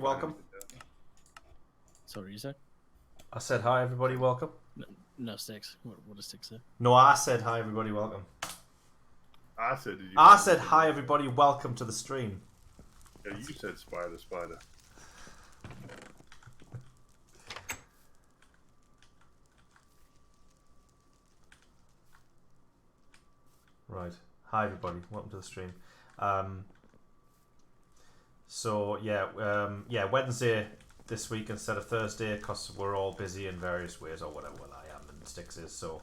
Welcome. Sorry, you said? I said hi, everybody. Welcome. No sticks. What does sticks say? No, I said hi, everybody. Welcome. I said, did you? I said hi, everybody. Welcome to the stream. Yeah, you said spider, spider. Right. Hi, everybody. Welcome to the stream. Yeah, Wednesday this week instead of Thursday because we're all busy in various ways or whatever. Well, I am and Sticks is, so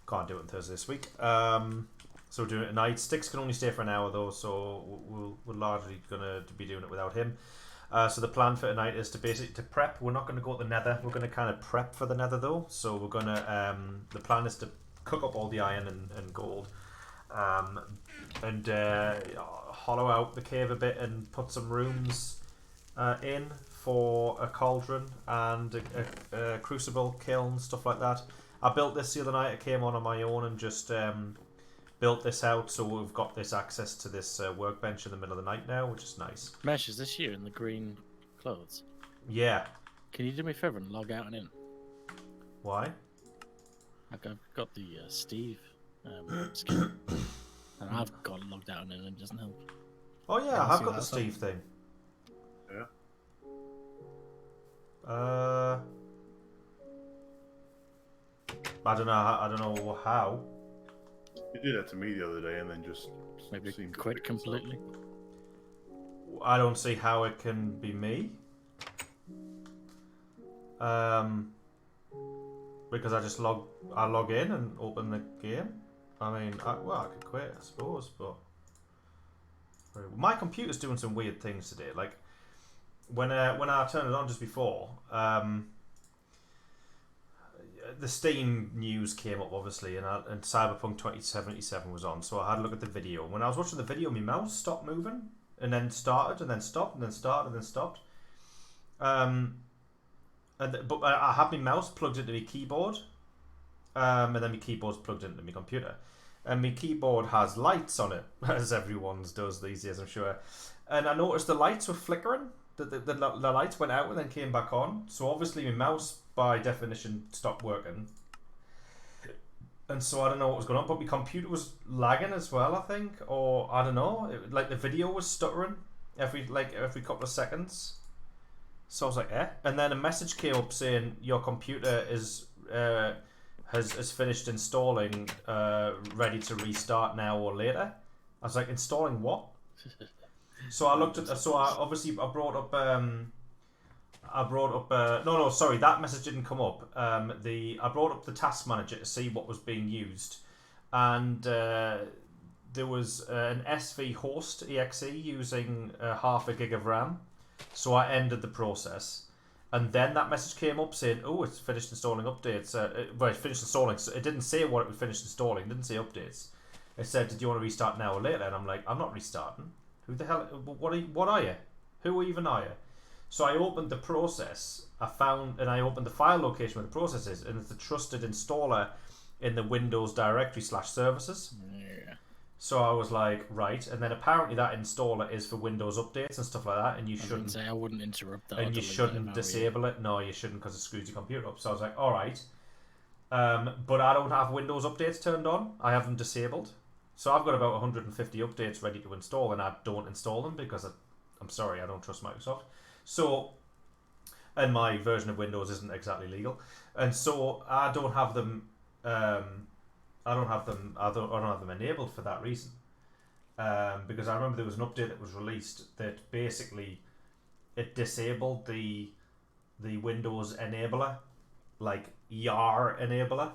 can't do it on Thursday this week. So we're doing it tonight. Sticks can only stay for an hour though, so we're largely gonna be doing it without him. So the plan for tonight is to basically prep. We're not going to go to the Nether. We're going to kind of prep for the Nether though. So we're going to the plan is to cook up all the iron and gold, and hollow out the cave a bit and put some rooms in for a cauldron and a crucible kiln, stuff like that. I built this the other night. I came on my own and just built this out, so we've got this access to this workbench in the middle of the night now, which is nice. Mesh, is this you in the green clothes? Yeah. Can you do me a favour and log out and in? Why? I've got the Steve skin, and I've got logged out and in, and it doesn't help. Oh yeah, I have got the Steve thing. Yeah. I don't know how. You did that to me the other day, and then just Maybe seemed to quit fix itself. completely. I don't see how it can be me. Because I log in and open the game. I mean, I could quit, I suppose, but my computer's doing some weird things today. Like when I turned it on just before, the Steam news came up obviously, and Cyberpunk 2077 was on, so I had a look at the video. When I was watching the video, my mouse stopped moving, and then started, and then stopped, and then started, and then stopped. But I had my mouse plugged into my keyboard, and then my keyboard's plugged into my computer, and my keyboard has lights on it, as everyone's does these days, I'm sure. And I noticed the lights were flickering. The lights went out and then came back on. So obviously my mouse, by definition, stopped working. And so I don't know what was going on, but my computer was lagging as well, I think, or I don't know. Like the video was stuttering every couple of seconds. So I was like, eh. And then a message came up saying your computer is has finished installing, ready to restart now or later. I was like, installing what? So I looked at. So I brought up. No, sorry, that message didn't come up. I brought up the task manager to see what was being used, and there was an SV host exe using half a gig of RAM. So I ended the process, and then that message came up saying, "Oh, it's finished installing updates." Well, it finished installing. So it didn't say what it was finished installing. It didn't say updates. It said, "Did you want to restart now or later?" And I'm like, "I'm not restarting. Who the hell? What are you? Who even are you?" So I opened the process. I opened the file location where the process is, and it's a trusted installer in the Windows directory /services. Yeah. So I was like, right, and then apparently that installer is for Windows updates and stuff like that, and you shouldn't. Say I wouldn't interrupt that. And you shouldn't disable it. No, you shouldn't, because it screws your computer up. So I was like, all right, but I don't have Windows updates turned on. I have them disabled. So I've got about 150 updates ready to install, and I don't install them because I'm sorry, I don't trust Microsoft. So, and my version of Windows isn't exactly legal, and so I don't have them. I don't have them enabled for that reason. Because I remember there was an update that was released that basically it disabled the Windows enabler, like YAR enabler.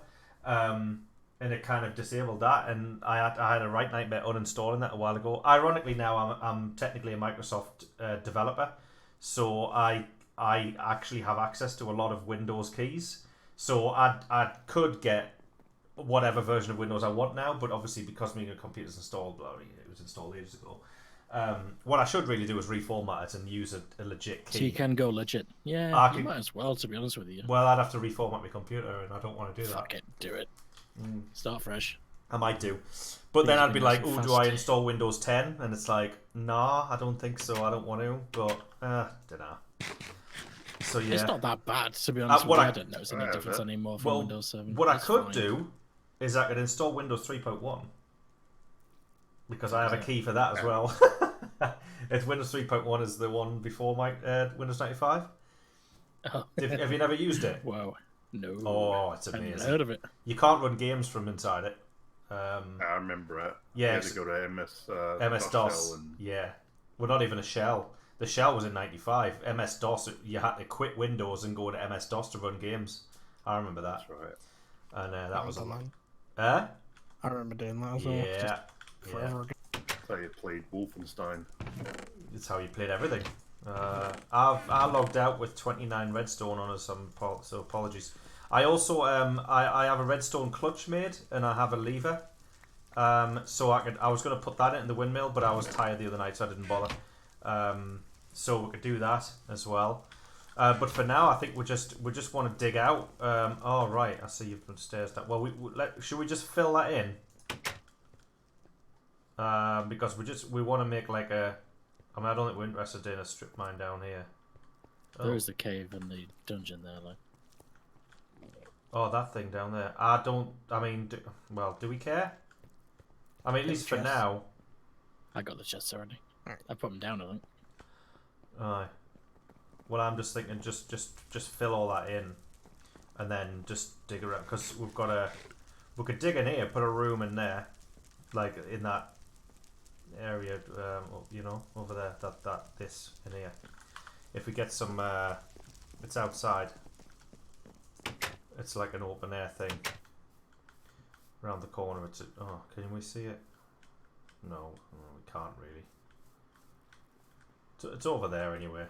And it kind of disabled that, and I had a right nightmare uninstalling that a while ago. Ironically, now I'm technically a Microsoft developer, so I actually have access to a lot of Windows keys. So I could get whatever version of Windows I want now, but obviously because my computer's installed, it was installed ages ago. What I should really do is reformat it and use a legit key. So you can go legit. Yeah, you might as well, to be honest with you. Well, I'd have to reformat my computer, and I don't want to do that. Fuck it, do it. Start fresh. I might do, but then I'd be like, "Oh, do I install Windows 10?" And it's like, "Nah, I don't think so. I don't want to." But, don't know. So yeah, It's not that bad, to be honest with what you. I- I don't notice any Yeah, difference but- anymore from well, Windows 7. what I It's could fine. do is I could install Windows 3.1 because I have a key for that as well. It's Windows 3.1 is the one before my Windows 95. Oh. Have you never used it? Wow. No. Oh, it's I hadn't amazing. heard of it. You can't run games from inside it. I remember it. Yeah, You had to go to MS DOS. shell and Yeah, well, not even a shell. The shell was in '95. MS DOS, you had to quit Windows and go to MS DOS to run games. I remember that, that's right. and that was a lot. I remember doing that as well. Yeah, Just forever ago. That's how you played Wolfenstein. it's how you played everything. I logged out with 29 redstone on us, so apologies. I also I have a redstone clutch made, and I have a lever. So I was going to put that in the windmill, but I was tired the other night, so I didn't bother. So we could do that as well. But for now, I think we just want to dig out. Oh right, I see you've put stairs down. Well, should we just fill that in? Because we want to make like a. I mean, I don't think we're interested in a strip mine down here. There is the cave and the dungeon there, like. Oh, that thing down there. I mean, do we care? I mean, at least for chest. now. I got the chests already. Alright. I put them down, I think. Aye. Well, I'm just thinking, just fill all that in, and then just dig around because we could dig in here, put a room in there, like in that area, over there. This in here. If we get some, it's outside. It's like an open air thing. Around the corner, can we see it? No, we can't really. It's over there anyway.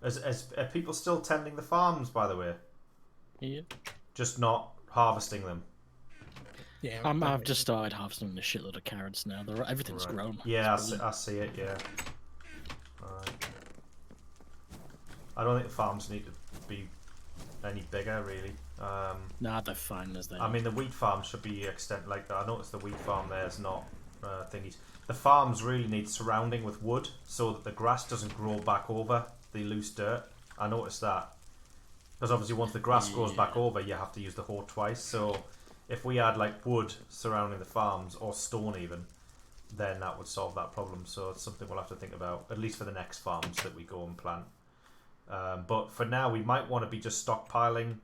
Are people still tending the farms, by the way? Yeah. Just not harvesting them? Yeah, I've just started harvesting a shitload of carrots now. Everything's Right. grown. Yeah, It's I see it, yeah. Right. I don't think the farms need to be any bigger, really. Nah, they're fine as they I are. mean, the wheat farm should be like I noticed the wheat farm there is not thingies. The farms really need surrounding with wood so that the grass doesn't grow back over the loose dirt. I noticed that. Because obviously once the grass grows back over, you have to use the hoe twice. So if we had like wood surrounding the farms, or stone even, then that would solve that problem. So it's something we'll have to think about, at least for the next farms that we go and plant. But for now, we might want to be just stockpiling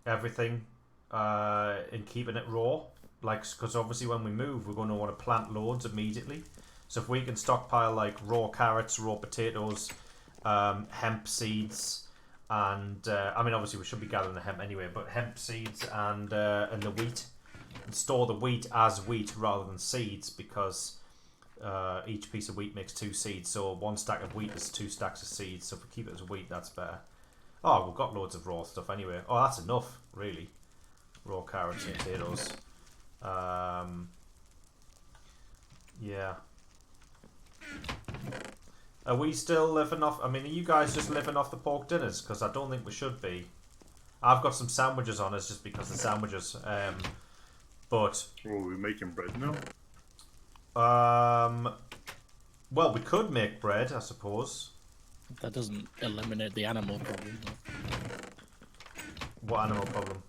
everything and keeping it raw. Like, because obviously when we move, we're going to want to plant loads immediately. So if we can stockpile like raw carrots, raw potatoes, hemp seeds, and I mean obviously we should be gathering the hemp anyway, but hemp seeds and the wheat, and store the wheat as wheat rather than seeds, because each piece of wheat makes 2 seeds. So 1 stack of wheat is 2 stacks of seeds. So if we keep it as wheat, that's better. Oh, we've got loads of raw stuff anyway. Oh, that's enough, really. Raw carrots and potatoes. Yeah. Are we still living off? I mean, are you guys just living off the pork dinners? Because I don't think we should be. I've got some sandwiches on us just because the sandwiches. But Well, we're making bread now. well, we could make bread, I suppose. That doesn't eliminate the animal problem. What animal problem?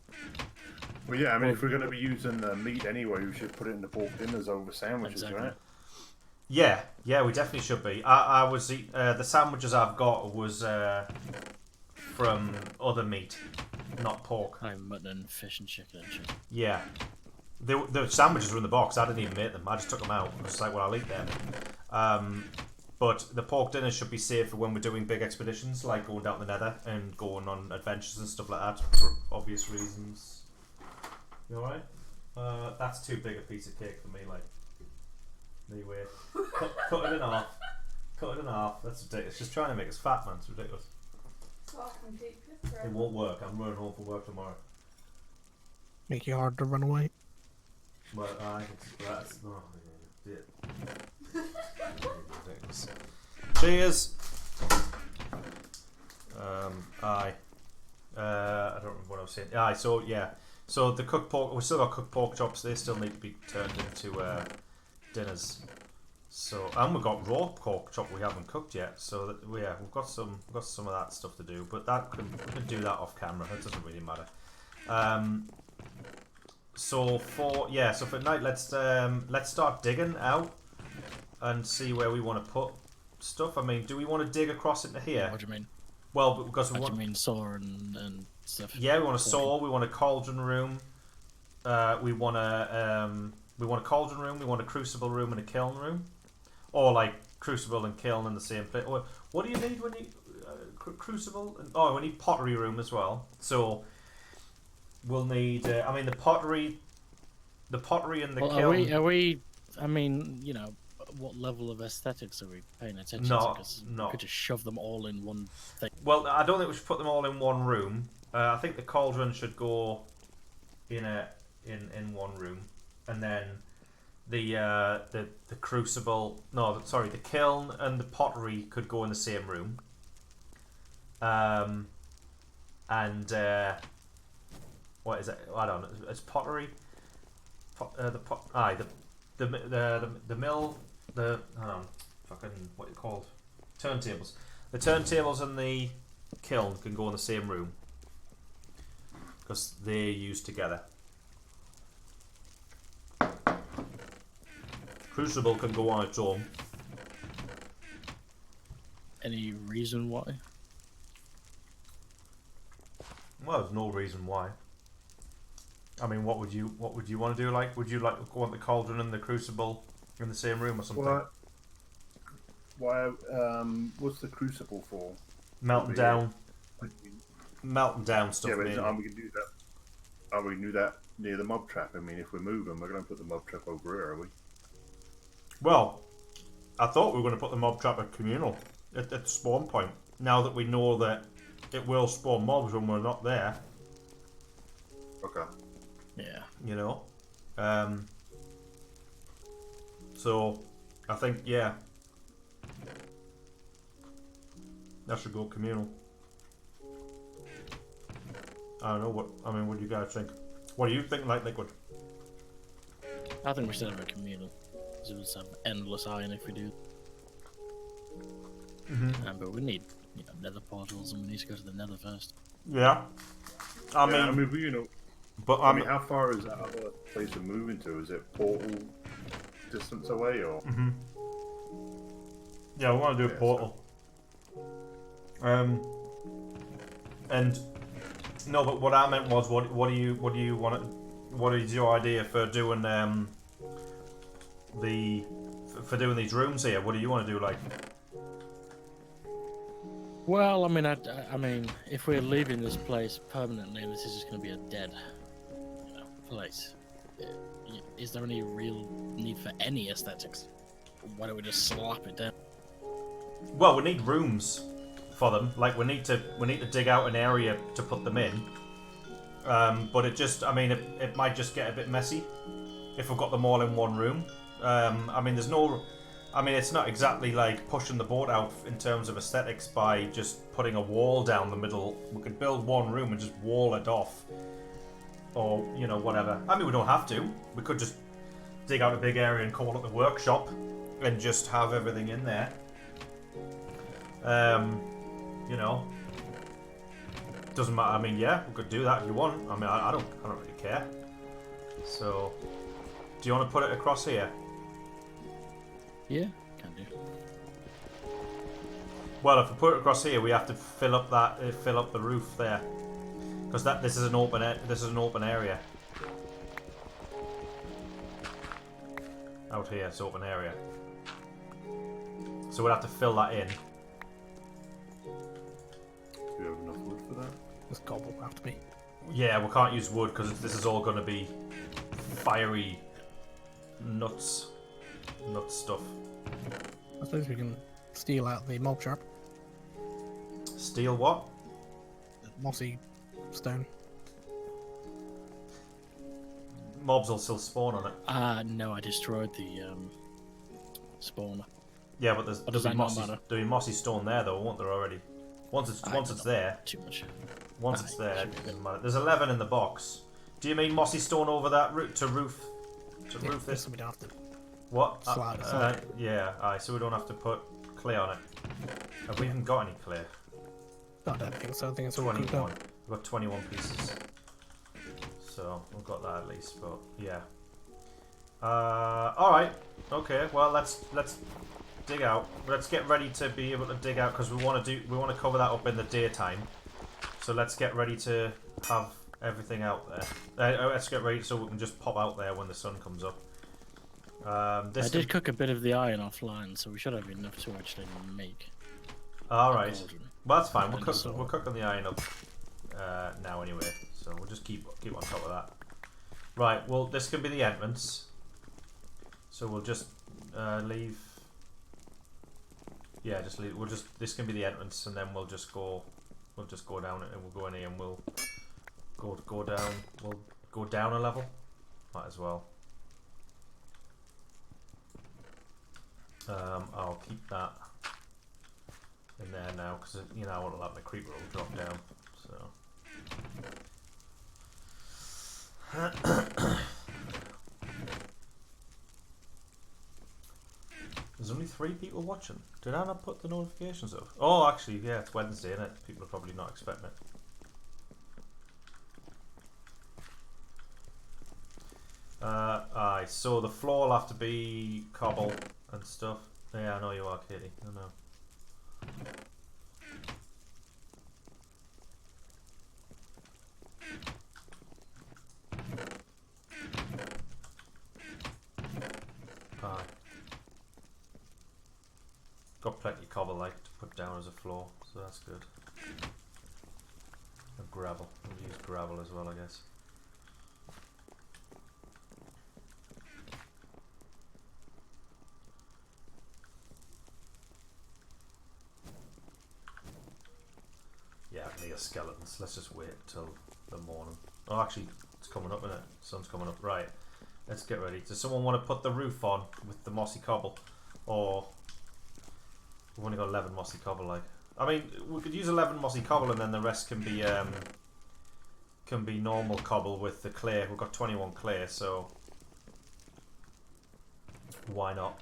Well, yeah, I mean, if we're going to be using the meat anyway, we should put it in the pork dinners over sandwiches, Exactly. right? Yeah, we definitely should be. I was the sandwiches I've got was from other meat, not pork. I'm mutton, fish, and chicken. Yeah, the sandwiches were in the box. I didn't even make them. I just took them out. I was just like, well, I'll eat them. But the pork dinners should be saved for when we're doing big expeditions, like going down the Nether and going on adventures and stuff like that, for obvious reasons. You alright? That's too big a piece of cake for me, like. Anyway, cut it in half. Cut it in half. That's ridiculous. Just trying to make us fat, man. It's ridiculous. So I can keep it forever. It won't work. I'm running home from work tomorrow. Make you hard to run away. Well, that's oh, yeah. Ridiculous. Cheers. Aye. I don't remember what I was saying. Aye. So yeah. So the cooked pork. We still got cooked pork chops. They still need to be turned into dinners. So, and we've got raw pork chop we haven't cooked yet. So that, yeah, we've got some of that stuff to do. But we can do that off camera. That doesn't really matter. So for night, let's start digging out and see where we want to put stuff. I mean, do we want to dig across into here? What do you mean? Well, because we What want. do you mean saw and stuff? Yeah, we want a saw. We want a cauldron room. We want a cauldron room. We want a crucible room and a kiln room, or like crucible and kiln in the same place. What do you need when you crucible? Oh, we need pottery room as well. So we'll need. I mean, the pottery and the kiln. Are we? I mean, you know, what level of aesthetics are we paying attention to? Because we could just shove them all in one thing. Well, I don't think we should put them all in one room. I think the cauldron should go in one room, and then the crucible. No, sorry, the kiln and the pottery could go in the same room. What is it? I don't know. It's pottery. The mill. Hang on, fucking what are you called? Turntables. The turntables and the kiln can go in the same room because they're used together. Crucible can go on its own. Any reason why? Well, there's no reason why. I mean, what would you want to do? Like, would you want the cauldron and the crucible in the same room or something? Why? What's the crucible for? Melting down stuff. Yeah, but mainly. aren't we gonna do that? Are we gonna do that near the mob trap? I mean, if we're moving, we're gonna put the mob trap over here, are we? Well, I thought we were going to put the mob trap at communal at spawn point. Now that we know that it will spawn mobs when we're not there. Okay. Yeah. You know. So I think that should go communal. I don't know what do you guys think? What do you think, like Liquid? I think we should have a communal. Because it will have endless iron if we do. But we need, nether portals, and we need to go to the nether first. Yeah. I mean, I mean, how far is that other place we're moving to? Is it portal distance away, or? Yeah, we want to do a portal. And no, but what I meant was, what do you want? What is your idea for doing for doing these rooms here? What do you want to do, like? Well, I mean, if we're leaving this place permanently, and this is just going to be a dead, place, is there any real need for any aesthetics? Why don't we just slap it down? Well, we need rooms for them. Like, we need to dig out an area to put them in. But it might just get a bit messy if we've got them all in one room. It's not exactly like pushing the boat out in terms of aesthetics by just putting a wall down the middle. We could build one room and just wall it off, or whatever. I mean, we don't have to. We could just dig out a big area and call it the workshop, and just have everything in there. Doesn't matter. I mean, yeah, we could do that if you want. I mean, I don't really care. So, do you want to put it across here? Yeah, can do. Well, if we put it across here, we have to fill up the roof there, because this is an open area. Out here, it's open area. So we'll have to fill that in. Do you have enough wood for that? This cobble will have to be. Yeah, we can't use wood because this is all going to be fiery nuts stuff. I suppose we can steal out the mob trap. Steal what? The mossy stone. Mobs will still spawn on it. No, I destroyed the spawner. Yeah, but there'll be mossy stone there though, won't there already? Once it's there. Too much. Once it's there, it doesn't matter. There's 11 in the box. Do you mean mossy stone over that to roof? To roof this? We'd have to What? Slide it on. Yeah, alright, so we don't have to put clay on it. Have we even got any clay? I don't think so. I think it's all cooked 21. up. We've got 21 pieces. So, we've got that at least, but yeah. Alright. Okay, well let's dig out. Let's get ready to be able to dig out because we want to cover that up in the daytime. So let's get ready to have everything out there. Let's get ready so we can just pop out there when the sun comes up. I did cook a bit of the iron offline, so we should have enough to actually make. Alright. Golden. Well, that's fine. And so- We're cooking the iron up now anyway, so we'll just keep on top of that. Right. Well, this can be the entrance. So we'll just leave. Yeah, just leave. This can be the entrance, and then we'll just go down it, and we'll go in here, and we'll go down. We'll go down a level. Might as well. I'll keep that in there now because I want to let my creeper will drop down. So. There's only 3 people watching. Did I not put the notifications up? Oh, actually, yeah, it's Wednesday, isn't it? People are probably not expecting it. Aye, so the floor will have to be cobble and stuff. Yeah, I know you are, Katie. I know. Aye. Got plenty of cobble like to put down as a floor, so that's good. And gravel. We'll use gravel as well, I guess. Yeah, near skeletons. Let's just wait till the morning. Oh, actually, it's coming up, isn't it? Sun's coming up. Right. Let's get ready. Does someone want to put the roof on with the mossy cobble? Or we've only got 11 mossy cobble, like. I mean, we could use 11 mossy cobble and then the rest can be normal cobble with the clay. We've got 21 clay, so why not?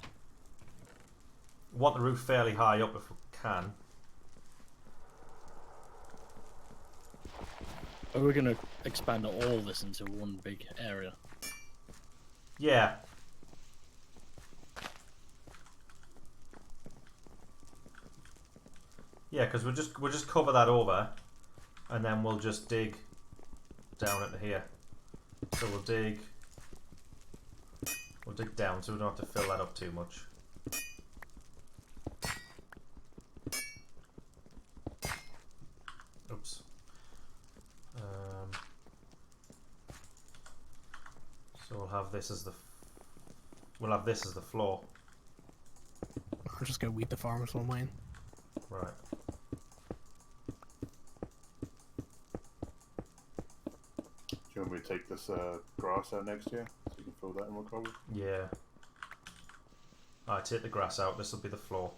Want the roof fairly high up if we can. Are we going to expand all this into one big area? Yeah. Yeah, because we'll just cover that over, and then we'll just dig down into here. So we'll dig down, so we don't have to fill that up too much. Oops. So we'll have this as the floor. I'll just go weed the farmers one way. Right. Do you want me to take this grass out next year so you can fill that in with cobble? Yeah. Alright, take the grass out. This will be the floor.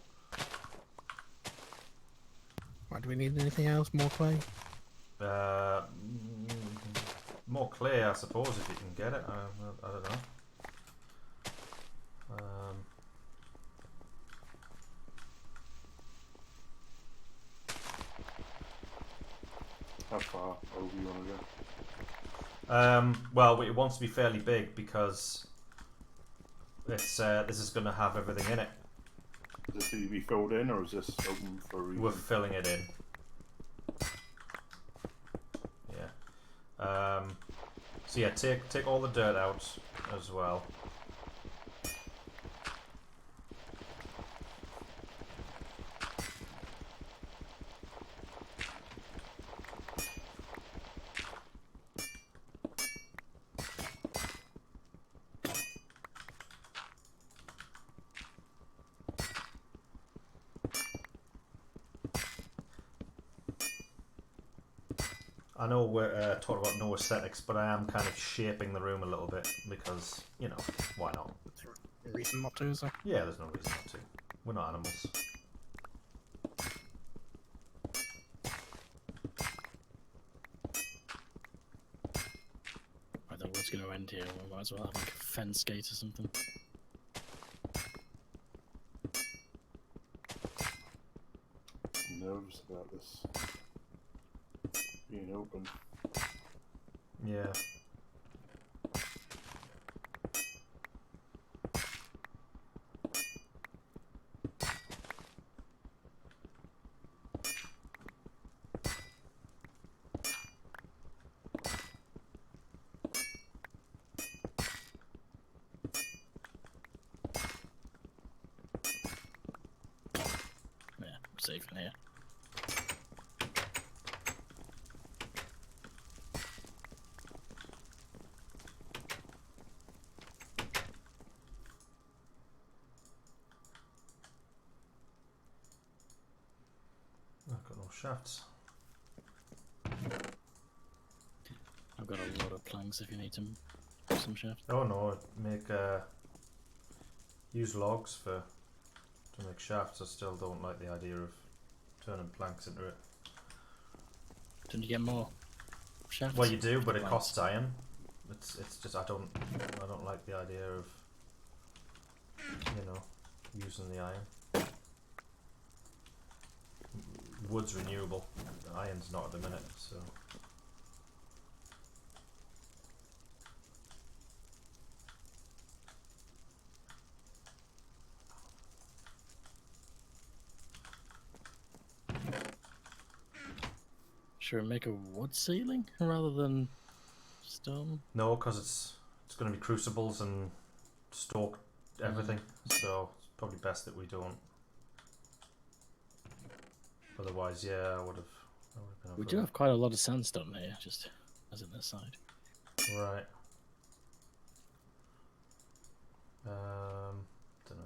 Right, do we need anything else? More clay? More clay, I suppose, if you can get it. I don't know. How far over you want to go? Well, it wants to be fairly big because it's this is going to have everything in it. Does this need to be filled in, or is this open for a reason? We're filling it in. Yeah. So yeah, take all the dirt out as well. I know we're talking about no aesthetics, but I am kind of shaping the room a little bit because, you know, why not? Reason not to, is there? Yeah, there's no reason not to. We're not animals. I thought what's going to end here. We might as well have like a fence gate or something. nervous about this being open. Yeah. Yeah, we're safe in here. I've got no shafts. I've got a lot of planks if you need some shaft. Oh no, make use logs to make shafts. I still don't like the idea of turning planks into it. Don't you get more shafts? Well, you do, but it Planks. costs iron. It's just I don't like the idea of using the iron. Wood's renewable. Iron's not at the minute, so. Should we make a wood ceiling rather than stone? No, because it's going to be crucibles and stoke everything, so it's probably best that we don't. Otherwise, yeah, I would have. We do have quite a lot of sandstone here, just as an aside. Right. Don't know.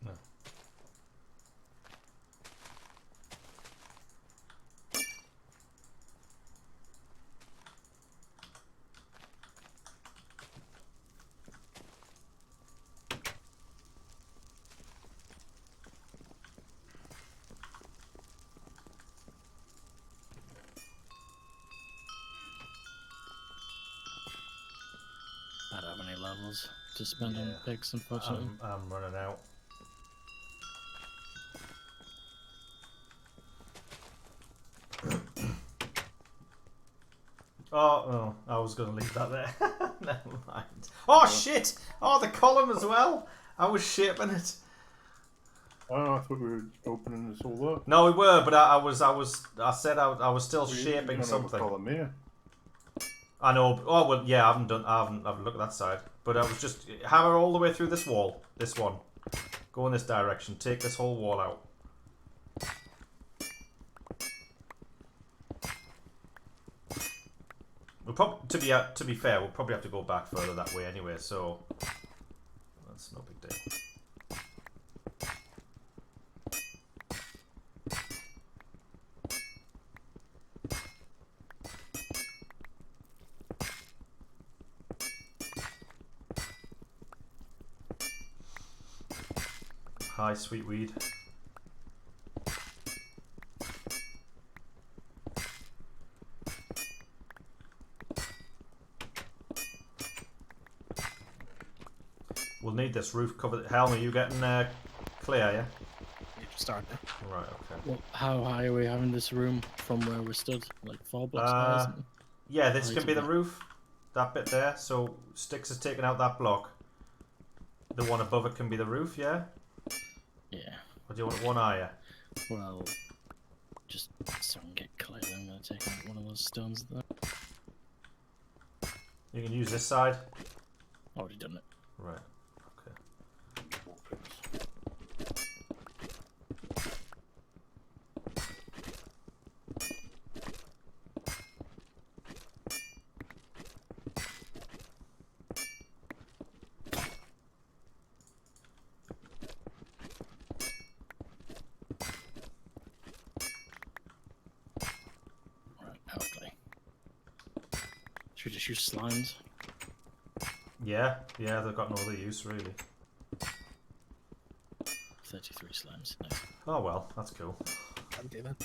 No. I don't have any levels to spend on Yeah. pigs, unfortunately. I'm running out. Oh, I was going to leave that there. Never mind. Oh, shit! Oh, the column as well! I was shaping it. Oh, I thought we were opening this all up. No, we were, but I said I was still We shaping don't have a something. column here. I know. Oh well, yeah. I haven't looked at that side, but I was just hammer all the way through this wall. This one. Go in this direction. Take this whole wall out. We'll to be fair, we'll probably have to go back further that way anyway. So that's no big deal. Hi, sweet weed. We'll need this roof covered. Helm, are you getting clear, yeah? Start. Right, okay. Well, how high are we having this room from where we stood? Like 4 blocks high or something? Yeah, this Height can be of the that. roof. That bit there. So Sticks has taken out that block. The one above it can be the roof, yeah? Yeah. Or do you want it one higher? Well, just so I can get clear, I'm going to take out one of those stones there. You can use this side. Already done it. Right. Okay. Right, power play. Should we just use slimes? Yeah, they've got no other use really. 33 slimes. Nice. Oh well, that's cool. Empty then.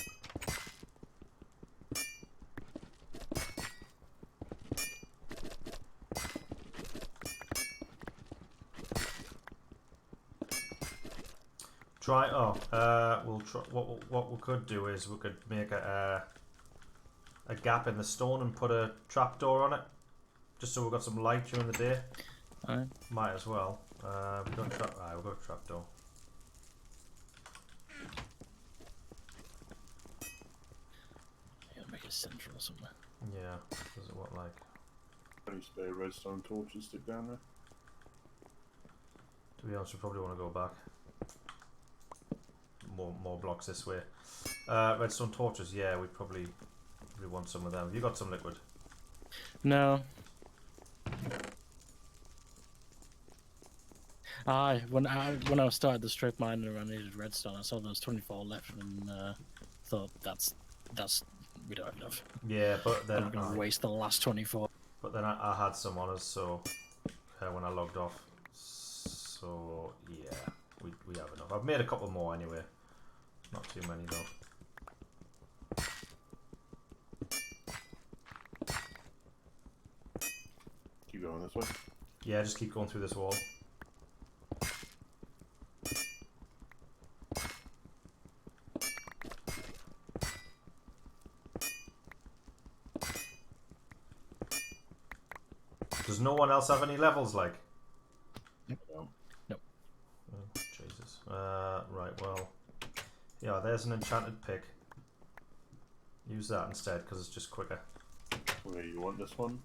Try. Oh, we'll try. What we could do is we could make a gap in the stone and put a trapdoor on it, just so we've got some light during the day. Alright. Might as well. We've got we've got a trapdoor. Yeah, make it central somewhere. Yeah. Does it look like? Any spare redstone torches stick down there? To be honest, we probably want to go back. More blocks this way. Redstone torches. Yeah, we probably want some of them. Have you got some liquid? No. When I started the strip mine and I needed redstone, I saw there was 24 left and thought that's we don't have enough. Yeah, but then I'm gonna waste the last 24. But then I had some on us, so when I logged off. So yeah, we have enough. I've made a couple more anyway. Not too many though. Keep going this way. Yeah, just keep going through this wall. Does no one else have any levels like? No. Nope. Oh, Jesus. Right, well. Yeah, there's an enchanted pick. Use that instead, because it's just quicker. Where you want this one?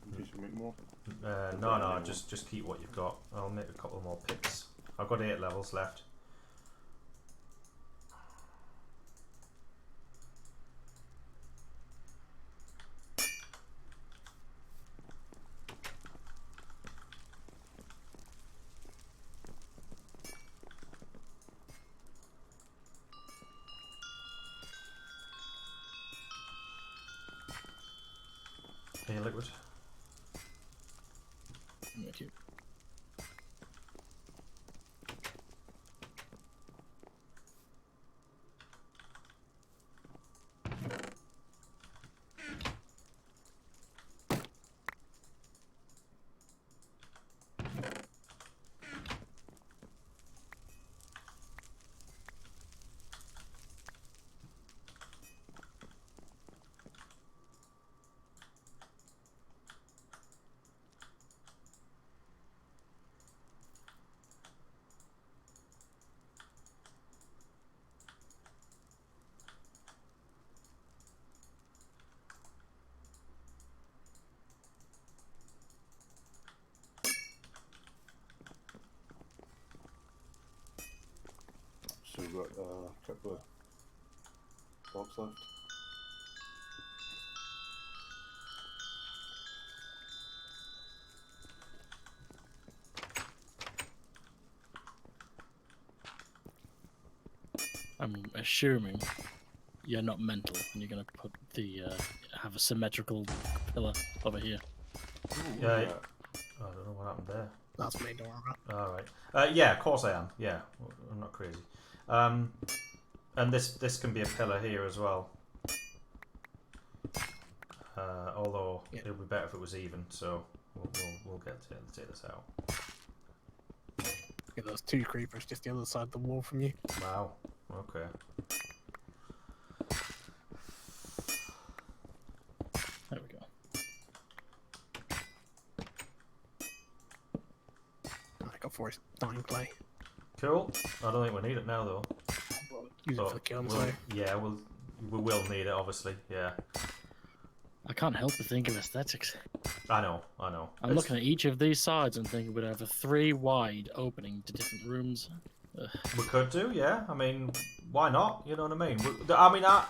In case you make more? No, just keep what you've got. I'll make a couple more picks. I've got 8 levels left. Hey, liquid. Thank you. So we've got a couple of blocks left. I'm assuming you're not mental and you're gonna put the have a symmetrical pillar over here. Yeah. I don't know what happened there. That's me, don't worry about. Alright. Yeah, of course I am. Yeah, I'm not crazy. And this can be a pillar here as well. Although Yeah. it would be better if it was even, so we'll get to take this out. Yeah, there's 2 creepers just the other side of the wall from you. Wow. Okay. There we go. I got 4 dying clay. Cool. I don't think we need it now though. Use it But for the kiln, we'll- so. yeah, we will need it obviously. Yeah. I can't help but think of aesthetics. I know. I'm looking at each of these sides and thinking we'd have a 3 wide opening to different rooms. We could do, yeah. I mean, why not? You know what I mean?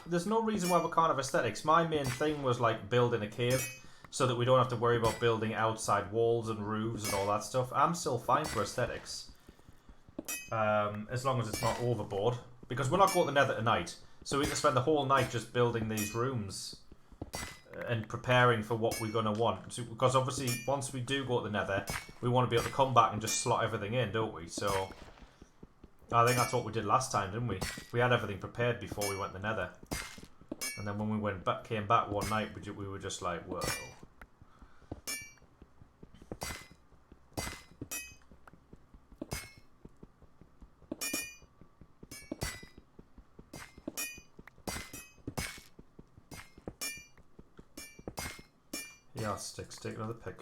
There's no reason why we can't have aesthetics. My main thing was like building a cave so that we don't have to worry about building outside walls and roofs and all that stuff. I'm still fine for aesthetics. As long as it's not overboard. Because we're not going to the Nether tonight. So we can spend the whole night just building these rooms and preparing for what we're going to want. So, because obviously, once we do go to the Nether, we want to be able to come back and just slot everything in, don't we? So, I think that's what we did last time, didn't we? We had everything prepared before we went to the Nether. And then when we came back one night, we were just like, whoa. Yeah, sticks. Take another pick.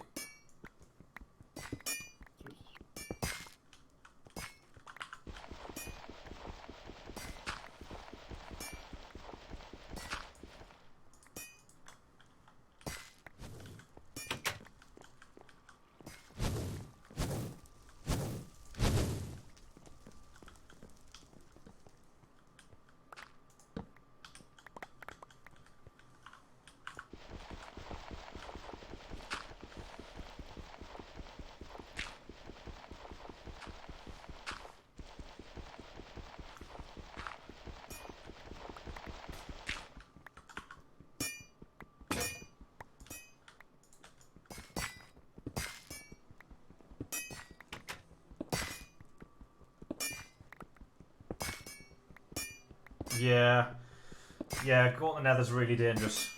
Yeah. Yeah, going to nether's really dangerous.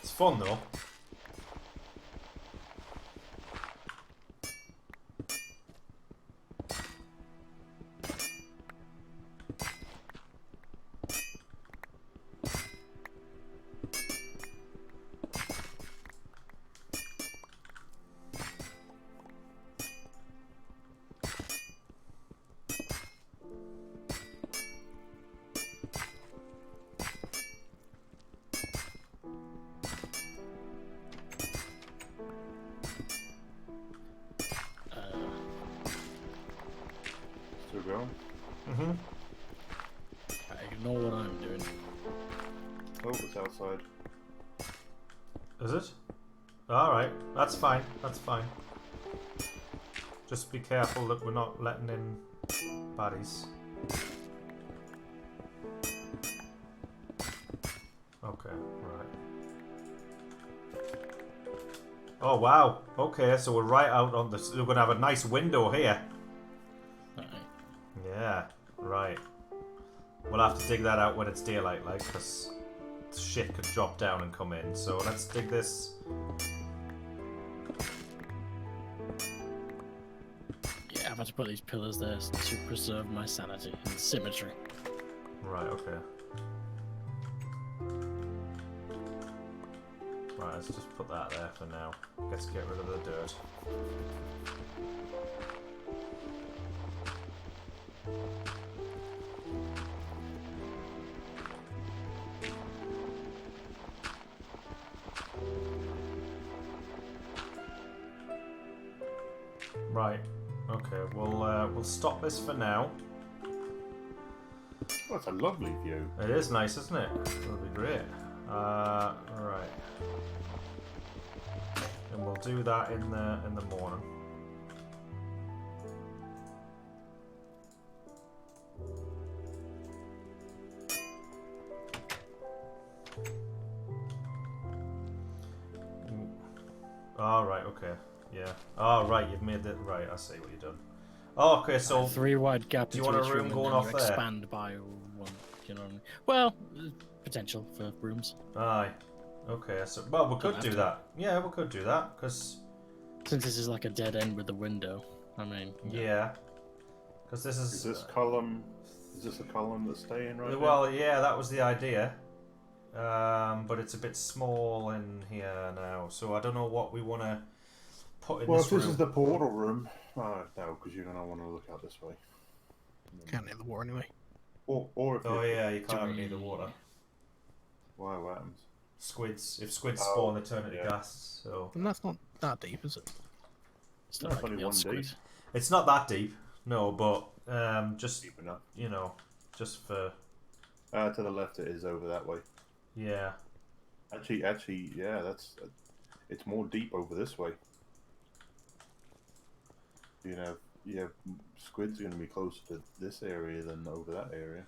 It's fun though. Still going? Mm-hmm. I ignore what I'm doing. Oh, it's outside. Is it? Alright, that's fine. That's fine. Just be careful that we're not letting in baddies. Okay, right. Oh wow. Okay, so we're right out on this. We're gonna have a nice window here. Alright. Yeah, right. We'll have to dig that out when it's daylight, like, because shit could drop down and come in. So let's dig this. Yeah, I've had to put these pillars there to preserve my sanity and symmetry. Right, okay. Right, let's just put that there for now. Let's get rid of the dirt. Right. Okay. We'll stop this for now. Oh, it's a lovely view. It is nice, isn't it? That'll be great. Right. And we'll do that in the morning. Oh, right. Okay. Yeah. Oh, right. You've made it. Right. I see what you've done. Oh, okay. So. 3 wide gap do you into want a each room and going then off you there? expand by one. You know what I mean? Well, potential for rooms. Aye. Okay. So. Well, we could have do to. that. Yeah, we could do that because. Since this is like a dead end with the window, I mean. Yeah. Because this is. Is this column? Is this a column that's staying right Well, yeah, that was the idea. But it's a bit small in here now, so I don't know what we want to put in Well, this if this room. is the portal room, no, because you're gonna want to look out this way. Can't hit the water anyway. Or if Oh you, yeah, you can't have it near the water. why? What happens? Squids. If squids Oh, spawn, they turn into yeah. gas. So And that's not that deep, is it? Still No, like only a real one squid. deep. it's not that deep, no. But just Deep enough. you know, just for To the left, it is over that way. yeah. Actually, yeah, that's it's more deep over this way. You have squids are going to be closer to this area than over that area.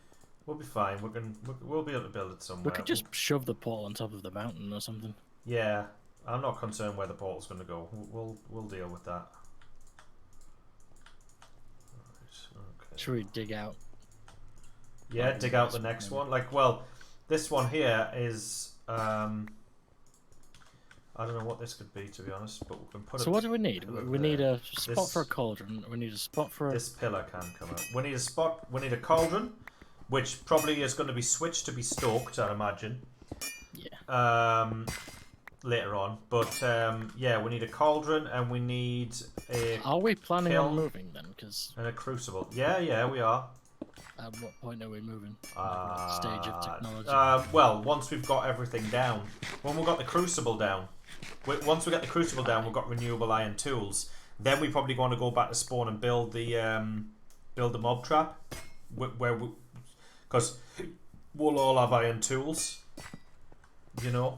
We'll be fine. We'll be able to build it somewhere. We could just shove the portal on top of the mountain or something. Yeah, I'm not concerned where the portal's going to go. We'll deal with that. Right, okay. Should we dig out? Yeah, dig out the next one. Like, well, this one here is I don't know what this could be, to be honest, but we can put. So what do we need? pillar We there. need a spot This- for a cauldron. We need a spot for a. This pillar can come out. We need a spot. We need a cauldron. which probably is going to be switched to be stoked, I'd imagine. Yeah. Later on, but yeah, we need a cauldron and we need a Are we planning kiln on moving then? Because and a crucible. Yeah, we are. at what point are we moving? Like, what stage of technology? Well, once we've got everything down, when we've got the crucible down, once we get the crucible down, we've got renewable iron tools. Then we probably want to go back to spawn and build the mob trap, because we'll all have iron tools, you know.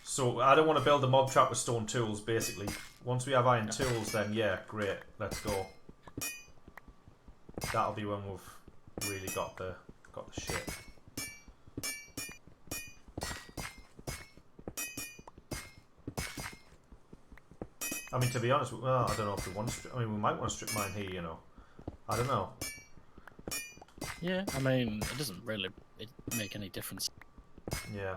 So I don't want to build a mob trap with stone tools. Basically, once we have iron tools, then yeah, great, let's go. That'll be when we've really got the shit. I mean, to be honest, well, I don't know if we want to strip. I mean, we might want to strip mine here, you know. I don't know. Yeah, I mean, it doesn't really make any difference. Yeah.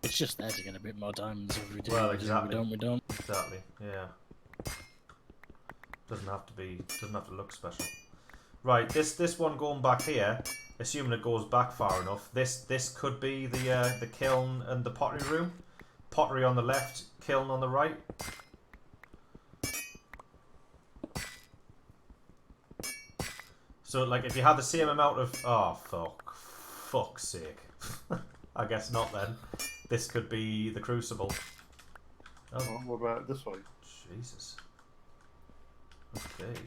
It's just there to get a bit more diamonds if we do. Well, We exactly. we don't. Exactly. Yeah. Doesn't have to look special. Right. This one going back here, assuming it goes back far enough. This could be the kiln and the pottery room. Pottery on the left, kiln on the right. So, like, if you had the same amount of... Oh, fuck's sake. I guess not, then. This could be the crucible. Oh, what about this way? Jesus. Okay.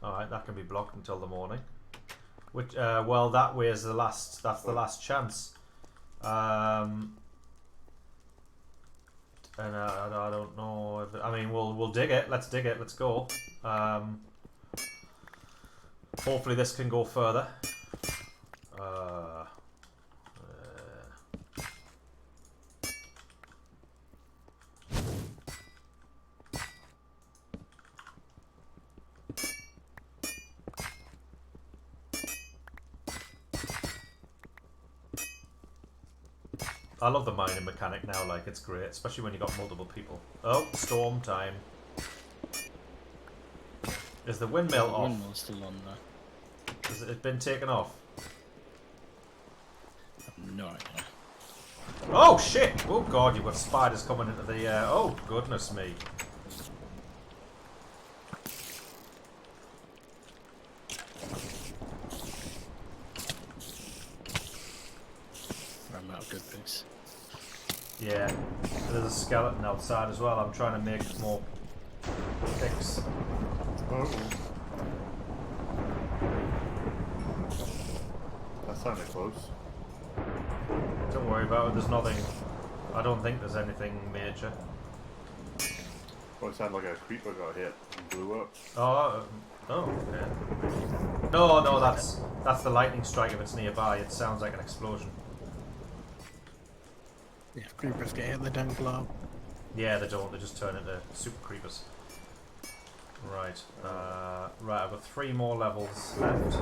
Alright, that can be blocked until the morning. Which, well, that way is the last... That's the last chance. And I don't know if... I mean, we'll dig it. Let's dig it. Let's go. Hopefully this can go further. I love the mining mechanic now, like, it's great, especially when you got multiple people. Oh, storm time. Is the windmill The off? windmill's still on there. Has it been taken off? I have no idea. Oh shit! Oh god, you've got spiders coming into the... oh goodness me. I'm out of good picks. Yeah, there's a skeleton outside as well. I'm trying to make more picks. Oh. That sounded close. Don't worry about it, there's nothing... I don't think there's anything major. Well, it sounded like a creeper got hit and blew up. Oh, okay. No, that's the lightning strike if it's nearby. It sounds like an explosion. Yeah, if creepers get hit, they don't blow up. Yeah, they don't. They just turn into super creepers. Right. Right, I've got 3 more levels left.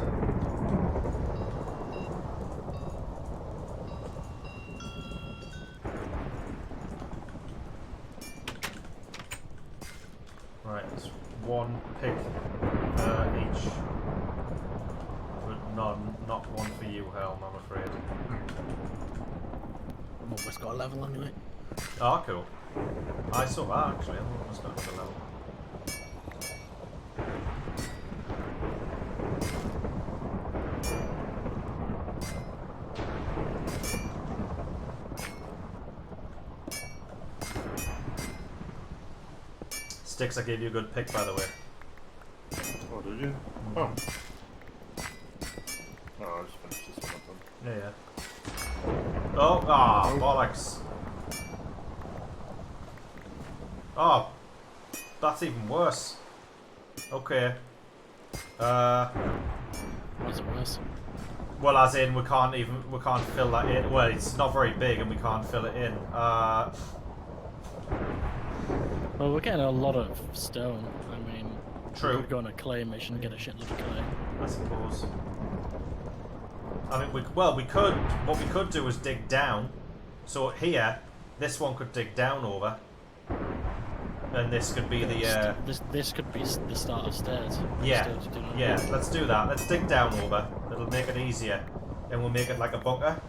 Right, there's 1 pick each. But not one for you, Helm, I'm afraid. I've almost got a level anyway. Oh, cool. I saw that actually. I almost got another level. Sticks, I gave you a good pick, by the way. Oh, did you? Oh. Oh, I just finished this one up then. Yeah. Oh, bollocks. Oh, that's even worse. Okay. Was it worse? Well, as in we can't fill that in. Well, it's not very big and we can't fill it in. Well, we're getting a lot of stone. I mean, True. we could go on a clay mission and get a shitload of clay. I suppose. I mean, what we could do is dig down. So here, this one could dig down over. And this could be the, This could be the start of stairs. yeah, Stairs, do you know? yeah, let's do that. Let's dig down over. it'll make it easier, and we'll make it like a bunker.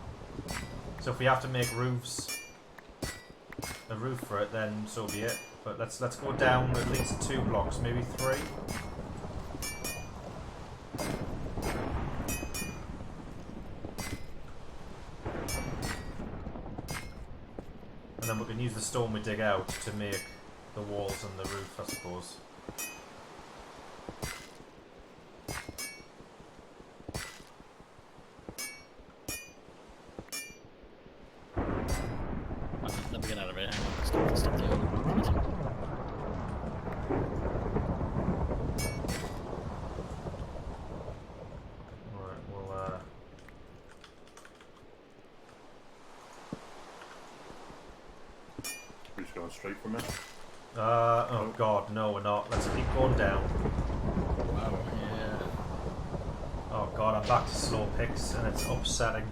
So if we have to make a roof for it, then so be it. But let's go down at least 2 blocks, maybe 3. And then we can use the stone we dig out to make the walls and the roof, I suppose. Let me get out of it. Hang on. Stop the old. Alright, well, We're just going straight from it. oh god, no we're not. Let's keep going down. Wow, yeah. Oh god, I'm back to slow picks and it's upsetting.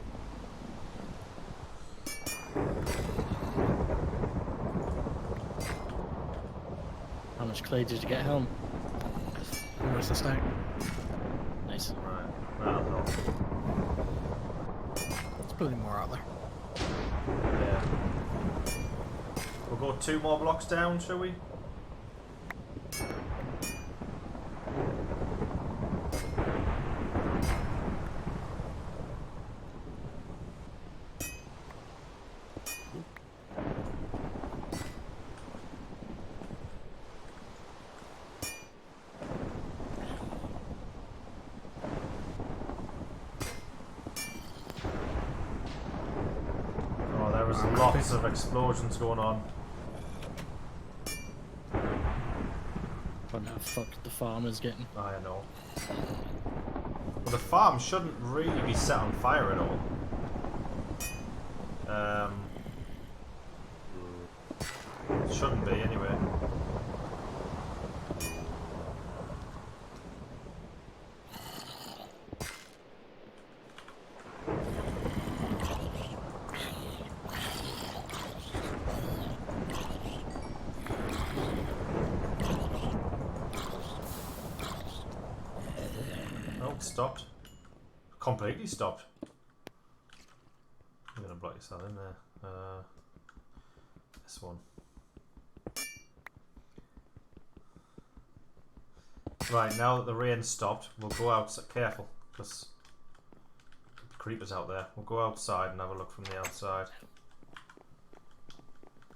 How much clay did you get, Helm? Where's the stack? Nice. Right, well, no. There's plenty more out there. Yeah. We'll go 2 more blocks down, shall we? Oh, there was lots of explosions going on. Wonder how fucked the farmer's getting. I know. Well, the farm shouldn't really be set on fire at all. Shouldn't be, anyway. Oh, it stopped. Completely stopped. I'm gonna block yourself in there. This one. Right, now that the rain stopped, we'll go out. Careful, because creepers out there. We'll go outside and have a look from the outside.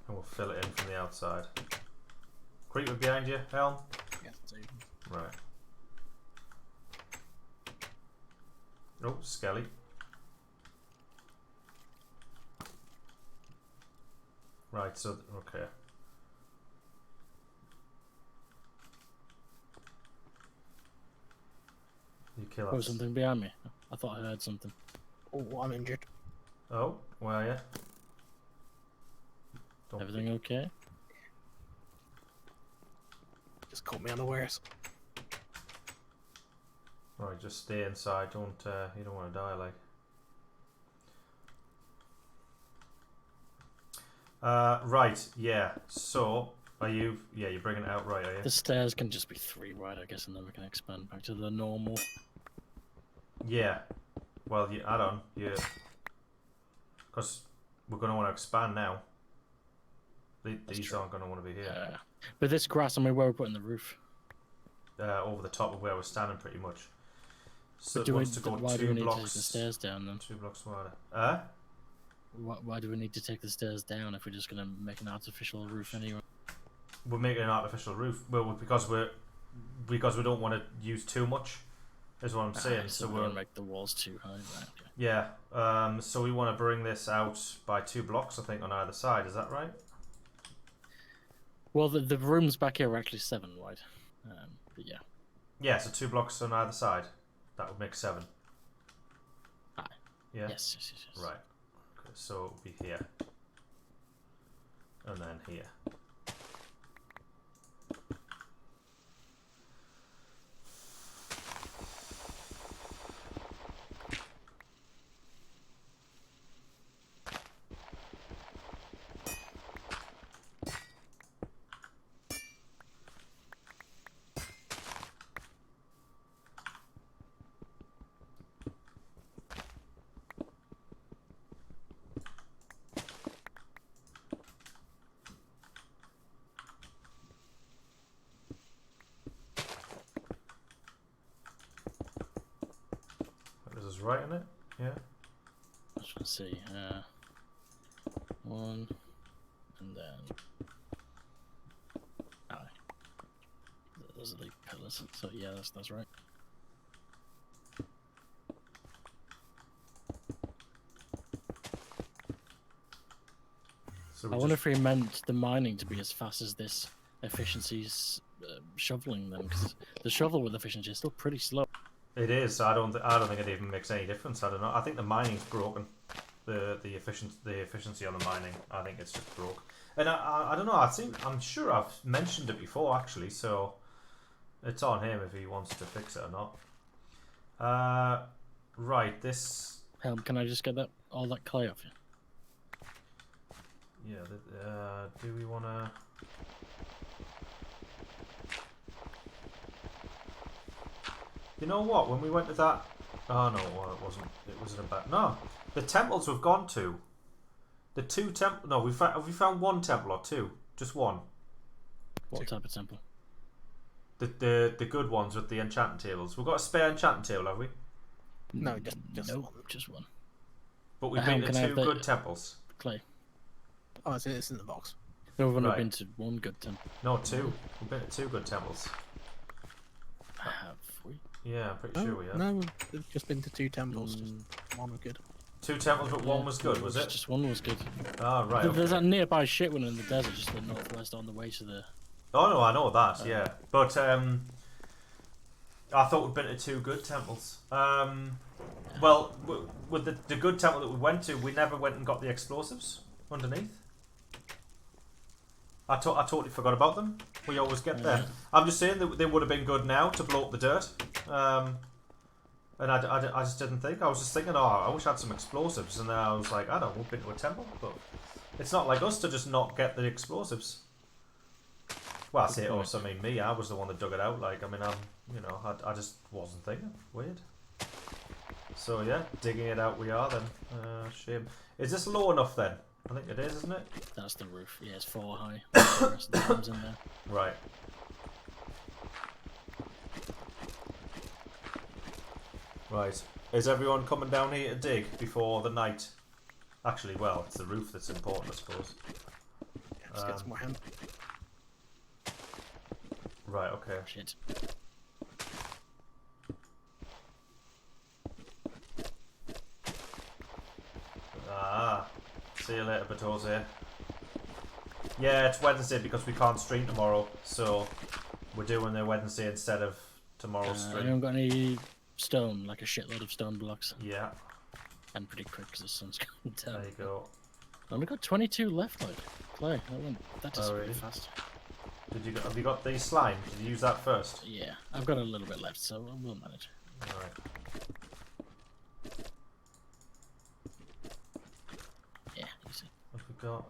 And we'll fill it in from the outside. Creeper behind you, Helm? Yes, dude. Right. Oh, Skelly. Right, so, okay. You kill us. Oh, something behind me. I thought I heard something. Oh, I'm injured. Oh, where are you? Don't Everything okay? Just caught me unawares. Right, just stay inside. Don't you don't want to die, like. Right, yeah. So, are you? Yeah, you're bringing it out, right? Are you? The stairs can just be 3 wide, I guess, and then we can expand back to the normal. Yeah. Well, you add on. Yeah. Because we're going to want to expand now. These true. aren't going to want to be here. But this grass, I mean, where we're putting the roof. Over the top of where we're standing, pretty much. So But it wants to go why do 2 we need to blocks. take the stairs down then? 2 blocks wider. Why do we need to take the stairs down if we're just going to make an artificial roof anyway? We're making an artificial roof. Well, because we don't want to use too much. Is what I'm saying. So So we're we're going to make the walls too high. Right, okay. yeah. So we want to bring this out by 2 blocks, I think, on either side. Is that right? Well, the rooms back here are actually 7 wide. But yeah. Yeah. So 2 blocks on either side. That would make 7. Aye. Yeah. Yes. Right. Okay, so it would be here. And then here. right in it. Yeah. I just want to see. 1, and then. Aye. Those are the pillars. So yeah, that's right. So I wonder if he meant the mining to be as fast as this efficiency's shoveling them, because the shovel with efficiency is still pretty slow. it is. I don't think it even makes any difference. I don't know. I think the mining's broken. The efficiency on the mining. I think it's just broke. And I don't know. I'm sure I've mentioned it before actually. So it's on him if he wants to fix it or not. Right. This. Can I just get all that clay off you? Yeah. Do we want to? You know what? When we went to that, oh no, well, it wasn't. It wasn't about no. The temples we've gone to. The 2 temple. No, have we found 1 temple or 2? Just 1. What type of temple? The good ones with the enchanting tables. We've got a spare enchanting table, have we? No, just no, one. just one. But we've been to Can I 2 have the good temples. clay? Oh, it's in the box. No, we've only Right. been to 1 good temple. No, 2. We've been to 2 good temples. Have we? Yeah, I'm pretty sure we have. No, we've just been to 2 temples. Just one was good. 2 temples, but 1 was good, was it? Just 1 was good. Ah, right. There's Okay. that nearby shit one in the desert, just to the northwest on the way to the. Oh no, I know that. Yeah, but I thought we'd been to 2 good temples. Well, with the good temple that we went to, we never went and got the explosives underneath. I totally forgot about them. We always get them. I'm just saying that they would have been good now to blow up the dirt. And I just didn't think. I was just thinking, oh, I wish I had some explosives. And then I was like, I don't know, we've been to a temple. But it's not like us to just not get the explosives. Well, I say us, I mean me. I was the one that dug it out. Like, I mean, I just wasn't thinking. Weird. So yeah, digging it out we are then. Shame. Is this low enough then? I think it is, isn't it? That's the roof. Yeah, it's 4 high. The rest of the room's in there. Right. Right. Is everyone coming down here to dig before the night? Actually, well, it's the roof that's important, I suppose. Yeah, just get some more hemp. Right, okay. Shit. Ah. See you later, Batose. Yeah, it's Wednesday because we can't stream tomorrow, so we're doing the Wednesday instead of tomorrow's stream. Anyone got any stone, like a shitload of stone blocks? Yeah, And pretty quick because the sun's going down. there you go. I only got 22 left, like. Clay, that is Oh, really really? fast. Have you got the slime? Did you use that first? Yeah, I've got a little bit left, so we'll manage. Alright. Yeah, easy. What have we got?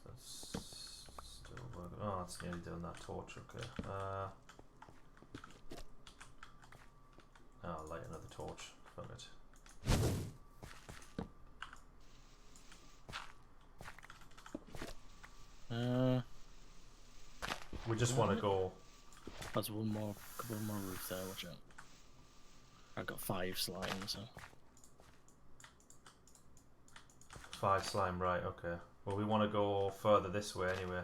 That's still working. Oh, that's nearly doing that torch, okay. I'll light another torch. Fuck it. We just want to go. There's couple more roof there, watch out. I've got 5 slime, so. 5 slime, right, okay. Well, we want to go further this way anyway.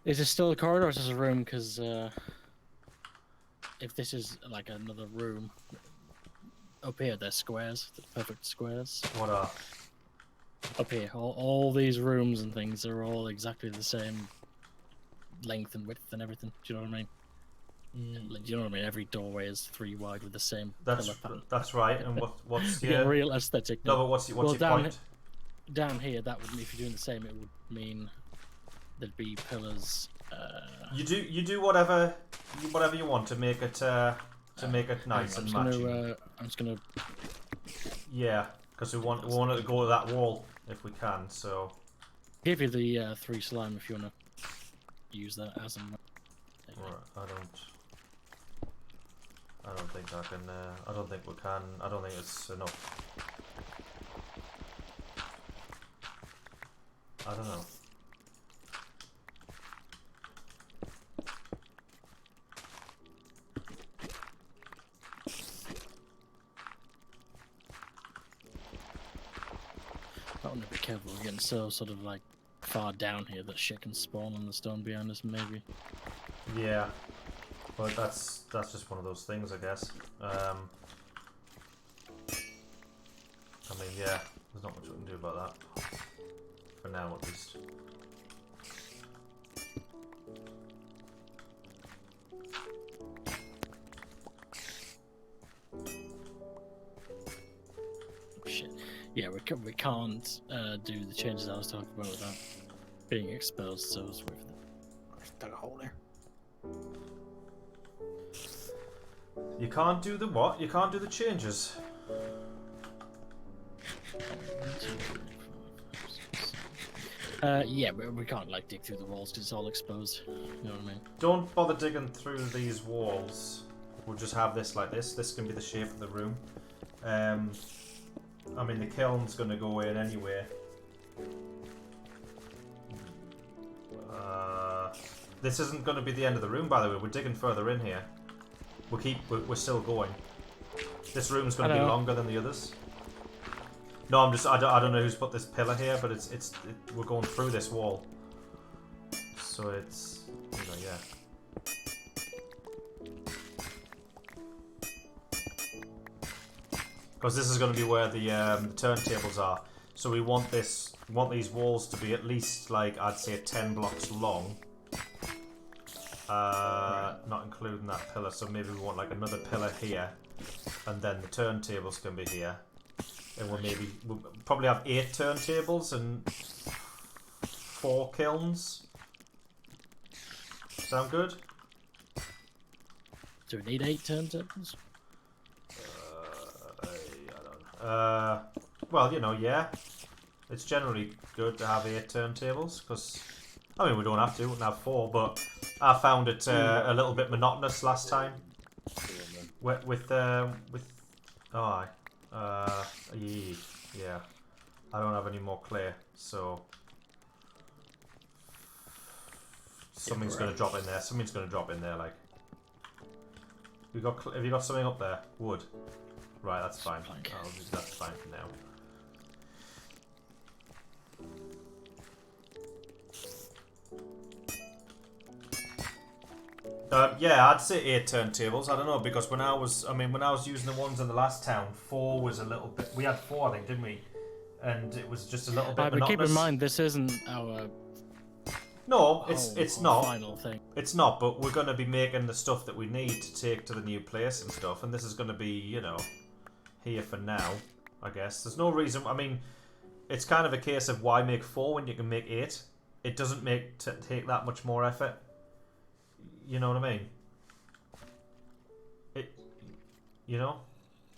Is this still a corridor or is this a room? Because if this is like another room, up here they're squares, the perfect squares. What are? Up here, all these rooms and things are all exactly the same length and width and everything. Do you know what I mean? Like, do you know what I mean? Every doorway is 3 wide with the same pillar pattern. That's right. And what's You get your real aesthetic. no? But what's your down, point? Down here, that would, if you're doing the same, it would mean there'd be pillars. You do whatever you want to make it nice and matching. I'm just gonna. Yeah, because we want to go to that wall if we can. So Give you the 3 slime if you wanna use that as a. I don't think I can. I don't think we can. I don't think it's enough. I don't know. I want to be careful. We're getting so sort of like far down here that shit can spawn on the stone behind us. Maybe. Yeah, but that's just one of those things, I guess. I mean, yeah, there's not much we can do about that for now, at least. Shit. Yeah, we can't do the changes I was talking about without being exposed. So it's worth it. Just dug a hole there. You can't do the what? You can't do the changes. Yeah, we can't like dig through the walls because it's all exposed. You know what I mean? Don't bother digging through these walls. We'll just have this like this. This can be the shape of the room. I mean, the kiln's going to go in anyway. This isn't going to be the end of the room, by the way. We're digging further in here. We're still going. This room's going to be longer than the others. No, I don't know who's put this pillar here, but we're going through this wall. So it's, you know, yeah. Because this is going to be where the turntables are. So we want these walls to be at least, like, I'd say 10 blocks long. Not including that pillar, so maybe we want like another pillar here, and then the turntables can be here. And we'll probably have 8 turntables and 4 kilns. Sound good? Do we need 8 turntables? I don't. Well, you know, yeah. It's generally good to have 8 turntables because, I mean, we don't have to. We can have 4, but I found it a little bit monotonous last time. With oh, yeah. I don't have any more clay, so something's going to drop in there. Something's going to drop in there, like. Have you got something up there? Wood. Right, that's fine. That's fine for now. Yeah, I'd say 8 turntables. I don't know, because when I was using the ones in the last town, 4 was a little bit. We had 4, I think, didn't we? And it was just a little bit monotonous. But keep in mind, this isn't our. No, it's not. Final thing. It's not. But we're going to be making the stuff that we need to take to the new place and stuff. And this is going to be, you know, here for now. I guess there's no reason. I mean, it's kind of a case of why make 4 when you can make 8. It doesn't take that much more effort. You know what I mean? You know,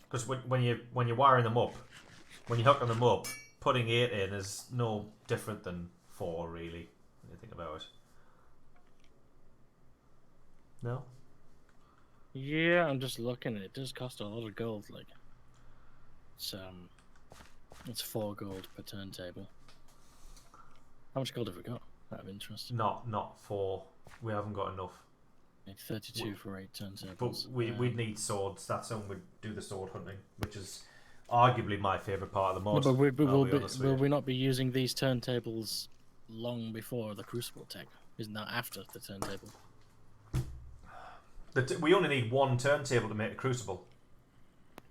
because when you're wiring them up, when you're hooking them up, putting 8 in is no different than 4, really. When you think about it. No. Yeah, I'm just looking. It does cost a lot of gold. Like, it's 4 gold per turntable. How much gold have we got? Out of interest. Not 4. We haven't got enough. 32 for 8 turntables. But we'd need swords. That's when we'd do the sword hunting, which is arguably my favourite part of the mod. No, but will we not be using these turntables long before the crucible tech? Isn't that after the turntable? We only need 1 turntable to make a crucible.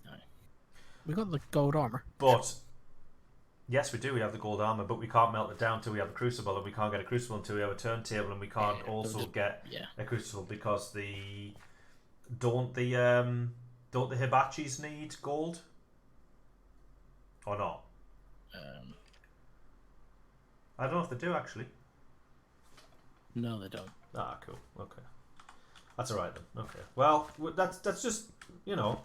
Aye. We got the gold armor. But yes, we do. We have the gold armor, but we can't melt it down until we have a crucible, and we can't get a crucible until we have a turntable, and we can't get a crucible because don't the hibachis need gold or not? I don't know if they do actually. No, they don't. Ah, cool. Okay, that's all right then. Okay, well, that's just, you know,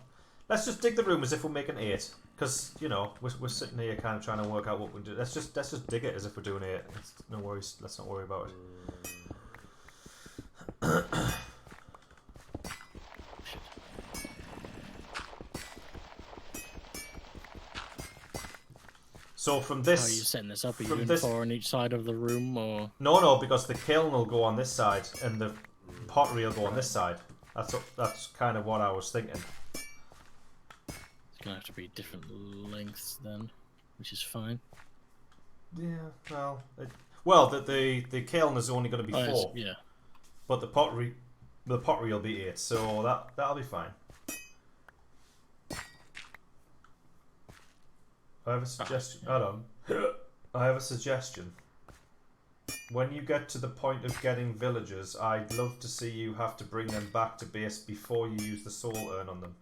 let's just dig the room as if we're making 8. Because, you know, we're sitting here kind of trying to work out what we do. Let's just dig it as if we're doing it. No worries. Let's not worry about it. So from this... How are you setting this up? Are you doing 4 on each side of the room, or...? No, because the kiln will go on this side, and the pottery will go on this side. That's kind of what I was thinking. Gonna have to be different lengths then, which is fine. well, well, the kiln is only going to be Oh, 4, yeah. but the pottery will be 8, so that'll be fine. I have a suggestion. Hold on. I have a suggestion. When you get to the point of getting villagers, I'd love to see you have to bring them back to base before you use the soul urn on them.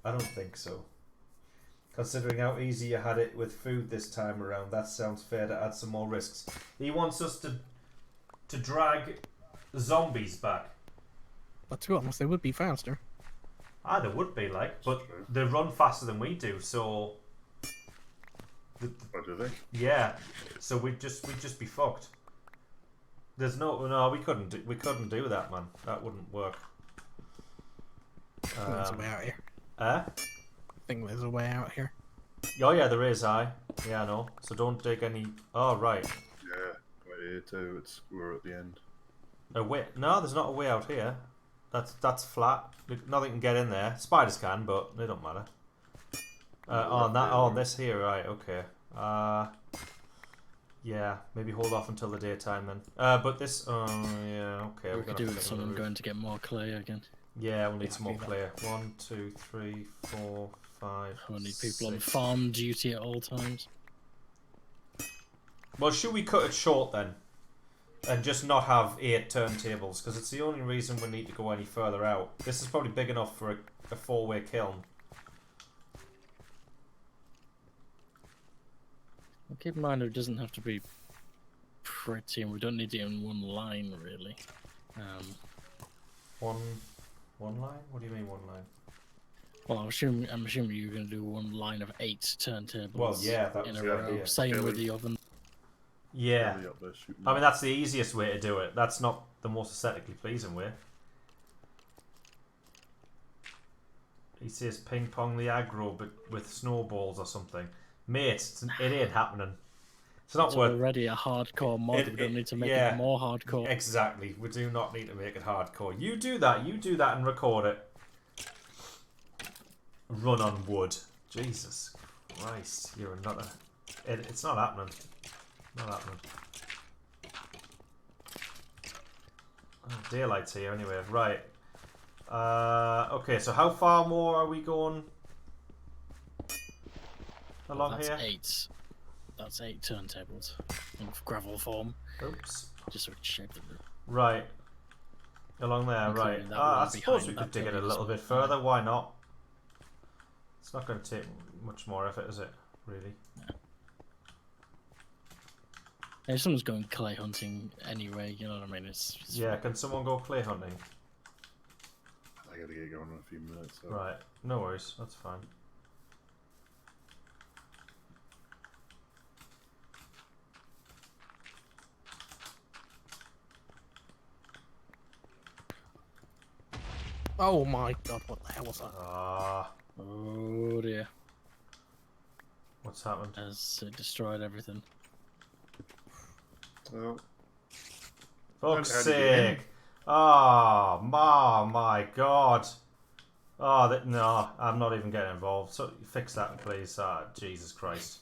I don't think so. Considering how easy you had it with food this time around, that sounds fair to add some more risks. He wants us to drag zombies back. But to be honest, they would be faster. Ah, there would be, like, but they run faster than we do, so... Oh, do they? Yeah, so we'd just be fucked. There's no, we couldn't do that, man. That wouldn't work. There's a way out here. Eh? I think there's a way out here. Oh yeah, there is. Yeah, I know. So don't dig any. Oh right. Yeah, right here too. We're at the end. A way? No, there's not a way out here. That's flat. Nothing can get in there. Spiders can, but they don't matter. On this here, right? Okay. Yeah, maybe hold off until the daytime then. But this. Yeah. Okay. We we're could gonna do with someone going to get more clay again. Yeah, we'll need some more do that. clay. 1, 2, 3, 4, 5. We'll need people on 6. farm duty at all times. Well, should we cut it short then? And just not have 8 turntables? Because it's the only reason we need to go any further out. This is probably big enough for a 4-way kiln. Well, keep in mind it doesn't have to be pretty, and we don't need it in one line, really. One line? What do you mean 1 line? Well, I'm assuming you're going to do one line of 8 turntables. Well, yeah, that in was a the row. idea. Same with the oven. Yeah. Really up there shooting. I mean, that's the easiest way to do it. That's not the most aesthetically pleasing way. He says ping pong the aggro, but with snowballs or something. Mate, it ain't happening. It's not It's worth. already a hardcore mod. We don't need to make yeah. it more hardcore. Exactly. We do not need to make it hardcore. You do that and record it. Run on wood. Jesus Christ, you're another. It's not happening. Not happening. Oh, daylight's here anyway. Right. Okay, so how far more are we going along That's here? 8. That's 8 turntables in gravel form. Oops. Just sort of shaped it. Right. Along there, right. Including that I wall suppose we behind could that dig it a building little as bit well. further. Why not? It's not going to take much more effort, is it? Really? If someone's going clay hunting anyway, you know what I mean? It's Yeah, can someone go clay hunting? I gotta get going in a few minutes. So. Right. No worries. That's fine. Oh my god, what the hell was that? Ah, Oh dear. what's happened? Has it destroyed everything. Well, Fuck's How did you get in? sake! Oh, my god! Oh, no, I'm not even getting involved. So fix that, please. Ah, Jesus Christ!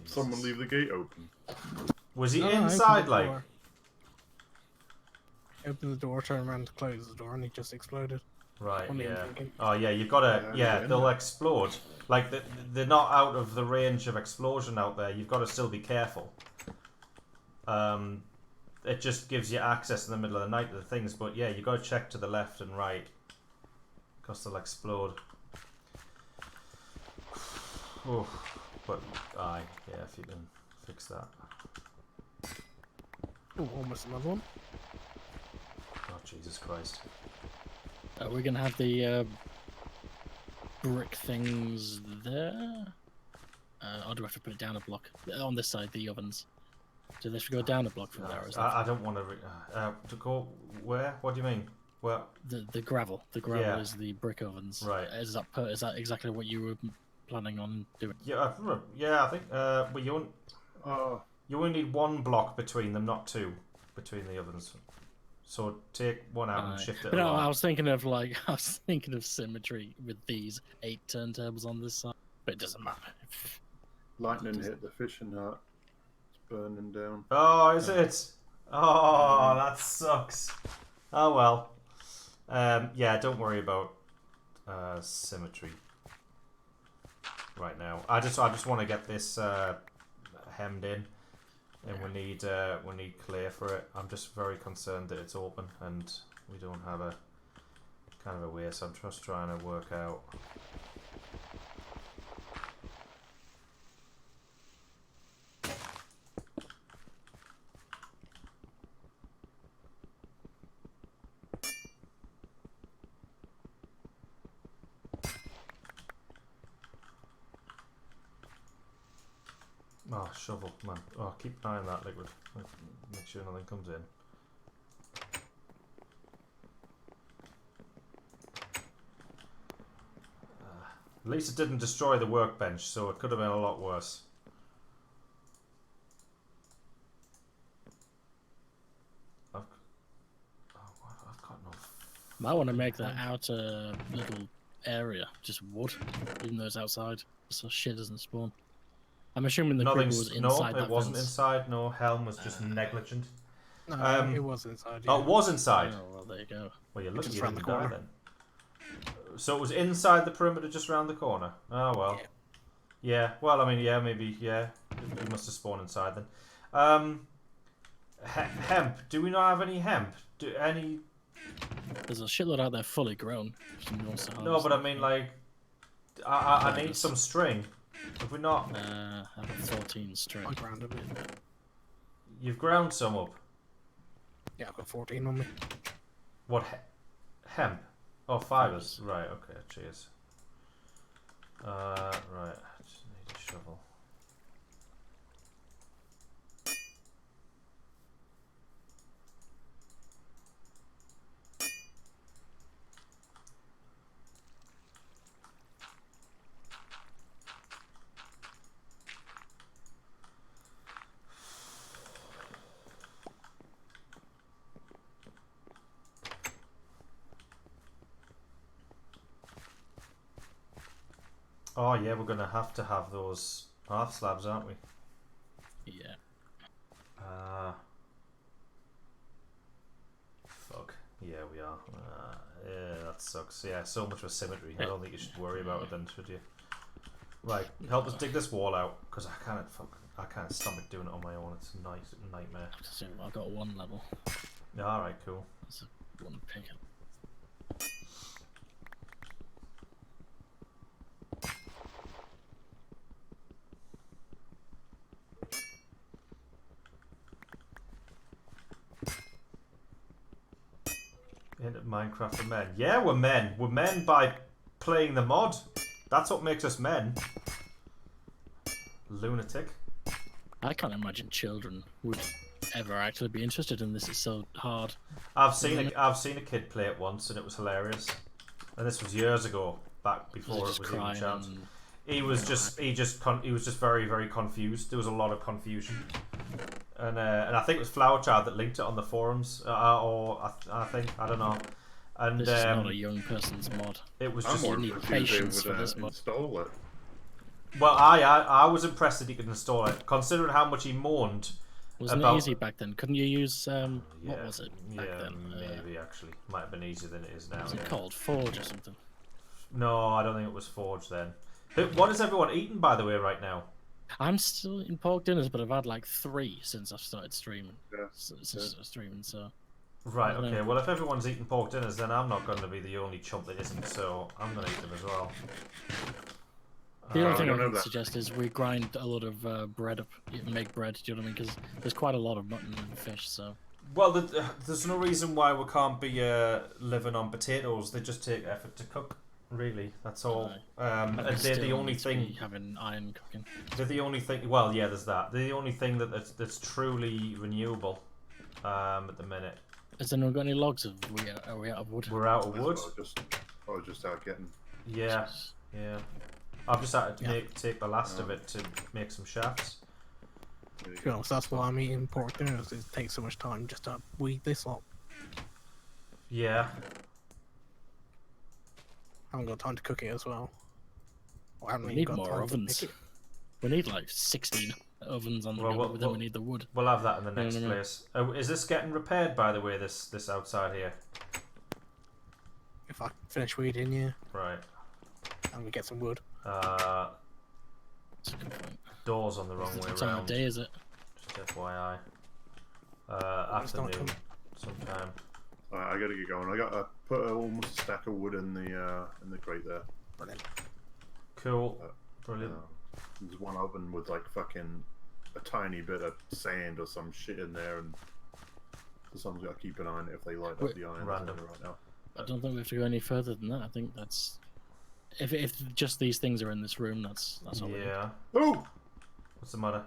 someone Jesus. leave the gate open. Was he No, I opened inside? the Like, door. Open the door, turn around to close the door, and he just exploded. right? Wasn't even Yeah. thinking. Oh, yeah. You've got to. Yeah, Yeah, yeah. they'll explode. Like they're not out of the range of explosion out there. You've got to still be careful. It just gives you access in the middle of the night to the things, but yeah, you got to check to the left and right, because they'll explode. Oh, but aye, yeah, if you can fix that. Oh, almost another one. Oh Jesus Christ! We're gonna have the brick things there. Or do I have to put it down a block? On this side, the ovens. Do they have to go down a block from there? Or is that I don't want to go where? What do you mean? Where? the gravel? The gravel Yeah. is the brick ovens. Right. Is that exactly what you were planning on doing? Yeah, yeah. I think. But Oh, you only need 1 block between them, not 2 between the ovens. So take one out and Aye. shift it. But no, along. I was thinking of symmetry with these 8 turntables on this side, but it doesn't matter. Lightning hit the fishing hut. It's burning down. Oh, is it? Oh, that sucks. Oh well. Yeah, don't worry about symmetry right now. I just want to get this hemmed in, and we need clay for it. I'm just very concerned that it's open and we don't have a kind of a way. So I'm just trying to work out. Oh, shovel, man. Oh, keep an eye on that liquid. Make sure nothing comes in. At least it didn't destroy the workbench, so it could have been a lot worse. I've got no... Might want to make that outer little area just wood, even though it's outside, so shit doesn't spawn. I'm assuming the creeper was inside that it wasn't fence. inside. No, Helm was just negligent. No, it was inside. Oh, it was inside. Oh, well, there you go. Well, you're lucky Just you round didn't the die corner. then. So it was inside the perimeter, just round the corner. Oh well. Yeah. Well, I mean, yeah, maybe. Yeah, you must have spawned inside then. Hemp. Do we not have any hemp? There's a shitload out there fully grown. If somebody wants to No, harvest but I them. mean, like, I need some string. Have we not? I've got 14 string. I ground a bit. You've ground some up. Yeah, I've got 14 on me. What? Hemp? Oh, fibers. Right. Okay. Cheers. Right. I just need a shovel. Oh yeah, we're gonna have to have those half slabs, aren't we? Yeah. Fuck. Yeah, we are. Yeah, that sucks. Yeah, so much for symmetry. I don't think you should worry about it then, should you? Right, help us dig this wall out, because I can't stomach doing it on my own. It's a nightmare. I've got one level. Yeah, alright, cool. That's a one pick. Into Minecraft for men. Yeah, we're men. We're men by playing the mod. That's what makes us men. Lunatic. I can't imagine children would ever actually be interested in this. It's so hard. I've seen a kid play it once and it was hilarious. And this was years ago, back before it was even a chance. He was just very, very confused. There was a lot of confusion. And I think it was Flower Child that linked it on the forums, or I don't know. And this is not a young person's mod. it was I'm just more need confused patience they for would this mod. install it. well, I was impressed that he could install it, considering how much he moaned. Wasn't about- it easy back then? Couldn't you use what Yeah, was it back yeah, then? maybe actually might have been easier than it is now. Was it Yeah. called Forge or something? No, I don't think it was Forge then. What is everyone eating, by the way, right now? I'm still in pork dinners, but I've had like 3 since I've started streaming. Yeah. Since I started streaming, so Right, I don't okay. know. Well, if everyone's eating pork dinners, then I'm not going to be the only chump that isn't, so I'm going to eat them as well. the only I thing I don't know can that. suggest is we grind a lot of bread up, make bread. Do you know what I mean? Because there's quite a lot of mutton and fish, so Well, there's no reason why we can't be living on potatoes. They just take effort to cook, really. That's all. And we they're the still only need to be thing. having iron cooking. They're the only thing. Well, yeah, there's that. They're the only thing that's truly renewable at the minute. Has anyone got any logs? Are we out of wood? We're out of wood. I was just out getting. Yeah, yeah. I've just had to Yeah. take the last of it to make some shafts. There you To be go. honest, that's why I'm eating pork dinners. It takes so much time just to weed this lot. Yeah. I haven't got time to cook it as well. I haven't We even need got more time to ovens. pick it. We need like 16 ovens on the go, but then we need the wood. We'll have that in the next no. place. Is this getting repaired, by the way? This outside here. If I finish weeding, yeah, Right. and we get some wood. That's a good point. Doors on the wrong way What time of around. day is it? Just FYI. It's not Afternoon, coming. sometime. Alright, I gotta get going. I put almost a stack of wood in the crate there. Brilliant. Cool. Brilliant. There's one oven with like fucking a tiny bit of sand or some shit in there, and so someone's got to keep an eye on it if they light up Wait, the iron. random. Right now. I don't think we have to go any further than that. I think that's if just these things are in this room, that's all. we need. Yeah. Oh! What's the matter?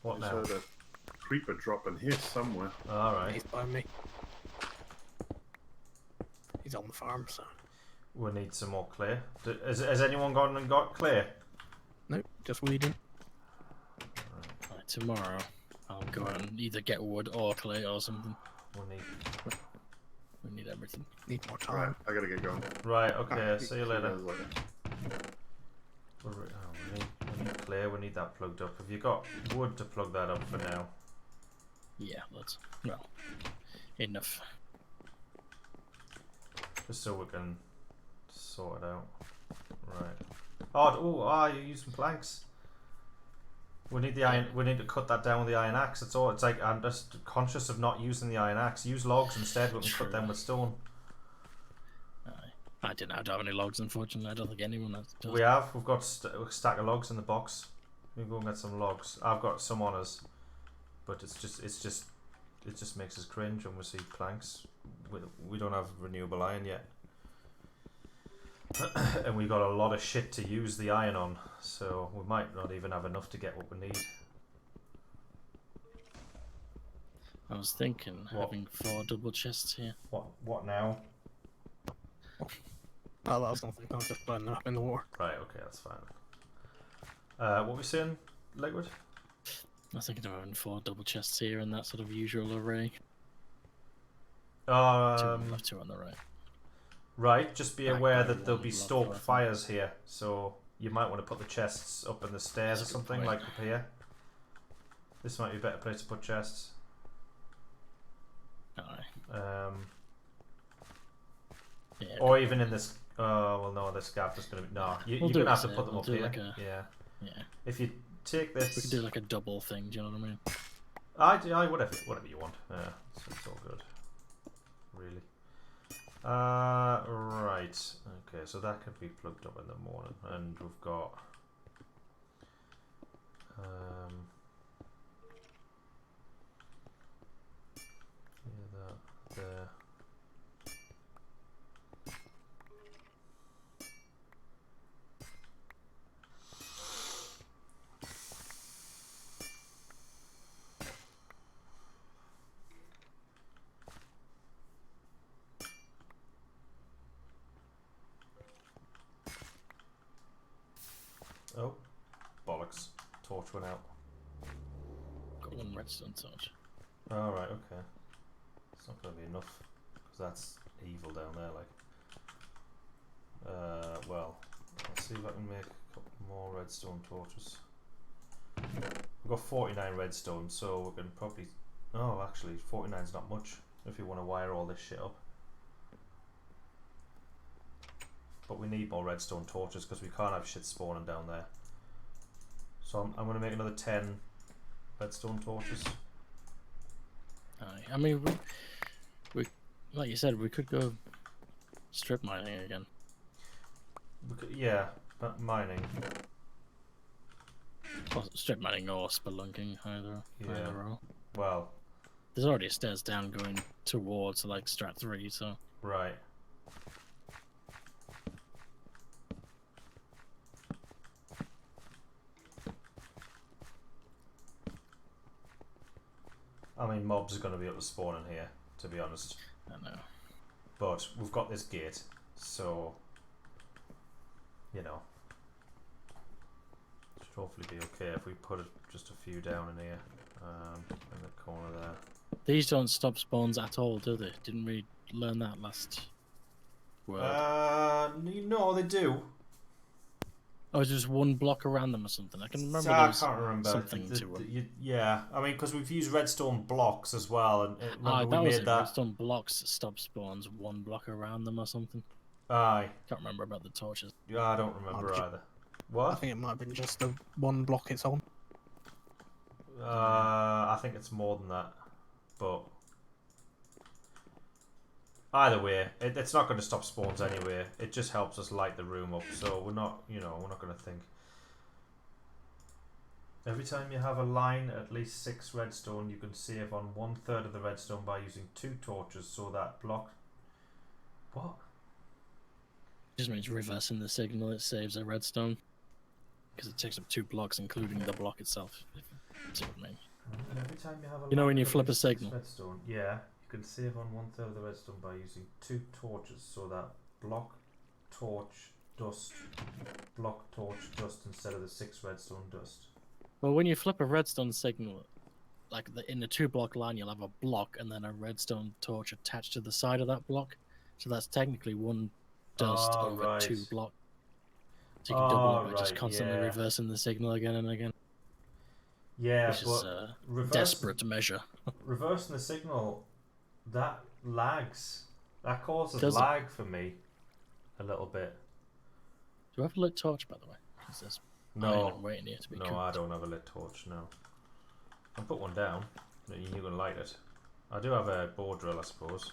What I now? heard a creeper drop in here somewhere. Alright. He's by me. He's on the farm, so. We need some more clay. Has anyone gone and got clay? Nope, just weeding. Right, tomorrow, I'll go out and either get wood or clay or something. We need. We need everything. Need more Right, time. I gotta get going. Right. Okay. Ah, See you later. guys later. We need clay. We need that plugged up. Have you got wood to plug that up for now? Yeah, that's well enough. Just so we can sort it out. Right. You're using planks. We need the iron. We need to cut that down with the iron axe. It's all. It's like I'm just conscious of not using the iron axe. Use logs instead. We can cut them with stone. I didn't have any logs, unfortunately. I don't think anyone does. We have. We've got a stack of logs in the box. We can go and get some logs. I've got some on us, but it just makes us cringe when we see planks. We don't have renewable iron yet. And we got a lot of shit to use the iron on, so we might not even have enough to get what we need. I was thinking What? having 4 double chests here. What now? Oh, that was nothing. I was just burning up in the water. Right, okay, that's fine. What were we saying, Liquid? I was thinking of having 4 double chests here in that sort of usual array. 2 on the left, 2 on the right. Right, just be Back aware by that there'll one be block stoked worth. fires here, so you might want to put the chests up in the stairs or That's a good something, point. like up here. This might be a better place to put chests. Aye. Yeah. Or even in this. Oh well, no, this gap is going to be no. We'll You're do going to it have to there, put them we'll up do here. like a- Yeah. Yeah. If you take this, We could do like a double thing. Do you know what I mean? I whatever you want. Yeah, it's all good. Really. Right. Okay, so that could be plugged up in the morning, and we've got. Yeah, that there. Oh, bollocks. Torch went out. Got 1 redstone torch. Alright, okay. It's not going to be enough, because that's evil down there, like. Well, let's see if I can make a couple more redstone torches. We've got 49 redstone, so we can probably... Oh, actually, 49 is not much, if you want to wire all this shit up. But we need more redstone torches, because we can't have shit spawning down there. So I'm going to make another 10 redstone torches. Aye. I mean, we like you said, we could go strip mining again. Yeah, but mining. Well, strip mining or spelunking, either. Yeah. Either or. Well, There's already a stairs down going towards like Strat 3, so right. I mean, mobs are going to be able to spawn in here, to be honest. I know. But we've got this gate, so you know, should hopefully be okay if we put just a few down in here, in the corner there. These don't stop spawns at all, do they? Didn't we learn that last word? No, they do. Oh, is just one block around them or something? I can remember So there I was can't remember. something to them. Yeah, I mean, because we've used redstone blocks as well, and remember That we was made it. that. Redstone blocks stop spawns one block around them or something. Aye. Can't remember about the torches. Yeah, I don't remember either. I What? think it might have been just the one block it's on. I think it's more than that, but either way, it's not going to stop spawns anyway. It just helps us light the room up, so we're not, we're not going to think. Every time you have a line at least 6 redstone, you can save on 1/3 of the redstone by using 2 torches, so that block. What? Just means reversing the signal. It saves a redstone because it takes up 2 blocks, including the block itself. If you see what I mean. Every time you have a You know line when you at flip a least 6 signal? redstone, yeah, you can save on 1/3 of the redstone by using 2 torches, so that block, torch, dust, block, torch, dust instead of the 6 redstone dust. Well, when you flip a redstone signal, like in the 2-block line, you'll have a block and then a redstone torch attached to the side of that block. So that's technically one dust Oh, over right. 2 blocks. So you can double it by just right, constantly yeah. reversing the signal again and again. Yeah, Which is but desperate to measure. reversing the signal, that lags. That causes Does it? lag for me a little bit. Do you have a lit torch, by the way? Because there's iron No, and waiting here to be no, cooked. I don't have a lit torch, no. I'll put one down, and you're going to light it. I do have a bow drill, I suppose.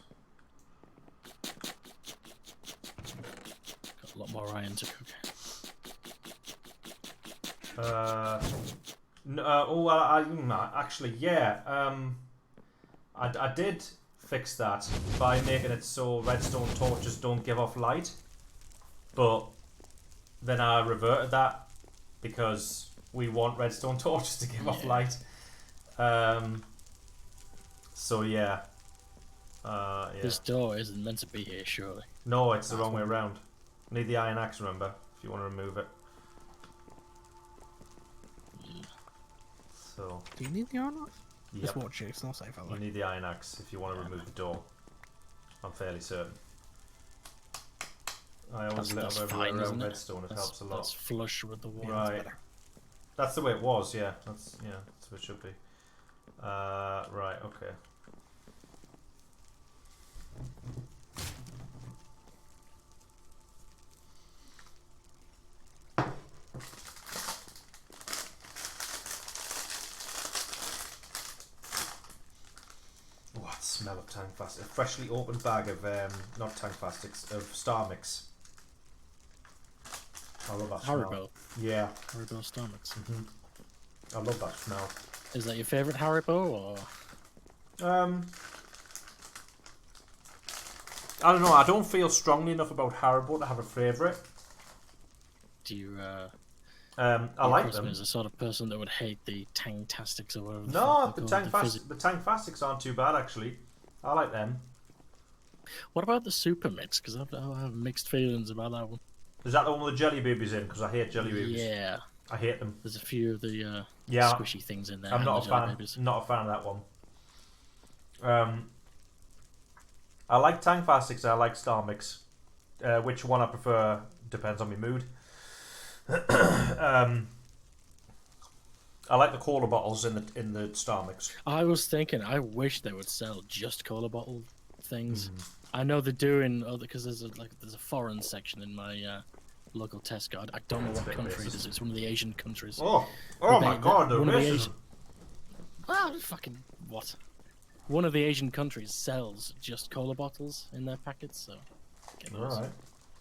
Got a lot more iron to cook. Actually, yeah. I did fix that by making it so redstone torches don't give off light, but then I reverted that because we want redstone torches to give off light. So yeah. Yeah. This door isn't meant to be here, surely. No, it's the wrong way around. Need the iron axe, remember, if you want to remove it. So. Do you need the iron axe? Yep. Just watch it, it's not safe out You there. need the iron axe if you want to remove the door. I'm fairly certain. I always lit up everywhere around redstone. It helps a lot. That's flush with the wall. Right. That's the way it was. Yeah. That's what it should be. Right. Okay. What smell of Tank Fast? A freshly opened bag of not Tank Fastics, of Star Mix. I love that smell. Haribo. Yeah. Haribo Star Mix. I love that smell. Is that your favourite Haribo, or...? I don't know. I don't feel strongly enough about Haribo to have a favourite. Do you, I like them. As a sort of person that would hate the Tangtastics or whatever. No, the Tank Fastics aren't too bad actually. I like them. What about the Super Mix? Because I have mixed feelings about that one. Is that the one with the jelly babies in? Because I hate jelly babies. Yeah. I hate them. There's a few of the Yeah. squishy things in there. I'm not a fan. Babies. Not a fan of that one. I like Tank Fastics. I like Star Mix. Which one I prefer depends on my mood. I like the cola bottles in the Star Mix. I was thinking, I wish they would sell just cola bottle things. I know they're doing other because there's a foreign section in my local Tesco. I don't know That's a what bit country it racist. is. It's one of the Asian countries. Oh my They- God! The one of the racism. Asian- Well, fucking what? One of the Asian countries sells just cola bottles in their packets, so. get those. All right.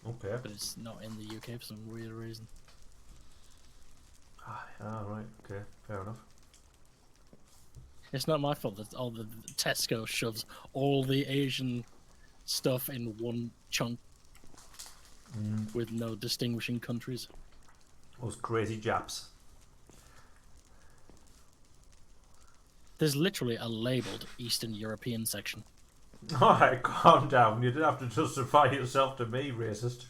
Okay. But it's not in the UK for some weird reason. Right. Okay. Fair enough. It's not my fault that all the Tesco shoves all the Asian stuff in one chunk with no distinguishing countries. Those crazy Japs. There's literally a labelled Eastern European section. Alright, calm down. You didn't have to justify yourself to me, racist.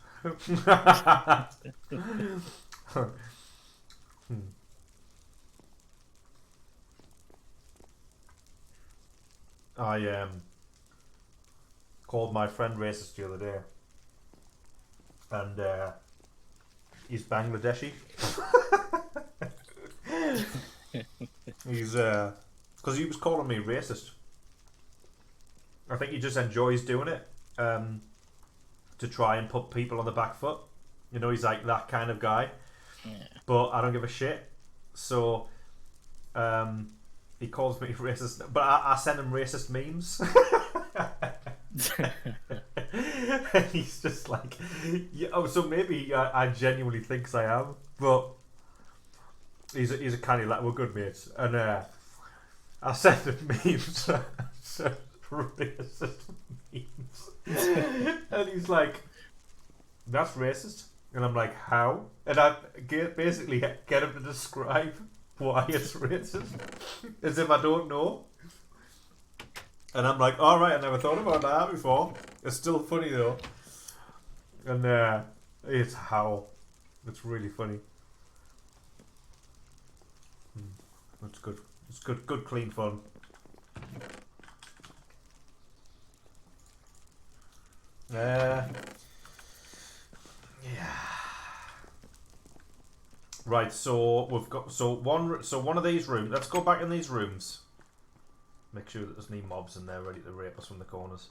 I called my friend racist the other day, and He's Bangladeshi. He's because he was calling me racist. I think he just enjoys doing it to try and put people on the back foot. You know, he's like that kind of guy. Yeah. But I don't give a shit. So he calls me racist, but I send him racist memes. And he's just like, yeah, oh, so maybe I genuinely thinks I am, but he's a canny lad. We're good mates, and I send him memes, so racist memes, and he's like, "That's racist," and I'm like, "How?" And I basically get him to describe why it's racist, as if I don't know. And I'm like, all right, I never thought about that before. It's still funny though. And it's how. It's really funny. That's good. It's good, clean fun. Yeah. Right. So we've got one of these rooms. Let's go back in these rooms. Make sure that there's no mobs in there ready to rape us from the corners.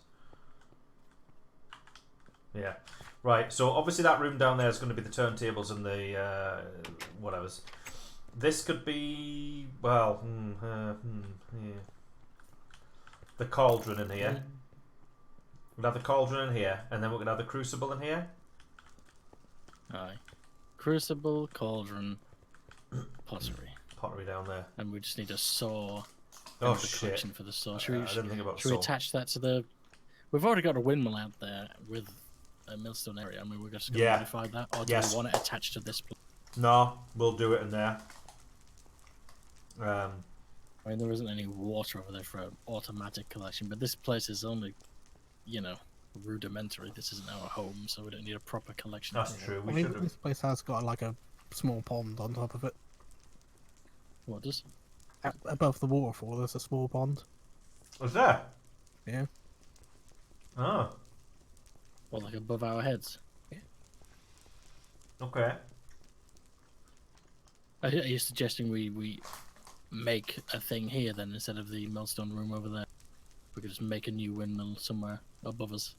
Yeah. Right, so obviously that room down there is going to be the turntables and the whatevers. This could be, well, yeah. The cauldron in here. We'll have the cauldron in here, and then we're going to have the crucible in here. Aye. Crucible, cauldron, pottery. Pottery down there. And we just need a saw. Oh, the shit. collection for the saw. I didn't think about should we saw. attach that to the... We've already got a windmill out there with a millstone area. I mean, we're just going to modify that, or do we want it attached to this place? No, we'll do it in there. I mean, there isn't any water over there for an automatic collection, but this place is only, you know, rudimentary. This isn't our home, so we don't need a proper collection. That's true. I mean, this place has got like a small pond on top of it. What does? Above the waterfall, there's a small pond. Was there? Yeah. Oh. Well, like above our heads? Yeah. Okay. Are you suggesting we make a thing here then instead of the millstone room over there? We could just make a new windmill somewhere above us.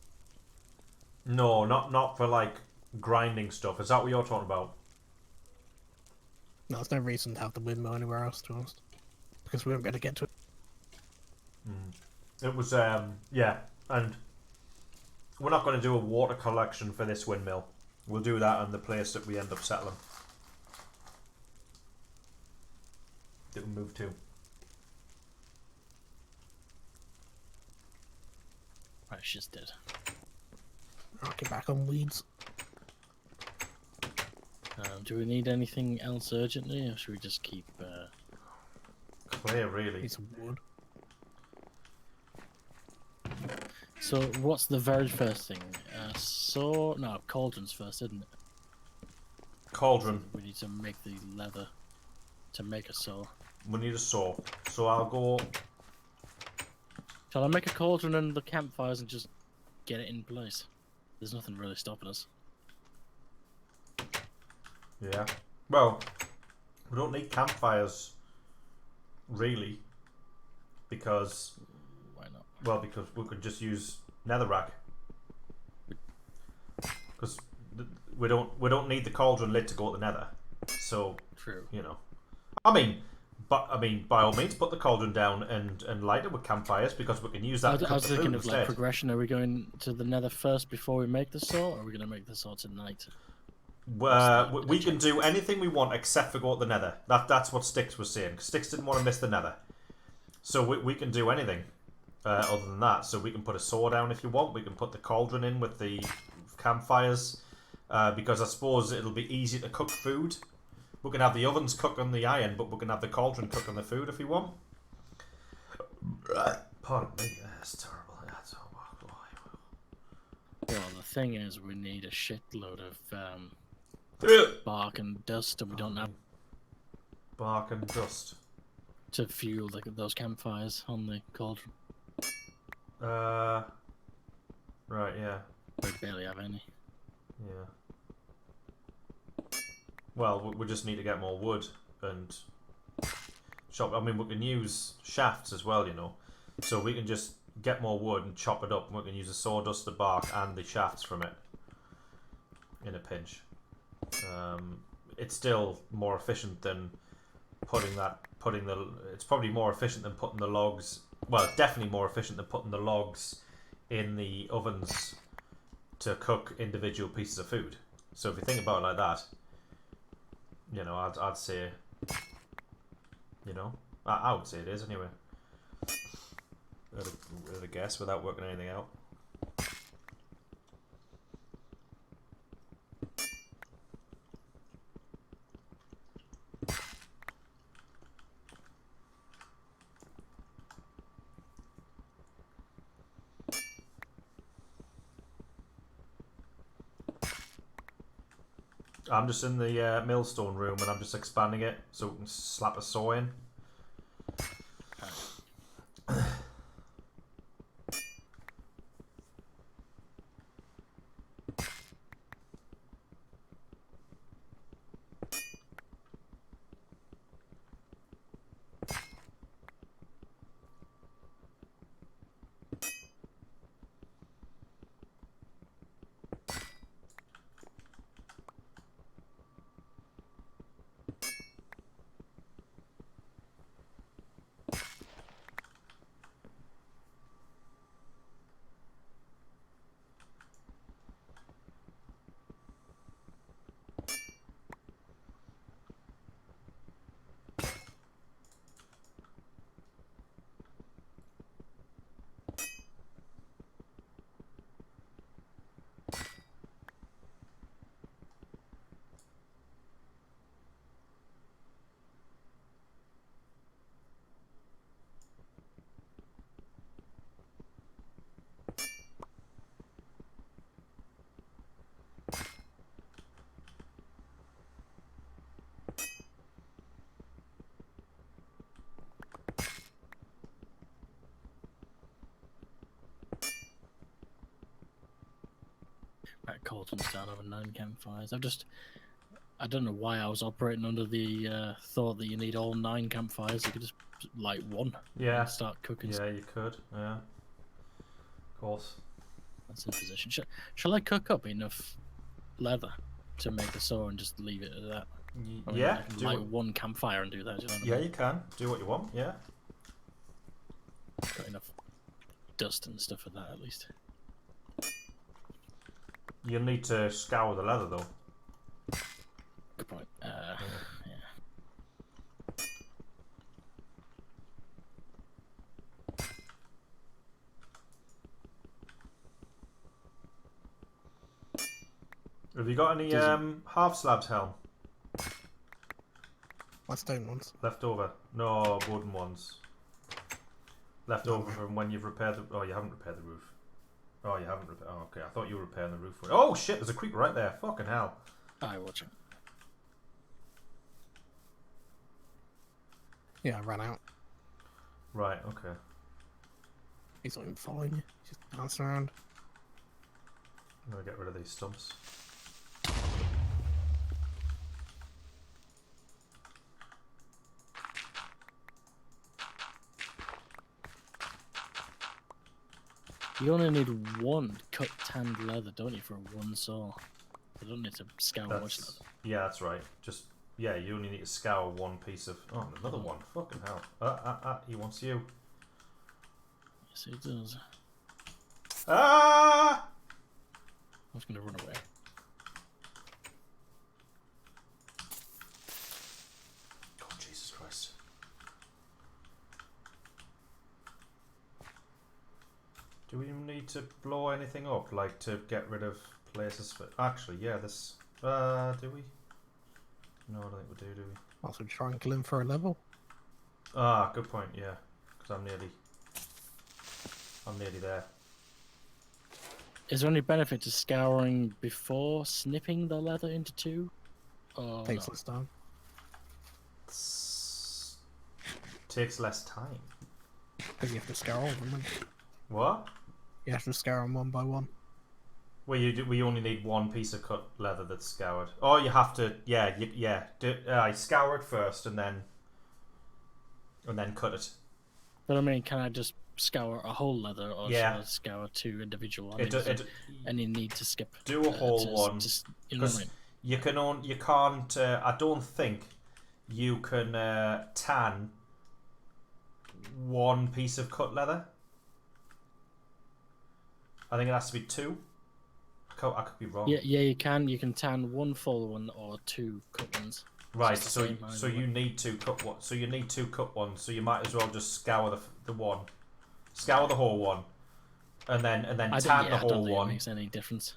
No, not for like grinding stuff. Is that what you're talking about? No, there's no reason to have the windmill anywhere else, to be honest. Because we weren't going to get to it. It was, yeah, and we're not going to do a water collection for this windmill. We'll do that on the place that we end up settling. That we move to. Right, she's dead. I'll get back on weeds. Do we need anything else urgently, or should we just keep... Clear, really. Need some wood. So, what's the very first thing? Saw? No, cauldron's first, isn't it? Cauldron. We need to make the leather to make a saw. We need a saw. So I'll go... Shall I make a cauldron and the campfires and just get it in place? There's nothing really stopping us. Yeah. Well, we don't need campfires, really, because... Why not? Well, because we could just use netherrack. Because we don't need the cauldron lit to go to the nether. So, True. you know. I mean, by all means, put the cauldron down and light it with campfires, because we can use that to I cook was the food thinking of like instead. progression. Are we going to the nether first before we make the saw, or are we going to make the saw tonight? We can do anything we want except for go to the nether. That's what Styx was saying. Styx didn't want to miss the nether. So we can do anything other than that. So we can put a saw down if you want. We can put the cauldron in with the campfires. Because I suppose it'll be easy to cook food. We can have the ovens cook on the iron, but we can have the cauldron cook on the food if we want. Pardon me, that's terrible. That's Well, the thing is, we need a shitload of bark and dust, and we don't have bark and dust to fuel those campfires on the cauldron. Right, yeah. We barely have any. Yeah. Well, we just need to get more wood and chop. I mean, we can use shafts as well, you know. So we can just get more wood and chop it up, and we can use the sawdust, the bark, and the shafts from it in a pinch. It's still more efficient than it's probably more efficient than putting the logs. Well, it's definitely more efficient than putting the logs in the ovens to cook individual pieces of food. So if you think about it like that, you know, I'd say, you know, I would say it is anyway. At a guess without working anything out. I'm just in the millstone room and I'm just expanding it so we can slap a saw in. Right, Colton's down over 9 campfires. I don't know why I was operating under the thought that you need all 9 campfires. You could just light one Yeah. and start cooking. Yeah, you could. Yeah. Of course. That's the position. Shall I cook up enough leather to make a saw and just leave it at that? I mean, Yeah. I can Do light what, one campfire and do that. Do you know what I yeah, mean? you can. Do what you want. Yeah. Got enough dust and stuff for that at least. You'll need to scour the leather though. Good point. Yeah. Have you got any half slabs, Helm? My stone ones. Left over? No, wooden ones. Left over from when you've repaired the... Oh, you haven't repaired the roof. Oh, you haven't repaired... Oh, okay. I thought you were repairing the roof. Oh, shit. There's a creeper right there. Fucking hell. I watch it. Yeah, I ran out. Right, okay. He's not even following you. He's just dancing around. I'm going to get rid of these stumps. You only need one cut tanned leather, don't you, for one saw? You don't need to scour much leather. Yeah, that's right. Just... Yeah, you only need to scour one piece of... Oh, another one. Fucking hell. He wants you. Yes, it does. Ah! I was going to run away. Oh, Jesus Christ. Do we even need to blow anything up, like to get rid of places for... Actually, yeah, this... do we? No, I don't think we do we? Also try and kill him for a level. Ah, good point, yeah. Because I'm nearly there. Is there any benefit to scouring before snipping the leather into 2? Or Takes no? less time. Takes less time. Because you have to scour all of them. What? You have to scour them one by one. We only need one piece of cut leather that's scoured. Oh, you have to. Yeah. Scour it first and then cut it. But I mean, can I just scour a whole leather, or Yeah. should I scour 2 individual? Any need to skip? Do a whole one. You know what I mean? You can't. I don't think you can tan one piece of cut leather. I think it has to be 2. I could be wrong. Yeah, you can. You can tan 1 full one or 2 cut ones. Right. So So you need 2 cut ones. So you need 2 cut ones. So you might as well just scour the one, scour the whole one, and then tan the I don't whole think one. it makes any difference.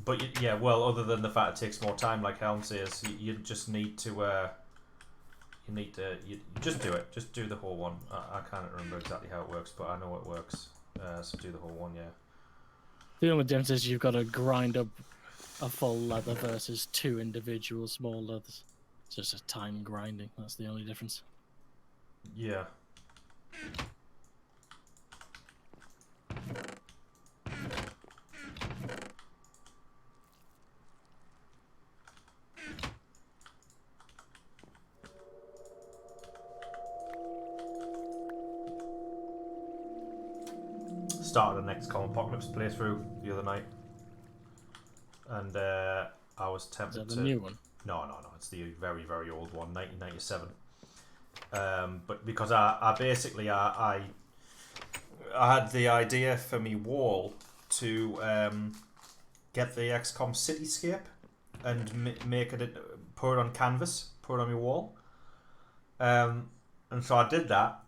But well, other than the fact it takes more time, like Helm says, you just need to. You just do it. Just do the whole one. I can't remember exactly how it works, but I know it works. So do the whole one, yeah. The only difference is you've got to grind up a full leather versus 2 individual small leathers. It's just a time grinding. That's the only difference. Yeah. Started the next Common Apocalypse playthrough the other night, and I was Is tempted that the to. new one? No, it's the very, very old one, 1997. But because I basically I had the idea for me wall to get the XCOM cityscape and make it, put it on canvas, put it on my wall. And so I did that.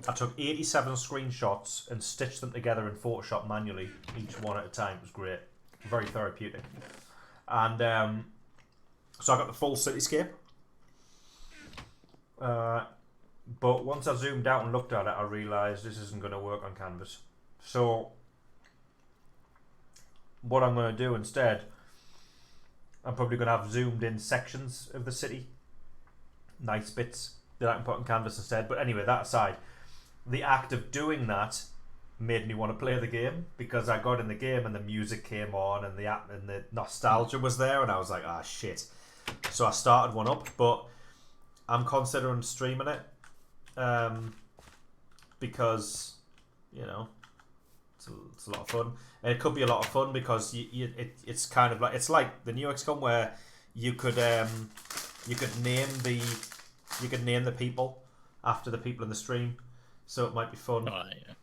I took 87 screenshots and stitched them together in Photoshop manually, each one at a time. It was great, very therapeutic. And so I got the full cityscape. But once I zoomed out and looked at it, I realised this isn't going to work on canvas. So what I'm going to do instead, I'm probably going to have zoomed in sections of the city, nice bits that I can put on canvas instead. But anyway, that aside, the act of doing that made me want to play the game, because I got in the game and the music came on and the nostalgia was there, and I was like, ah, shit. So I started one up, but I'm considering streaming it, because it's a lot of fun, and it could be a lot of fun because it's kind of like, it's like the new XCOM where you could name the people after the people in the stream, so it might be fun. Oh, yeah.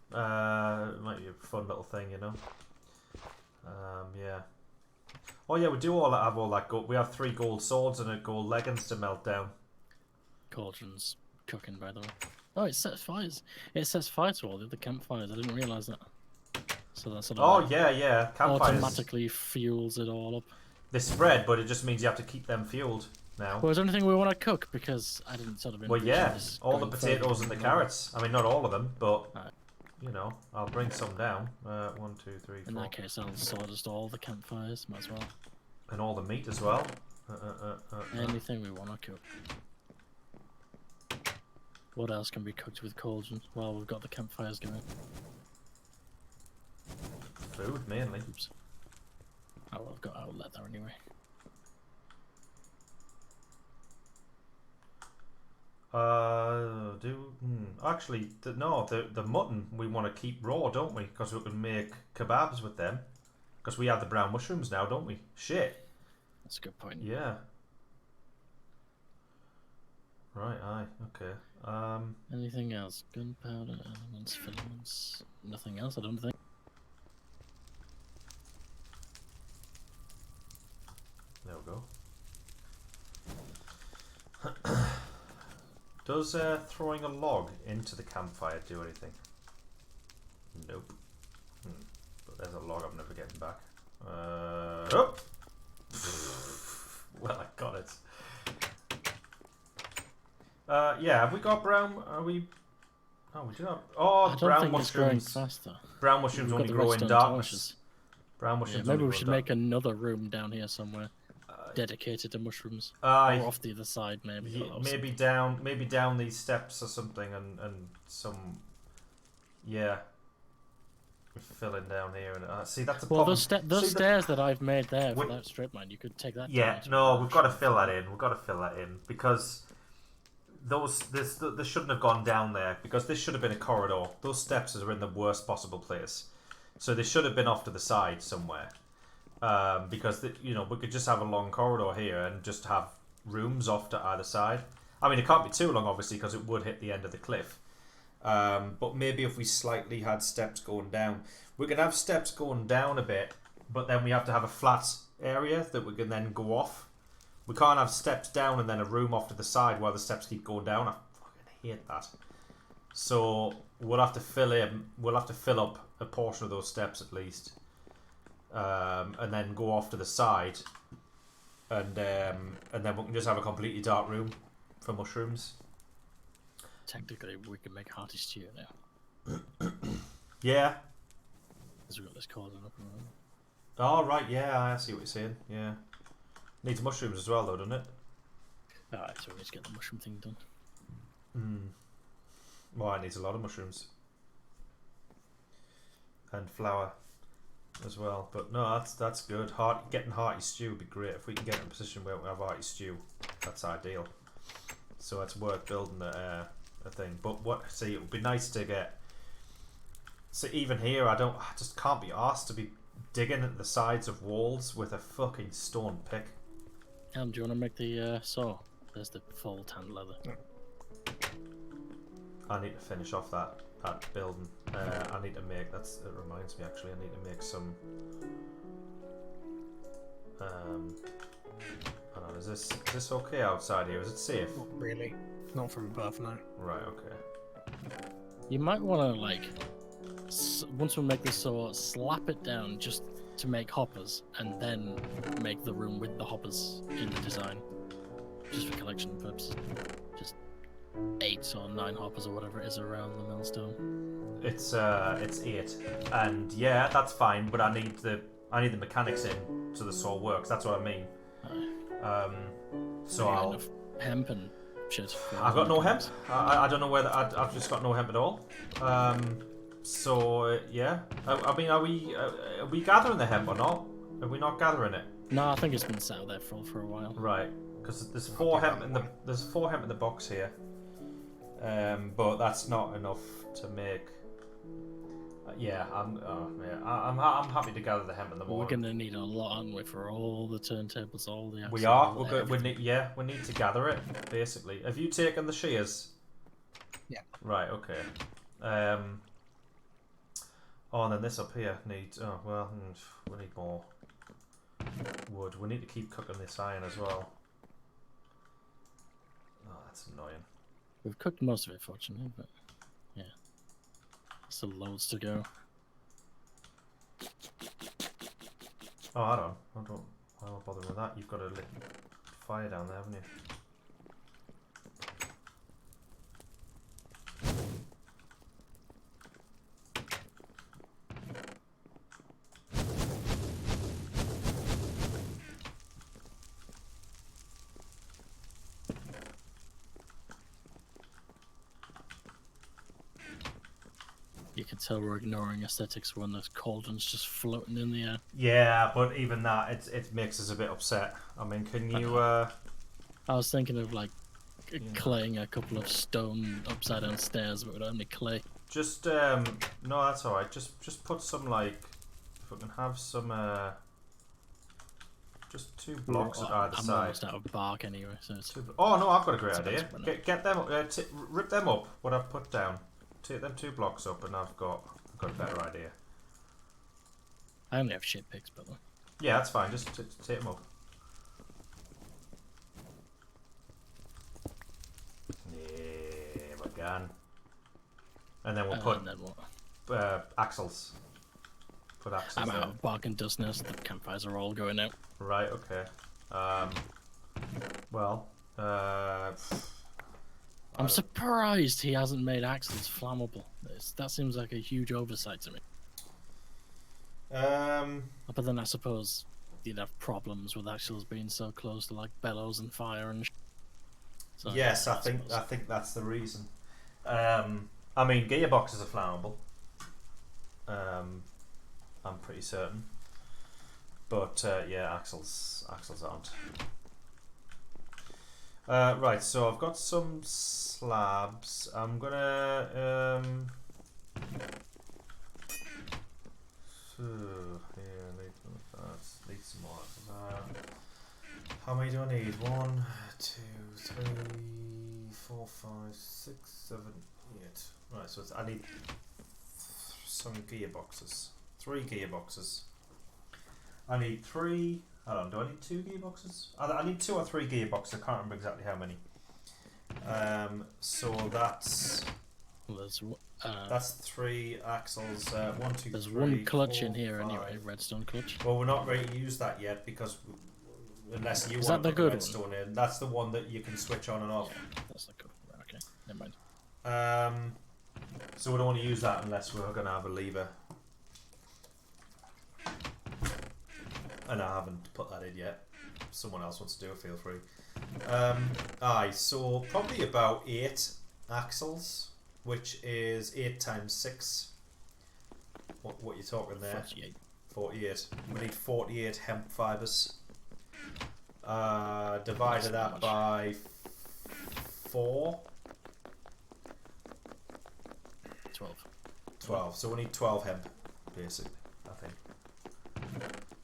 It might be a fun little thing, yeah. Oh yeah, we do all that. Have all that gold. We have 3 gold swords and a gold leggings to melt down. Cauldron's cooking, by the way. Oh, it sets fires. It sets fire to all the other campfires. I didn't realise that. So that's sort of Yeah. Campfires automatically fuels it all up. they spread, but it just means you have to keep them fueled now. Well, is there anything we want to cook? Because I didn't sort of. Well, envision yeah, this all the going potatoes further. and the carrots. I mean, not all of them, but Right. I'll bring some down. 1, 2, 3, 4. In that case, I'll sawdust all the campfires. Might as well. And all the meat as well. Anything we want to cook. What else can be cooked with cauldron while we've got the campfires going? Food mainly. Oops. Oh, well, I've got out leather anyway. Actually, the mutton we want to keep raw, don't we? Because we can make kebabs with them. Because we have the brown mushrooms now, don't we? Shit. That's a good point. Yeah. Right. Aye. Okay. Anything else? Gunpowder, elements, filaments. Nothing else, I don't think. There we go. Does throwing a log into the campfire do anything? Nope. But there's a log I'm never getting back. Oh! Well, I got it. Yeah, have we got brown? Are we? Oh, we do not. Oh, I don't brown think it's growing mushrooms. faster. Brown mushrooms We've got only the grow in redstone darkness. torches. Brown Yeah, mushrooms. maybe only we grow in should make another room down here somewhere dedicated to mushrooms. Or off the other side, maybe. Yeah, or maybe down these steps or something, and some. Yeah. filling down here, and see that's a Well, problem. those See, stairs that I've made there for Wait. that strip mine, you could take that. Yeah, down to no, a we've got to short fill that film. in. We've got to fill that in because this shouldn't have gone down there because this should have been a corridor. Those steps are in the worst possible place, so they should have been off to the side somewhere. Because we could just have a long corridor here and just have rooms off to either side. I mean, it can't be too long, obviously, because it would hit the end of the cliff. But maybe if we slightly had steps going down, we can have steps going down a bit, but then we have to have a flat area that we can then go off. We can't have steps down and then a room off to the side while the steps keep going down. I fucking hate that. So we'll have to fill in. We'll have to fill up a portion of those steps at least, and then go off to the side, and then we can just have a completely dark room for mushrooms. Technically, we can make hearty stew now. Yeah. Because we've got this cauldron up and running. Oh, right, yeah, I see what you're saying. Yeah. Needs mushrooms as well, though, doesn't it? Alright, so we need to get the mushroom thing done. Well, it needs a lot of mushrooms. And flour as well. But no, that's good. Getting hearty stew would be great. If we can get in a position where we have hearty stew, that's ideal. So it's worth building a thing. But see, it would be nice to get. So even here, I just can't be asked to be digging at the sides of walls with a fucking stone pick. Do you want to make the saw? There's the full tanned leather. I need to finish off that building. I need to make. It reminds me actually. I need to make some. Hold on, is this okay outside here? Is it safe? Not really. Not from above, no. Right. Okay. You might want to once we make the saw, slap it down just to make hoppers, and then make the room with the hoppers in the design, just for collection purposes. Just 8 or 9 hoppers or whatever it is around the millstone. It's 8, and yeah, that's fine. But I need the mechanics in so the saw works. That's what I mean. So I'll. Enough hemp and shit. I've got no hemp. I don't know whether I've just got no hemp at all. So yeah, I mean, are we gathering the hemp or not? Are we not gathering it? No, I think it's been sat there for a while. Right, because there's 4 hemp in the box here, but that's not enough to make. I'm happy to gather the hemp in the morning. We're gonna need a lot, aren't we, for all the turntables, all the. We are. We need to gather it basically. Have you taken the shears? Yeah. Right. Okay. Oh, and then this up here needs. Oh well, we need more wood. We need to keep cooking this iron as well. Oh, that's annoying. We've cooked most of it, fortunately, but yeah, still loads to go. Oh, I don't. Why am I bothering with that? You've got a lit fire down there, haven't you? You can tell we're ignoring aesthetics when the cauldron's just floating in the air. Yeah, but even that, it makes us a bit upset. I mean, can you? I was thinking of claying a couple of stone upside down stairs, but without any clay. Just no, that's all right. Just put some if we can have some just 2 blocks at either I'm side. almost out of bark anyway, so it's. Oh no, I've got a great It's idea. expensive. Get them, rip them up. What I've put down. Take them 2 blocks up, and I've got a better idea. I only have shit picks, by the way. Yeah, that's fine. Just take them up. Yeah, we're gone. And then we'll put And then what? axles. Put axles I'm there. out of bark and dust now, so the campfires are all going out. Right. Okay. Well. I'm surprised he hasn't made axles flammable. That seems like a huge oversight to me. But then I suppose you'd have problems with axles being so close to bellows and fire and. So, yes, yeah, I think suppose. that's the reason. I mean, gearboxes are flammable. I'm pretty certain. But yeah, axles aren't. Right, so I've got some slabs. I'm gonna need some more. How many do I need? 1, 2, 3, 4, 5, 6, 7, 8. Right, so I need some gearboxes. 3 gearboxes. I need 3. Hold on, do I need 2 gearboxes? I need 2 or 3 gearboxes. I can't remember exactly how many. So that's Well, that's 3 axles. 1, 2, there's 3, one clutch 4, in here 5. anyway, redstone clutch. Well, we're not ready to use that yet because unless you Is want that to the put the good redstone in, that's the one that you can switch on and off. Yeah, that's the good one. Okay, never mind. So we don't want to use that unless we're going to have a lever. And I haven't put that in yet. If someone else wants to do it, feel free. So probably about 8 axles, which is 8 times 6. What you talking there? 48. 48. We need 48 hemp fibres. Divided that by 4. 12. So we need 12 hemp, basically, I think.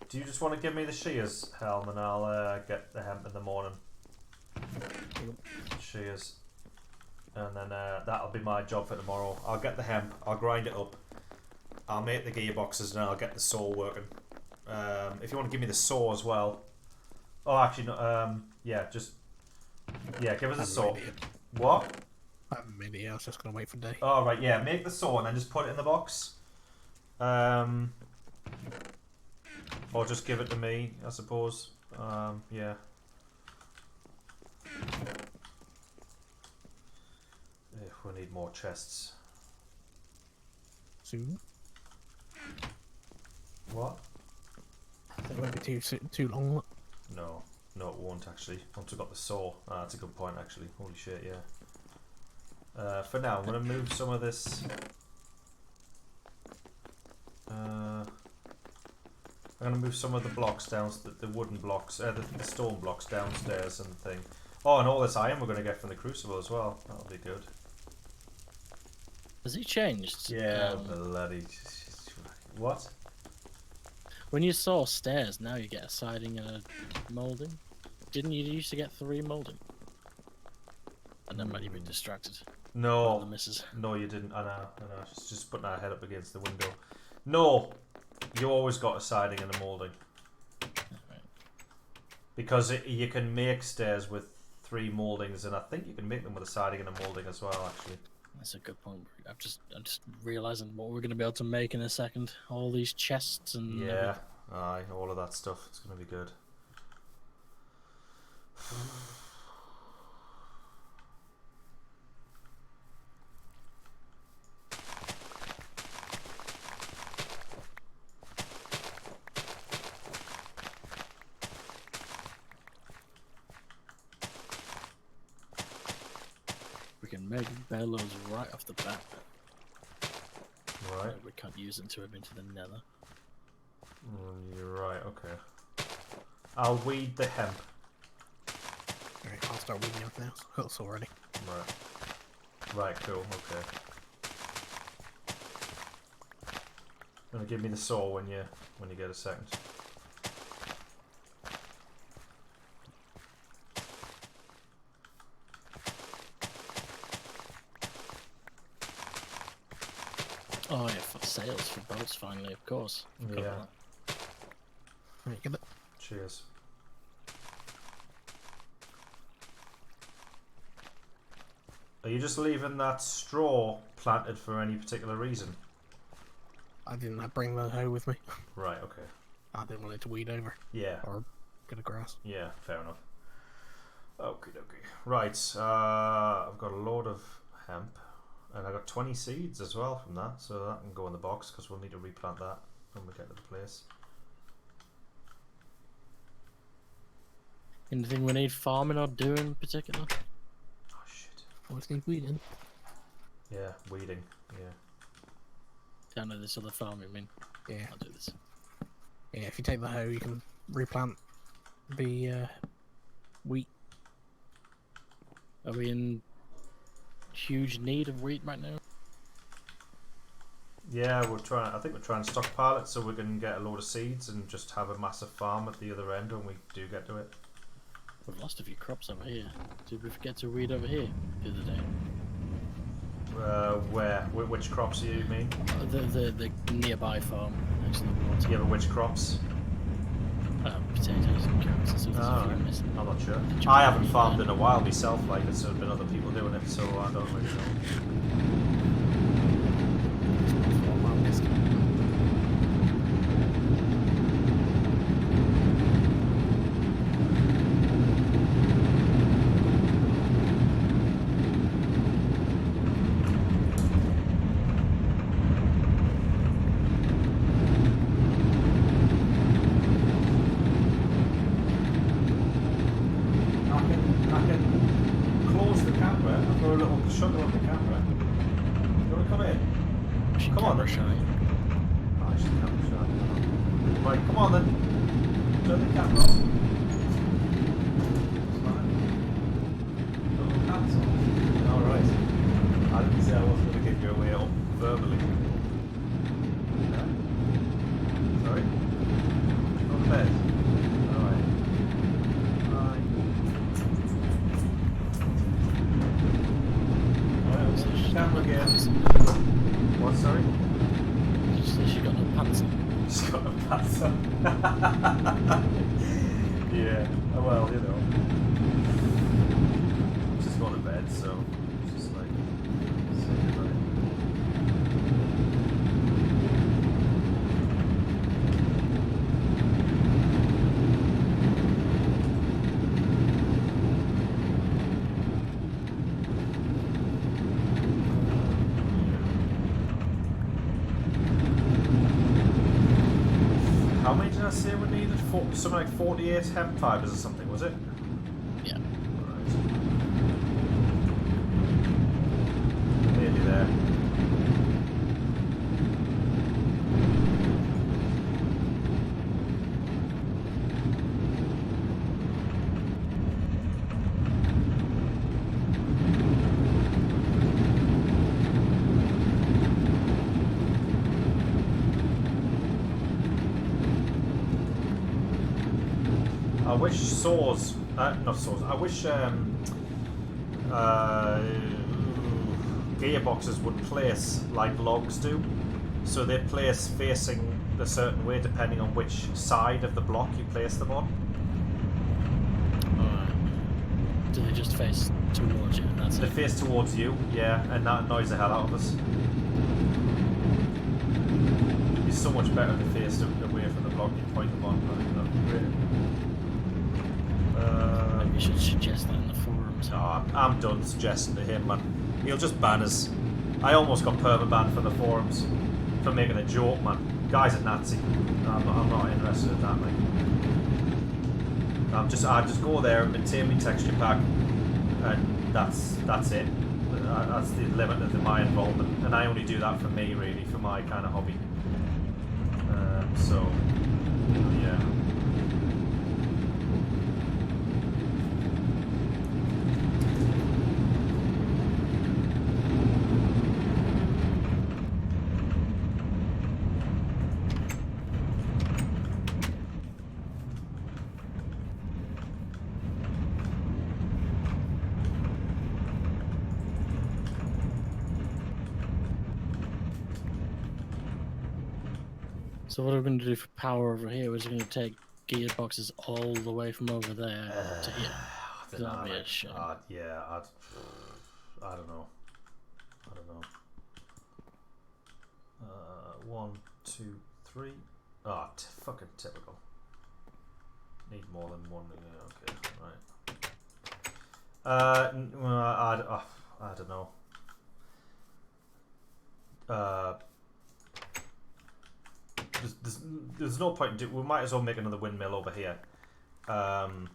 Do you just want to give me the shears, Helm, and I'll get the hemp in the morning? Shears. And then that'll be my job for tomorrow. I'll get the hemp, I'll grind it up, I'll make the gearboxes, and I'll get the saw working. If you want to give me the saw as well. Oh, actually, no, yeah, give us a saw. What? I haven't made it yet, I was just going to wait for day. Oh, right, yeah, make the saw and then just put it in the box. Or just give it to me, I suppose. Yeah. If we need more chests. Soon? What? It won't be too long. Look. No, it won't actually. Once we've got the saw. That's a good point actually. Holy shit, yeah. For now, I'm going to move some of this. I'm going to move some of the blocks down, the wooden blocks, the stone blocks downstairs and thing. Oh, and all this iron we're going to get from the crucible as well. That'll be good. Has it changed? Yeah, bloody. What? When you saw stairs, now you get a siding and a moulding. Didn't you used to get 3 moulding? And then might you be distracted. No. The misses. No, you didn't. I know. Just putting our head up against the window. No, you always got a siding and a moulding. Right. Because you can make stairs with 3 mouldings, and I think you can make them with a siding and a moulding as well. Actually, that's a good point. I'm just realizing what we're going to be able to make in a second. All these chests and yeah, aye, all of that stuff. It's going to be good. we can make bellows right off the bat. Right. We can't use it until we're into the nether. You're right. Okay. I'll weed the hemp. Alright, I'll start weeding up now. It's already. Right. Right. Cool. Okay. Gonna give me the saw when you get a second. Oh yeah, for sails for boats finally, of course. Forgot Yeah. about Right, get it. Cheers. Are you just leaving that straw planted for any particular reason? I didn't bring the hoe with me. Right, okay. I didn't want it to weed over. Yeah. Or get a grass. Yeah, fair enough. Okie dokie. Right, I've got a load of hemp. And I got 20 seeds as well from that, so that can go in the box because we'll need to replant that when we get to the place. Anything we need farming or doing in particular? Oh shit. Always need weeding. Yeah, weeding. Yeah. Down at this other farm, you mean? Yeah. I'll do this. Yeah, if you take the hoe, you can replant the wheat. Are we in huge need of wheat right now? Yeah, we're trying. I think we're trying to stockpile it so we can get a load of seeds and just have a massive farm at the other end when we do get to it. We've lost a few crops over here. Did we forget to weed over here the other day? Where? Which crops do you mean? The nearby farm next to the water. Yeah, but which crops? Potatoes and carrots and stuff. There's a Oh, few right. missing. I'm not sure. Did you I put haven't any, farmed in a while myself, like there's been other people doing it, so I don't really know. I can close the camera. I've got a little shutter on the camera. You want to come in? She Come on, camera then. shy. Oh, I should camera shot. Right, come on then. Turn the camera off. It's fine. Little hats on. Alright. I didn't say I wasn't going to give you away up verbally. Yeah? Sorry? On the bed. Alright. Bye. Alright, So we'll she's camera got no again. pants on. What, sorry? Did you say she got no pants on? Just got a pass up. Yeah, well, you know. Just gone to bed, so just like say goodnight. How many did I say we needed? Something like 48 hemp fibers or something, was it? Yeah. Right. Nearly there. I wish saws, not saws, I wish gearboxes would place like logs do. So they place facing a certain way depending on which side of the block you place them on. Do they just face towards you and that's They it? face towards you, yeah, and that annoys the hell out of us. It's so much better to face away from the block you point them on. I think that'd be great. Maybe you should suggest that in the forums. No, I'm done suggesting to him, man. He'll just ban us. I almost got permabanned from the forums for making a joke, man. Guy's a Nazi. I'm not interested in that, mate. I just go there and maintain my texture pack, and that's it. That's the limit of my involvement, and I only do that for me, really, for my kind of hobby. So, yeah. So what are we going to do for power over here? We're just going to take gearboxes all the way from over there to here. That'd be a shame. Yeah, I don't know. One, two, three. Ah, fucking typical. Need more than one. Yeah, okay, right. I don't know. There's no point in we might as well make another windmill over here, and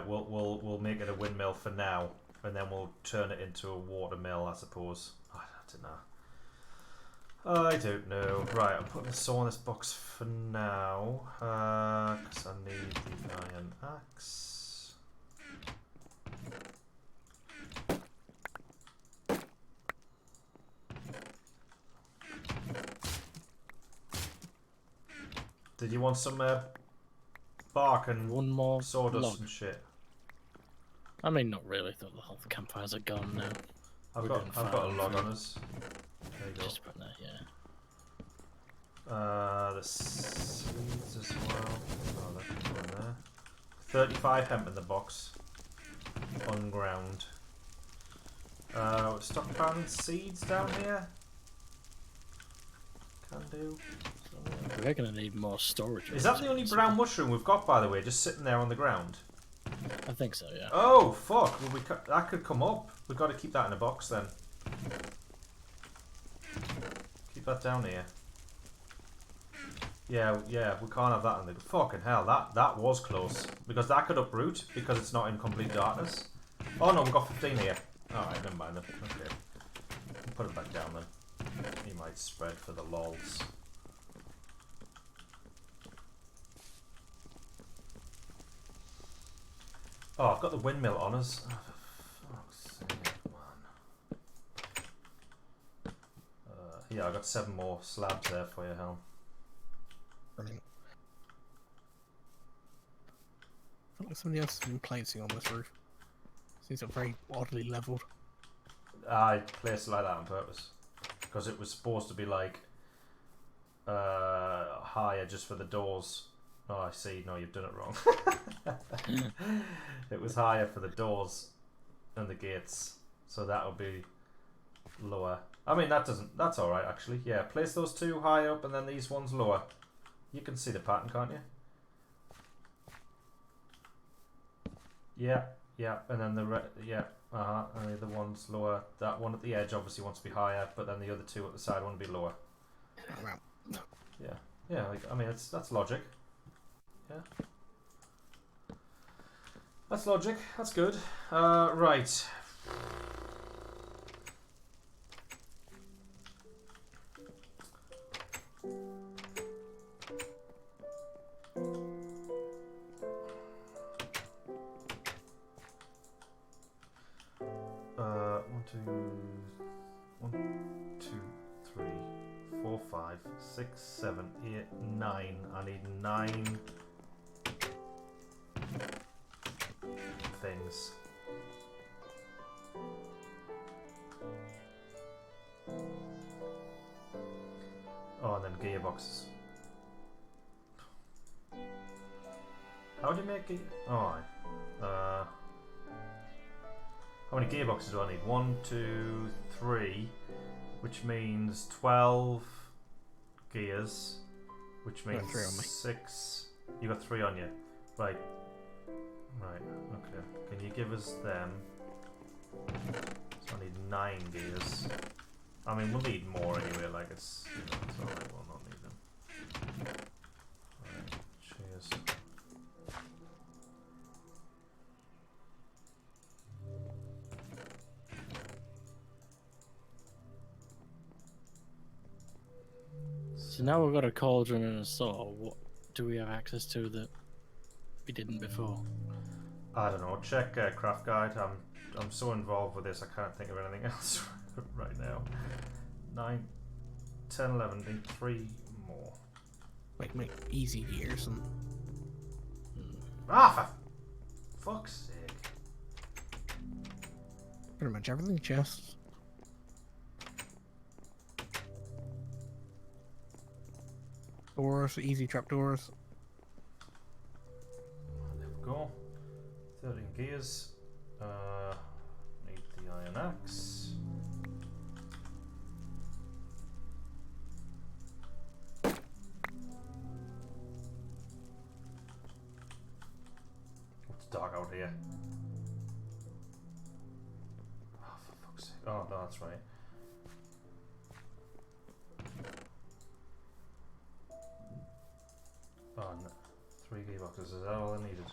we'll make it a windmill for now, and then we'll turn it into a water mill, I suppose. I don't know. I don't know. Right, I'm putting the saw in this box for now. Because I need the iron axe. Did you want some bark and One more sawdust log. and shit? I mean, not really. The whole campfires are gone now. I've We're got doing a fine log for- on us. There you go. Just put that, yeah. The seeds as well. Oh, that can go in there. 35 hemp in the box. Unground. Stockpiling seeds down here. Can do. We're gonna need more storage. Is that the only brown mushroom we've got, by the way? Just sitting there on the ground? I think so, yeah. Oh, fuck. Well, that could come up. We've got to keep that in a box then. Keep that down here. Yeah, we can't have that in the... Fucking hell, that was close. Because that could uproot, because it's not in complete darkness. Oh no, we've got 15 here. Alright, never mind then. Okay. We'll put it back down then. He might spread for the lols. Oh, I've got the windmill on us. Oh, for fuck's sake, man. Yeah, I got 7 more slabs there for you, Hal. Brilliant. I feel like somebody else has been placing on this roof. Seems very oddly leveled. I placed it like that on purpose. Because it was supposed to be like higher just for the doors. Oh, I see. No, you've done it wrong. It was higher for the doors and the gates. So that would be lower. I mean, that's alright actually. Yeah, place those 2 high up and then these ones lower. You can see the pattern, can't you? Yeah, and then and the other one's lower. That one at the edge obviously wants to be higher, but then the other 2 at the side want to be lower. Oh, wow. Yeah. Like, I mean, that's logic. Yeah, that's logic. That's good. Right. One, two, three, 4, 5, 6, 7, 8, 9. I need 9 things. Oh, and then gearboxes. How do you make gear? Oh, how many gearboxes do I need? 1, 2, 3, which means 12 gears, which means 3 on me. 6. You got 3 on you, right? Right. Okay. Can you give us them? So I need 9 gears. I mean, we'll need more anyway. Like it's alright. We'll not need them. Right. Cheers. So now we've got a cauldron and a saw. What do we have access to that we didn't before? I don't know. Check craft guide. I'm so involved with this. I can't think of anything else right now. 9, 10, 11. Need 3 more. Like, make easy gears and... Ah, for fuck's sake! Pretty much everything, chests. Doors, easy trapdoors. There we go. 13 gears. Need the iron axe. It's dark out here. Oh, for fuck's sake. Oh, no, that's right. Oh, no. 3 gearboxes, is that all I needed?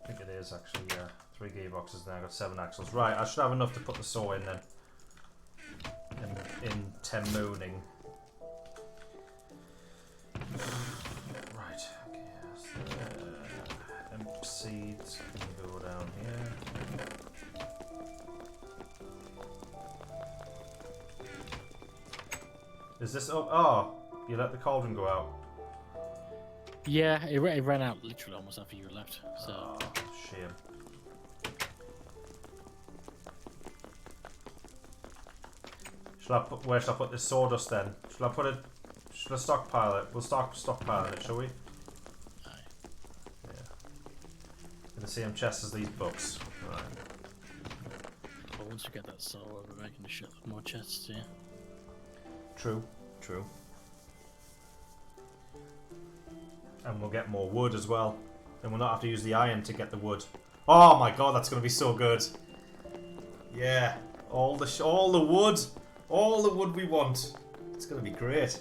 I think it is actually, yeah. 3 gearboxes now, I got 7 axles. Right, I should have enough to put the saw in then. in Temooning. Right. Okay. Hemp seeds can go down here. Is this? Oh, you let the cauldron go out. Yeah, it ran out literally almost after you left. So Oh, shame. Where should I put this sawdust then? Should I stockpile it? We'll stockpile it, shall we? aye. Yeah. In the same chest as these books. Right. But once we get that saw, we're making a shit more chests. Yeah. True. True. And we'll get more wood as well. Then we'll not have to use the iron to get the wood. Oh my god, that's going to be so good. Yeah. All the wood. All the wood we want. It's going to be great.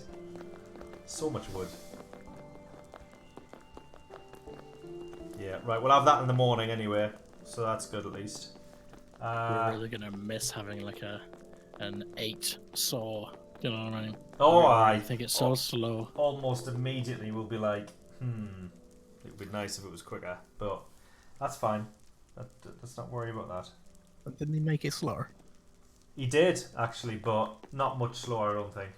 So much wood. Yeah, right. We'll have that in the morning anyway. So that's good at least. We're really gonna miss having like an 8 saw. You know what I mean? Oh, I I think it's so slow. almost immediately we'll be like, it would be nice if it was quicker, but that's fine. Let's not worry about that. But didn't he make it slower? He did actually, but not much slower, I don't think.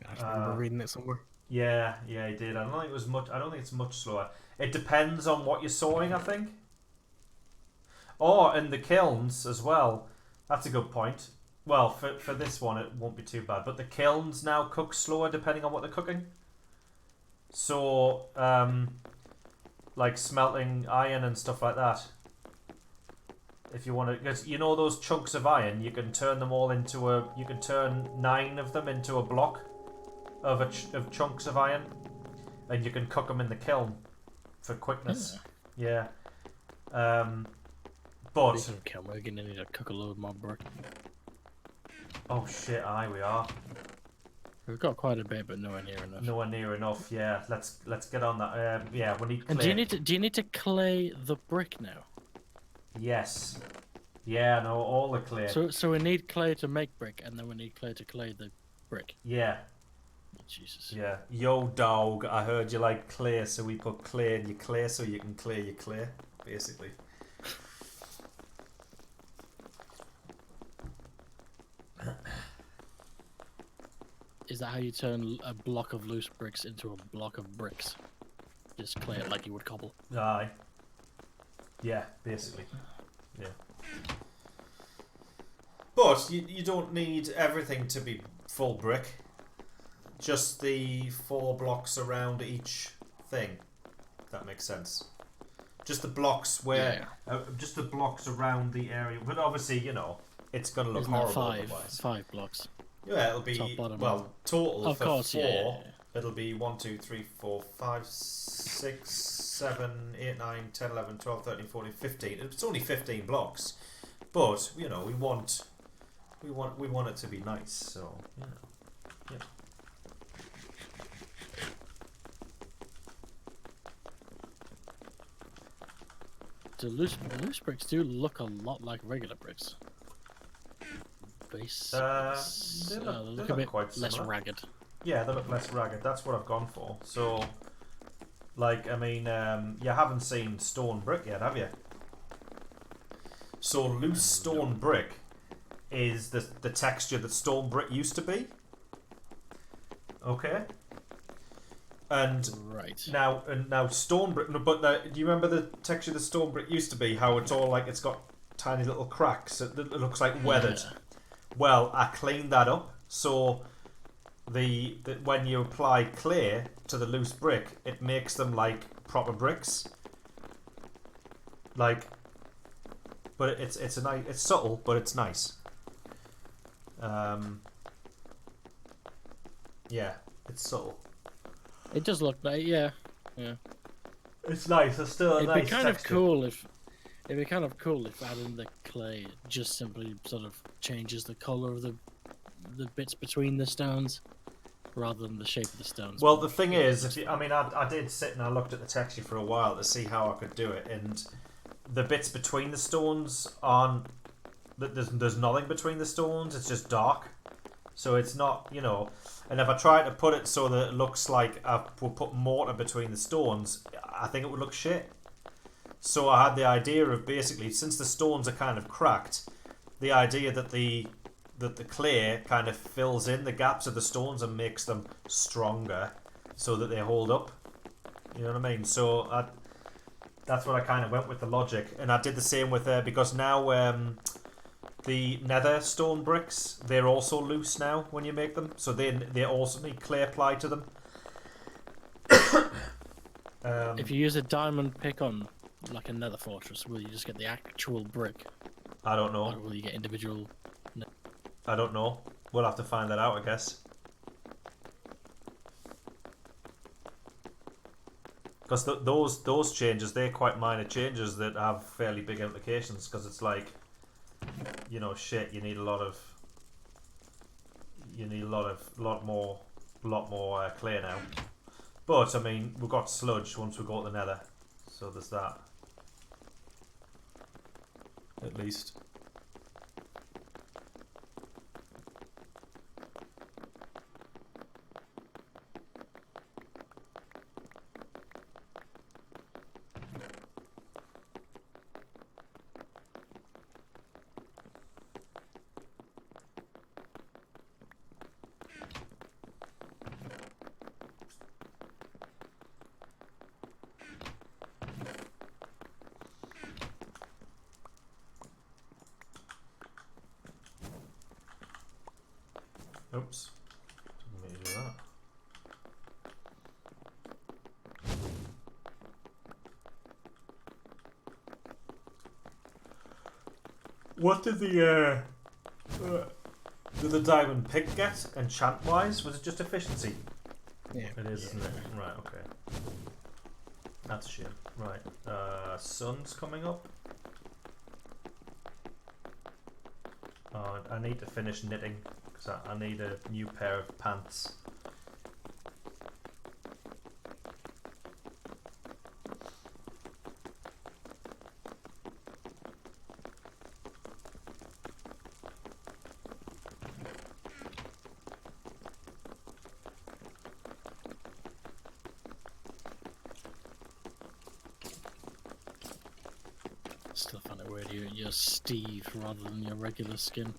I just remember reading it somewhere. Yeah, he did. I don't think it was much. I don't think it's much slower. It depends on what you're sawing, I think. Oh, and the kilns as well. That's a good point. Well, for this one, it won't be too bad. But the kilns now cook slower depending on what they're cooking. So, like smelting iron and stuff like that. If you want to, because you know those chunks of iron, you can turn them all into a. You can turn 9 of them into a block of chunks of iron, and you can cook them in the kiln for quickness. Yeah. But Speaking of, we're gonna need to cook a load more brick. oh shit! We are We've got quite a bit, but nowhere near enough. nowhere near enough. Yeah, let's get on that. Yeah, we need clay. And do you need to clay the brick now? Yes. Yeah, no, all the clay. So we need clay to make brick, and then we need clay to clay the brick. Yeah. Jesus. Yeah. Yo, dog, I heard you like clay, so we put clay in your clay so you can clear your clay, basically. Is that how you turn a block of loose bricks into a block of bricks? Just clay it like you would cobble. Aye. Yeah, basically. Yeah. But you don't need everything to be full brick. Just the 4 blocks around each thing. If that makes sense. Just the blocks where, just the blocks around the area. But obviously, you know, it's gonna look Isn't that horrible five? otherwise. 5 blocks. Yeah, it'll be Top, bottom, well total Of for course, 4. yeah. It'll be 1, 2, 3, 4, 5, 6, 7, 8, 9, 10, 11, 12, 13, 14, 15. It's only 15 blocks, but you know we want it to be nice. So you know, yeah. The loose bricks do look a lot like regular bricks. Base. They look look a bit quite less similar. ragged. Yeah, they look less ragged. That's what I've gone for. So, like, I mean, you haven't seen stone brick yet, have you? So loose stone brick is the texture that stone brick used to be. Okay. And Right. now stone brick. No, but do you remember the texture the stone brick used to be? How it's all like it's got tiny little cracks. It looks like weathered. Yeah. Well, I cleaned that up. So the when you apply clay to the loose brick, it makes them like proper bricks. Like, but it's a nice. It's subtle, but it's nice. Yeah, it's subtle. It does look like, yeah. It's nice. It's still a It'd nice be kind texture. it'd be kind of cool if adding the clay just simply sort of changes the color of the bits between the stones, rather than the shape of the stones. Well, the thing is, I did sit and I looked at the texture for a while to see how I could do it, and the bits between the stones aren't there's nothing between the stones. It's just dark. So it's not, you know. And if I try to put it so that it looks like I've put mortar between the stones, I think it would look shit. So I had the idea of basically, since the stones are kind of cracked, the idea that the clay kind of fills in the gaps of the stones and makes them stronger so that they hold up. You know what I mean? So that's what I kind of went with the logic. And I did the same with because now the nether stone bricks, they're also loose now when you make them. So they also need clay applied to them. If you use a diamond pick on like a nether fortress, will you just get the actual brick? I don't know. Or will you get individual? I don't know. We'll have to find that out, I guess. Because those changes, they're quite minor changes that have fairly big implications. Because it's like, you know, shit. You need a lot more clay now. But I mean, we've got sludge once we go to the nether, so there's that. At least. Oops. Didn't mean to do that. What did the diamond pick get enchant wise? Was it just efficiency? Yeah. It is, isn't it? Right, okay. That's a shame. Right. Sun's coming up. Oh, I need to finish knitting because I need a new pair of pants. Still find it weird you're Steve rather than your regular skin.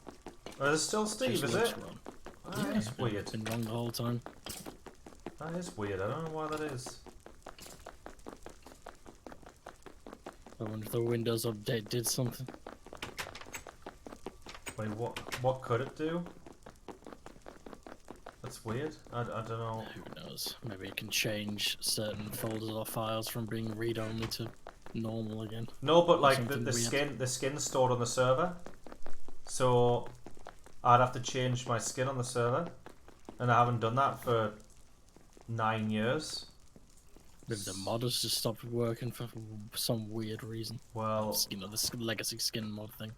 Oh, it's still Steve, Just is looks it? wrong. Ah, that's weird. It's been wrong the whole time. That is weird. I don't know why that is. I wonder if the Windows update did something. Wait, what could it do? That's weird. I don't know. Who knows? Maybe it can change certain folders or files from being read-only to normal again. No, but like Something the weird. skin's stored on the server, so I'd have to change my skin on the server, and I haven't done that for 9 years. Maybe the mod has just stopped working for some weird reason. Well, You know, this legacy skin mod thing.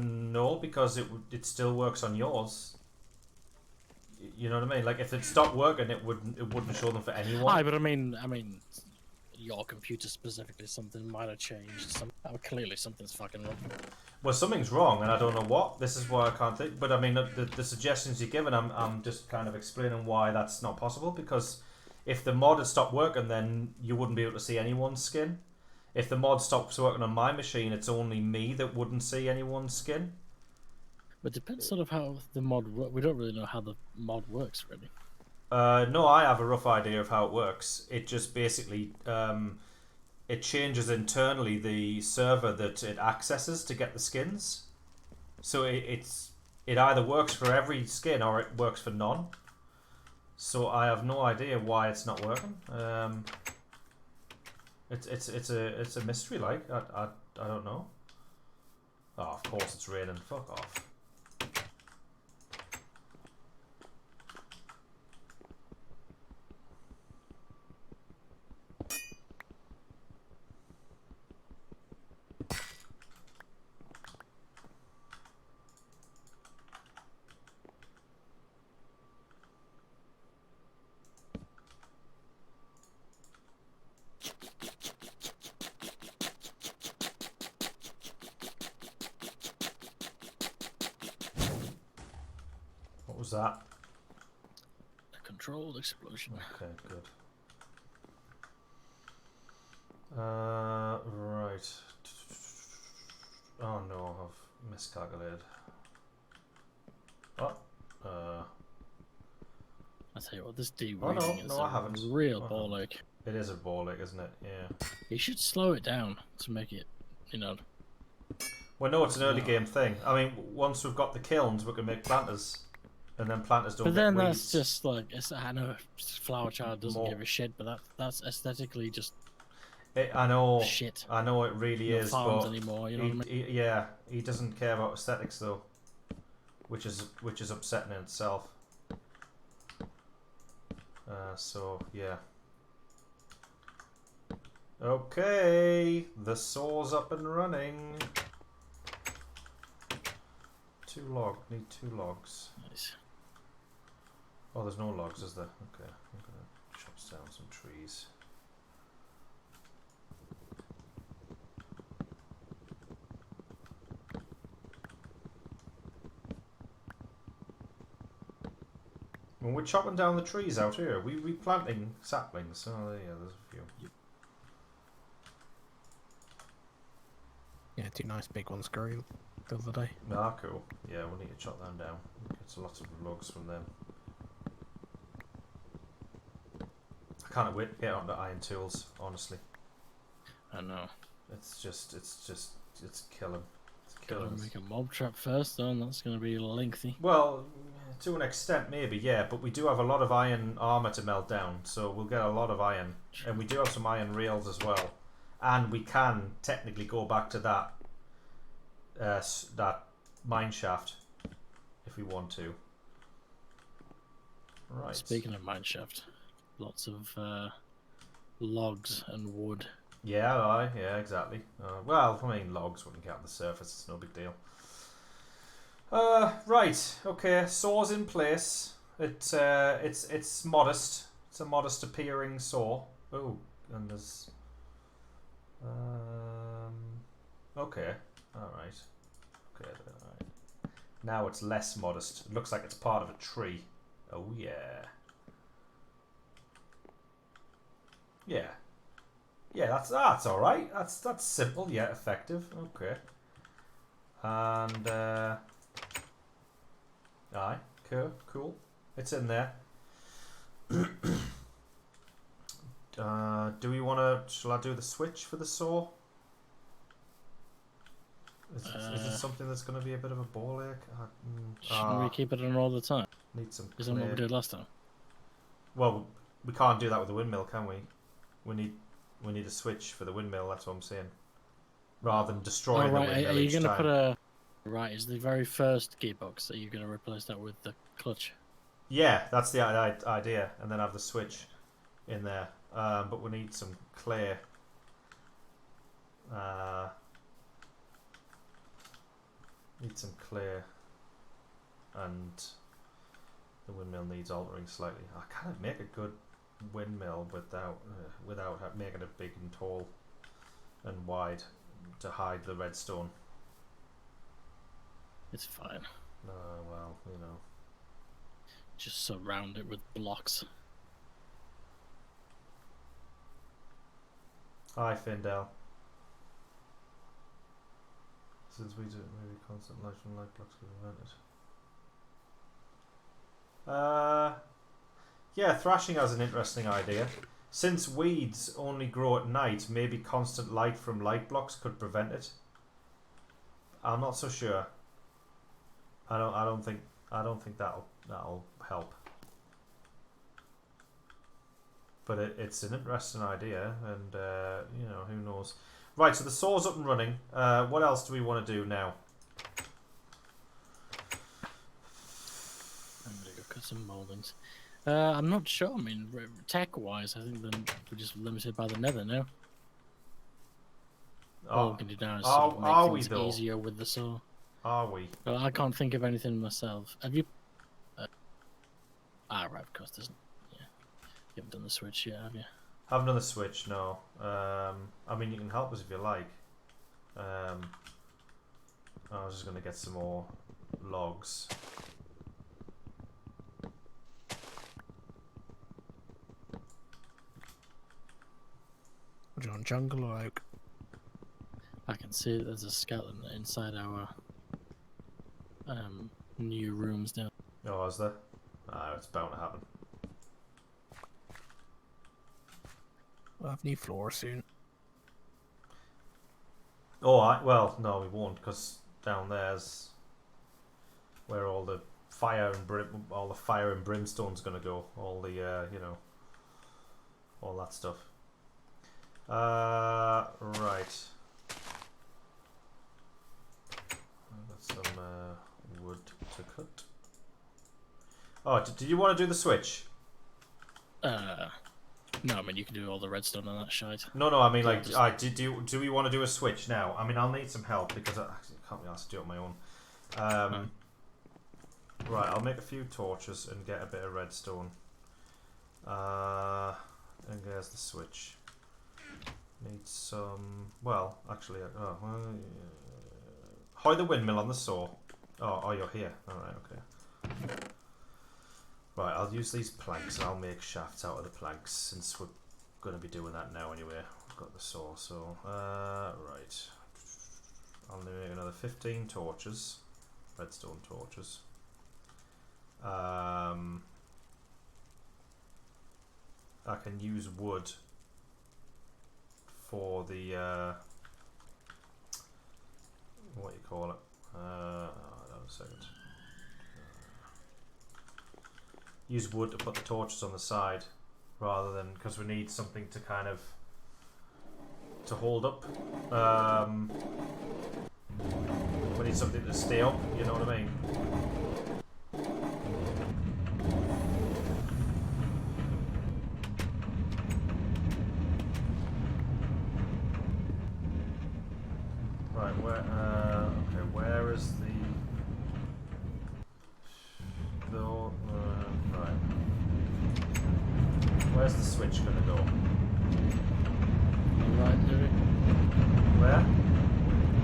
no, because it still works on yours. You know what I mean? Like if it stopped working, it wouldn't show them for anyone. Aye, but I mean, your computer specifically, something might have changed. Clearly something's fucking wrong. Well, something's wrong, and I don't know what. This is why I can't think. But I mean, the suggestions you're giving, I'm just kind of explaining why that's not possible. Because if the mod had stopped working, then you wouldn't be able to see anyone's skin. If the mod stops working on my machine, it's only me that wouldn't see anyone's skin. But it depends sort of how the mod works. We don't really know how the mod works, really. No, I have a rough idea of how it works. It just basically it changes internally the server that it accesses to get the skins. So it either works for every skin or it works for none. So I have no idea why it's not working. It's a mystery. Like I don't know. Oh, of course it's raining. Fuck off. was that? A controlled explosion. Okay, good. Right. Oh no, I've miscalculated. Oh, I tell you what, this deep Oh, no, reading is no, I haven't. a real I ball haven't. ache. it is a ball ache, isn't it? Yeah. You should slow it down to make it, you know. Well, no, it's an early No. game thing. I mean, once we've got the kilns, we can make planters, and then planters don't But get then weeds. that's just like I know Flower Child doesn't More. give a shit, but that's aesthetically just I know. shit. I know it really No is, farms but anymore. You know what I mean? yeah, he doesn't care about aesthetics though, which is upsetting in itself. So yeah. Okay, the saw's up and running. Need 2 logs. Nice. Oh, there's no logs, is there? Okay, I'm gonna chop down some trees. When we're chopping down the trees out here, we replanting saplings. Oh, yeah, there's a few. Yeah, 2 nice big ones grew the other day. Ah, cool. Yeah, we'll need to chop them down. Get a lot of logs from them. I can't wait to get onto iron tools, honestly. I know. It's killing. It's Gotta killing. make a mob trap first, though, and that's gonna be lengthy. Well, to an extent, maybe, yeah, but we do have a lot of iron armor to melt down, so we'll get a lot of iron, and we do have some iron rails as well, and we can technically go back to that that mine shaft if we want to. Right. Speaking of mineshaft, lots of logs and wood. Yeah, yeah, exactly. Well, I mean, logs wouldn't get on the surface; it's no big deal. Right. Okay. Saw's in place. It's modest. It's a modest appearing saw. Oh, and there's. Okay. All right. Okay. All right. Now it's less modest. It looks like it's part of a tree. Oh yeah. Yeah. Yeah. That's all right. That's simple yet effective. Okay. And. Aye, cool. It's in there. Do we want to? Shall I do the switch for the saw? Is it something that's going to be a bit of a ball ache? Shouldn't we keep it on all the time? Need some Isn't what we clay. did last time? Well, we can't do that with the windmill, can we? We need a switch for the windmill. That's what I'm saying. Rather than destroying the windmill Are you each going to time. put a... Right, is the very first gearbox, are you going to replace that with the clutch? Yeah, that's the idea, and then have the switch in there. But we need some clay. Need some clay, and the windmill needs altering slightly. I can't make a good windmill without making it big and tall and wide to hide the redstone. It's fine. Well, you know. Just surround it with blocks. Hi, Findel. Since we do it, maybe constant light from light blocks could prevent it. Yeah, thrashing has an interesting idea. Since weeds only grow at night, maybe constant light from light blocks could prevent it. I'm not so sure. I don't think that'll help. But it's an interesting idea, and you know, who knows. Right, so the saw's up and running. What else do we want to do now? I'm going to go cut some moldings. I'm not sure. I mean, tech-wise, I think we're just limited by the nether now. All we can do now is sort of are make we things though? easier with the saw. Are we? Well, I can't think of anything myself. Have you? Right, of course, doesn't. Yeah, you haven't done the switch yet, have you? Haven't done the switch, no. I mean, you can help us if you like. I was just going to get some more logs. Would you want jungle or oak? I can see that there's a skeleton inside our new rooms now. Oh, is there? Ah, it's bound to happen. We'll have new floor soon. Oh, well, no, we won't, because down there's where all the fire and brimstone's gonna go. All the all that stuff. Right. I've got some wood to cut. Oh, do you want to do the switch? No, I mean you can do all the redstone on that shite. No, I mean, Yeah, like, do we want to do a switch now? I mean, I'll need some help because I can't be asked to do it on my own. Right, I'll make a few torches and get a bit of redstone. And there's the switch. Need some. Well, actually, hoy the windmill on the saw. Oh, you're here. All right, okay. Right, I'll use these planks and I'll make shafts out of the planks since we're going to be doing that now anyway. We've got the saw, so right. I'll make another 15 torches, redstone torches. I can use wood for the what you call it? Hold on a second. Use wood to put the torches on the side, rather than because we need something to kind of to hold up. We need something to stay up. You know what I mean? Right, okay, where is the right. Where's the switch gonna go? On the right, maybe. Where?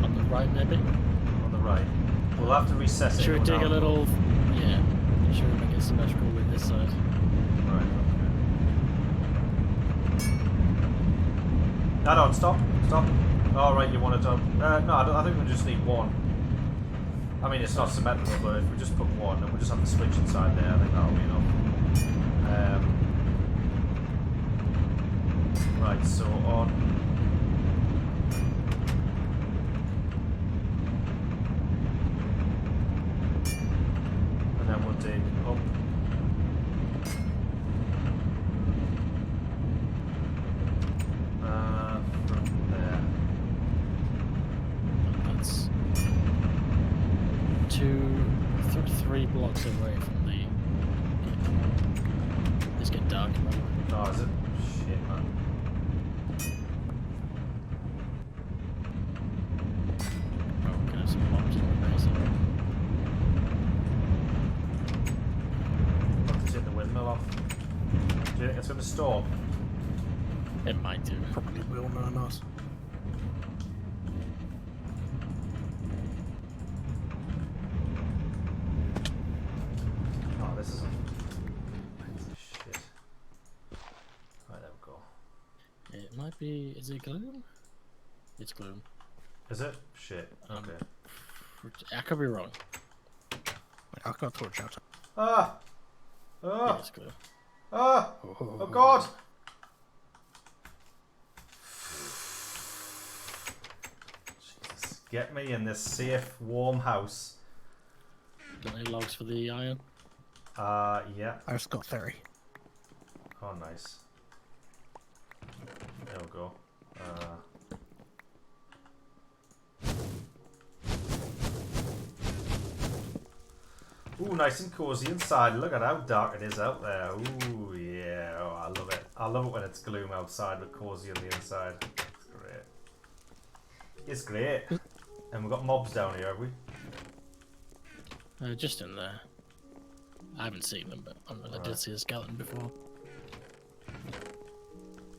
On the right, maybe. On the right. We'll have to recess it. Should we going dig a out. little? Yeah. Should we make it symmetrical with this side? Right. Okay. No, stop. Oh, right, you wanted to. No, I think we just need one. I mean, it's not symmetrical, but if we just put one and we just have the switch inside there, I think that'll be enough. Right, so on. And then we'll dig up. From there. That's 3 blocks away from the. It's getting dark. Oh, is it? Shit, man. Oh, we're gonna have some mobs on the base. I'll have to take the windmill off. Do you think it's going to storm? It might do. Probably will, no knows. Oh, this isn't. Shit. Right, there we go. It might be. Is it gloom? It's gloom. Is it? Shit. Okay. I could be wrong. Wait, I've got a torch out. Ah! Yeah, Ah! it's gloom. Ah! Oh god! Jesus. Get me in this safe, warm house. Got any logs for the iron? Yeah. I've just got 30. Oh, nice. There we go. Ooh, nice and cozy inside. Look at how dark it is out there. Ooh, yeah. Oh, I love it. I love it when it's gloom outside but cozy on the inside. It's great. It's great. And we've got mobs down here, have we? Just in there. I haven't seen them, but I Right. did see a skeleton before.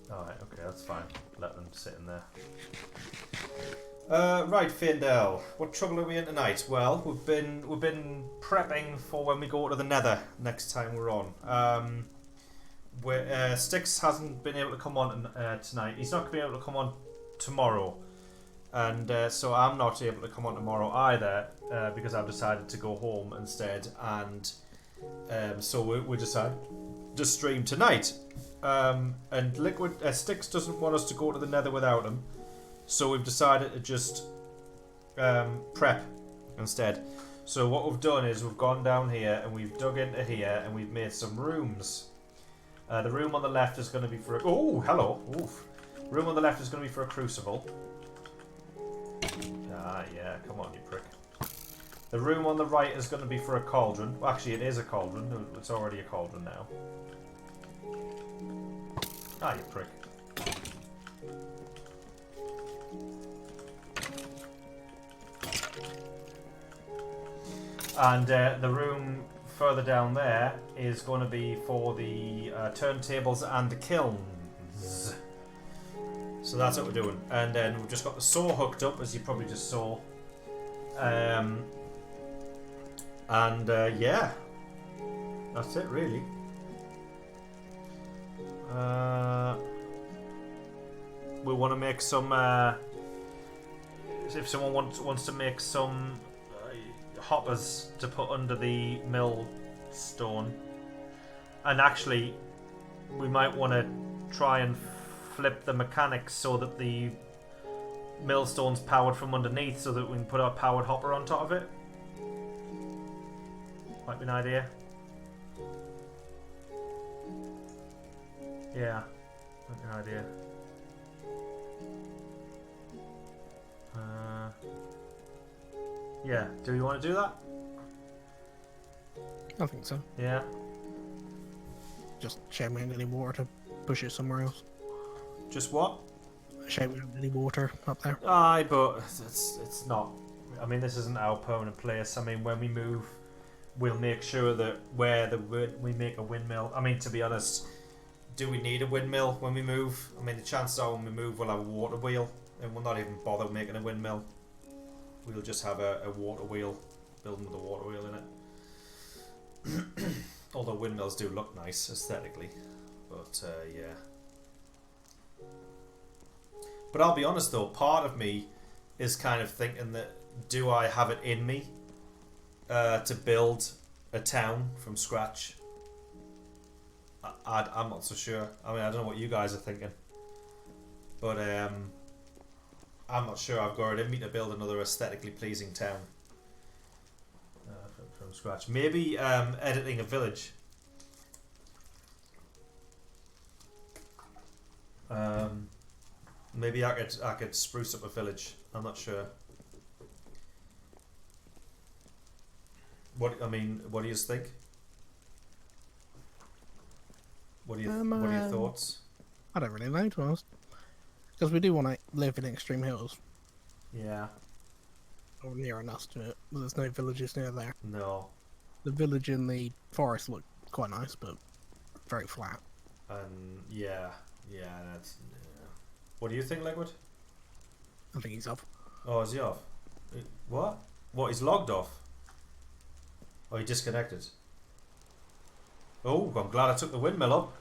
Alright, okay, that's fine. Let them sit in there. Right, Findel, what trouble are we in tonight? Well, we've been prepping for when we go to the Nether next time we're on. Styx hasn't been able to come on tonight. He's not going to be able to come on tomorrow. And so I'm not able to come on tomorrow either because I've decided to go home instead. And so we decided to stream tonight. And Styx doesn't want us to go to the Nether without him. So we've decided to just prep instead. So what we've done is we've gone down here and we've dug into here and we've made some rooms. The room on the left is going to be for... Oh, hello. Oof. Room on the left is going to be for a crucible. Ah, yeah, come on, you prick. The room on the right is going to be for a cauldron. Well, actually, it is a cauldron. It's already a cauldron now. Ah, you prick. And the room further down there is going to be for the turntables and the kilns. So that's what we're doing. And then we've just got the saw hooked up, as you probably just saw. Yeah, that's it really. We want to make some... if someone wants to make some... hoppers to put under the millstone, and actually we might want to try and flip the mechanics so that the millstone's powered from underneath so that we can put our powered hopper on top of it. Might be an idea. Yeah, might be an idea. Yeah, do you want to do that? I think so. Yeah. Just shame we haven't got any water to push it somewhere else. Just what? Shame we don't have any water up there. Aye, but it's not. I mean, this isn't our permanent place. I mean, when we move, we'll make sure that we make a windmill. I mean, to be honest, do we need a windmill when we move? I mean, the chances are when we move, we'll have a water wheel, and we'll not even bother making a windmill. We'll just have a water wheel, building with a water wheel in it. Although windmills do look nice aesthetically, but yeah. But I'll be honest though, part of me is kind of thinking that, do I have it in me to build a town from scratch? I'm not so sure. I mean, I don't know what you guys are thinking, but I'm not sure I've got it in me to build another aesthetically pleasing town from scratch. Maybe editing a village. Maybe I could spruce up a village. I'm not sure. What do you think? What are your thoughts? I don't really know, to be honest. Because we do want to live in extreme hills. Yeah. Or near enough to it. But there's no villages near there. No. The village in the forest looked quite nice, but very flat. Yeah, that's... Yeah. What do you think, Legwood? I think he's off. Oh, is he off? What? What, he's logged off? Oh, he disconnected. Oh, I'm glad I took the windmill up.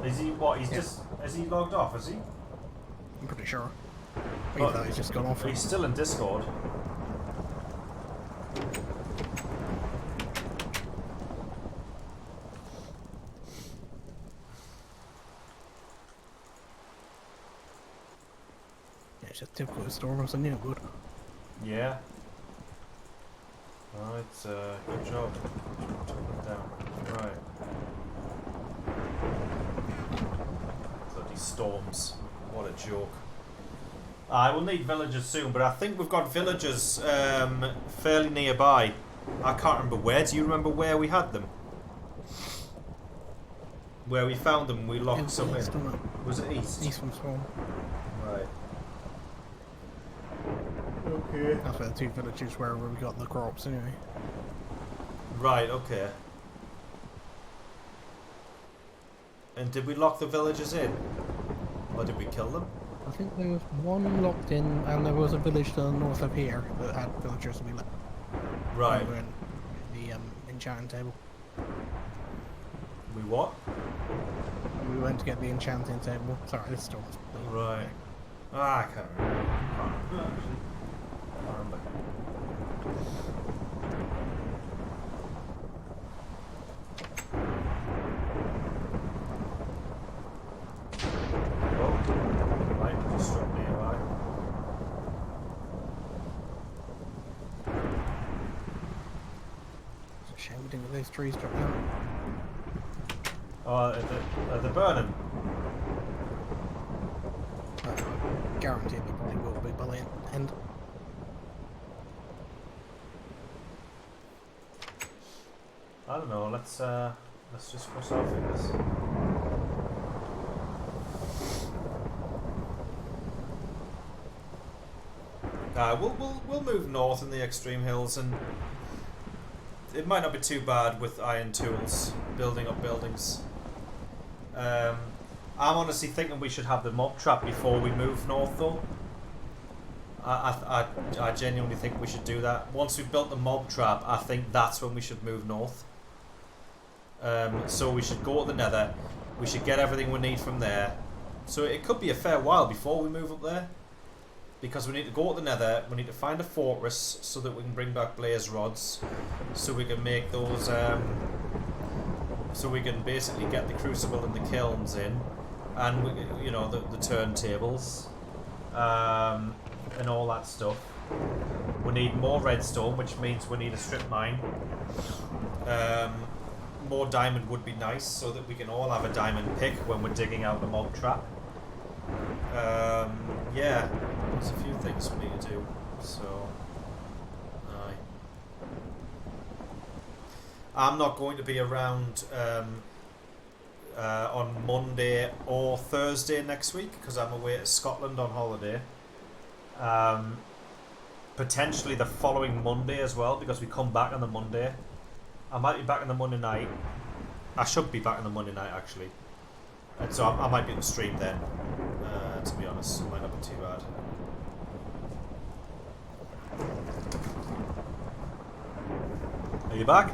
Is he what? He's just... Is he logged off, is he? I'm pretty sure. I thought he's just gone off. He's still in Discord. Yeah, it's just typical storm or something, good. Yeah. Right, good job. Took it down. Right. Bloody storms. What a joke. I will need villagers soon, but I think we've got villagers fairly nearby. I can't remember where. Do you remember where we had them? Where we found them, we locked some in. Was it east? East from Swan. Right. Okay. That's where the two villages where we got the crops anyway. Right, okay. And did we lock the villagers in? Or did we kill them? I think there was one locked in, and there was a village to the north of here that had villagers we left. Right. The enchanting table. We what? We went to get the enchanting table. Sorry, this store's bleeding. Right. Ah, I can't remember. Actually. I can't remember. Oh, right, just struck nearby. It's a shame we didn't get those trees dropped down. Oh, are they burning? I guarantee they probably will be by the end. I don't know. Let's just cross our fingers. We'll move north in the extreme hills, and it might not be too bad with iron tools building up buildings. I'm honestly thinking we should have the mob trap before we move north, though. I genuinely think we should do that. Once we've built the mob trap, I think that's when we should move north. So we should go to the nether. We should get everything we need from there. So it could be a fair while before we move up there. Because we need to go to the nether, we need to find a fortress so that we can bring back blaze rods. So we can make those, so we can basically get the crucible and the kilns in. And, you know, the turntables. And all that stuff. We need more redstone, which means we need a strip mine. More diamond would be nice, so that we can all have a diamond pick when we're digging out the mob trap. Yeah, there's a few things we need to do. So, aye. I'm not going to be around on Monday or Thursday next week because I'm away to Scotland on holiday. Potentially the following Monday as well, because we come back on the Monday. I might be back on the Monday night. I should be back on the Monday night actually, and so I might be in the stream then. To be honest, it might not be too bad. Are you back?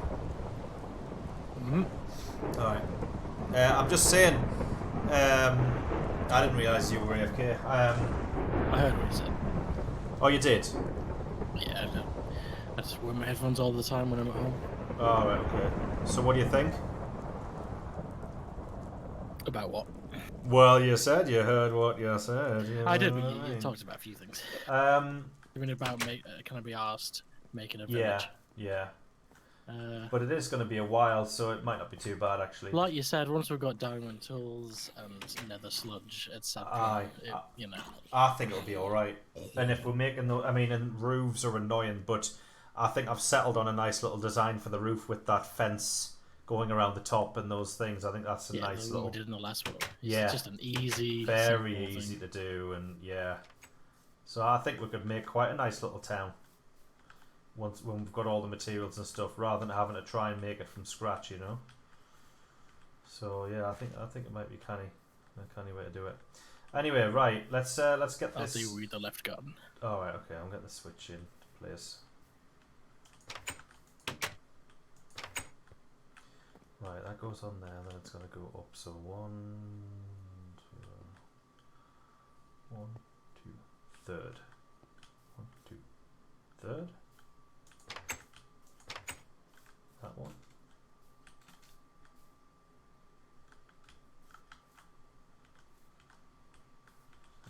Mm-hmm. Alright. I'm just saying, I didn't realise you were AFK. I heard what you said. Oh, you did? Yeah, I just wear my headphones all the time when I'm at home. Oh, right, okay. So what do you think? About what? Well, you said you heard what you said. You I did, know but what I you mean. talked about a few things. Even about can I be asked making a Yeah, village? yeah. Uh, But it is going to be a while, so it might not be too bad, actually. like you said, once we've got diamond tools and nether sludge, etc., Aye, you know. I think it'll be alright. And if we're making the... I mean, and roofs are annoying, but I think I've settled on a nice little design for the roof with that fence going around the top and those things. I think that's a nice the little... we did in the last one. It's Yeah. just an easy, Very simple easy thing. to do, and yeah. So I think we could make quite a nice little town when we've got all the materials and stuff, rather than having to try and make it from scratch, you know. So yeah, I think it might be a canny way to do it. Anyway, right, let's get I'll this. do read the left garden. All right, okay, I'm getting the switch in place. Right, that goes on there, then it's gonna go up. So 1, 2, third. 1, 2, third. That one.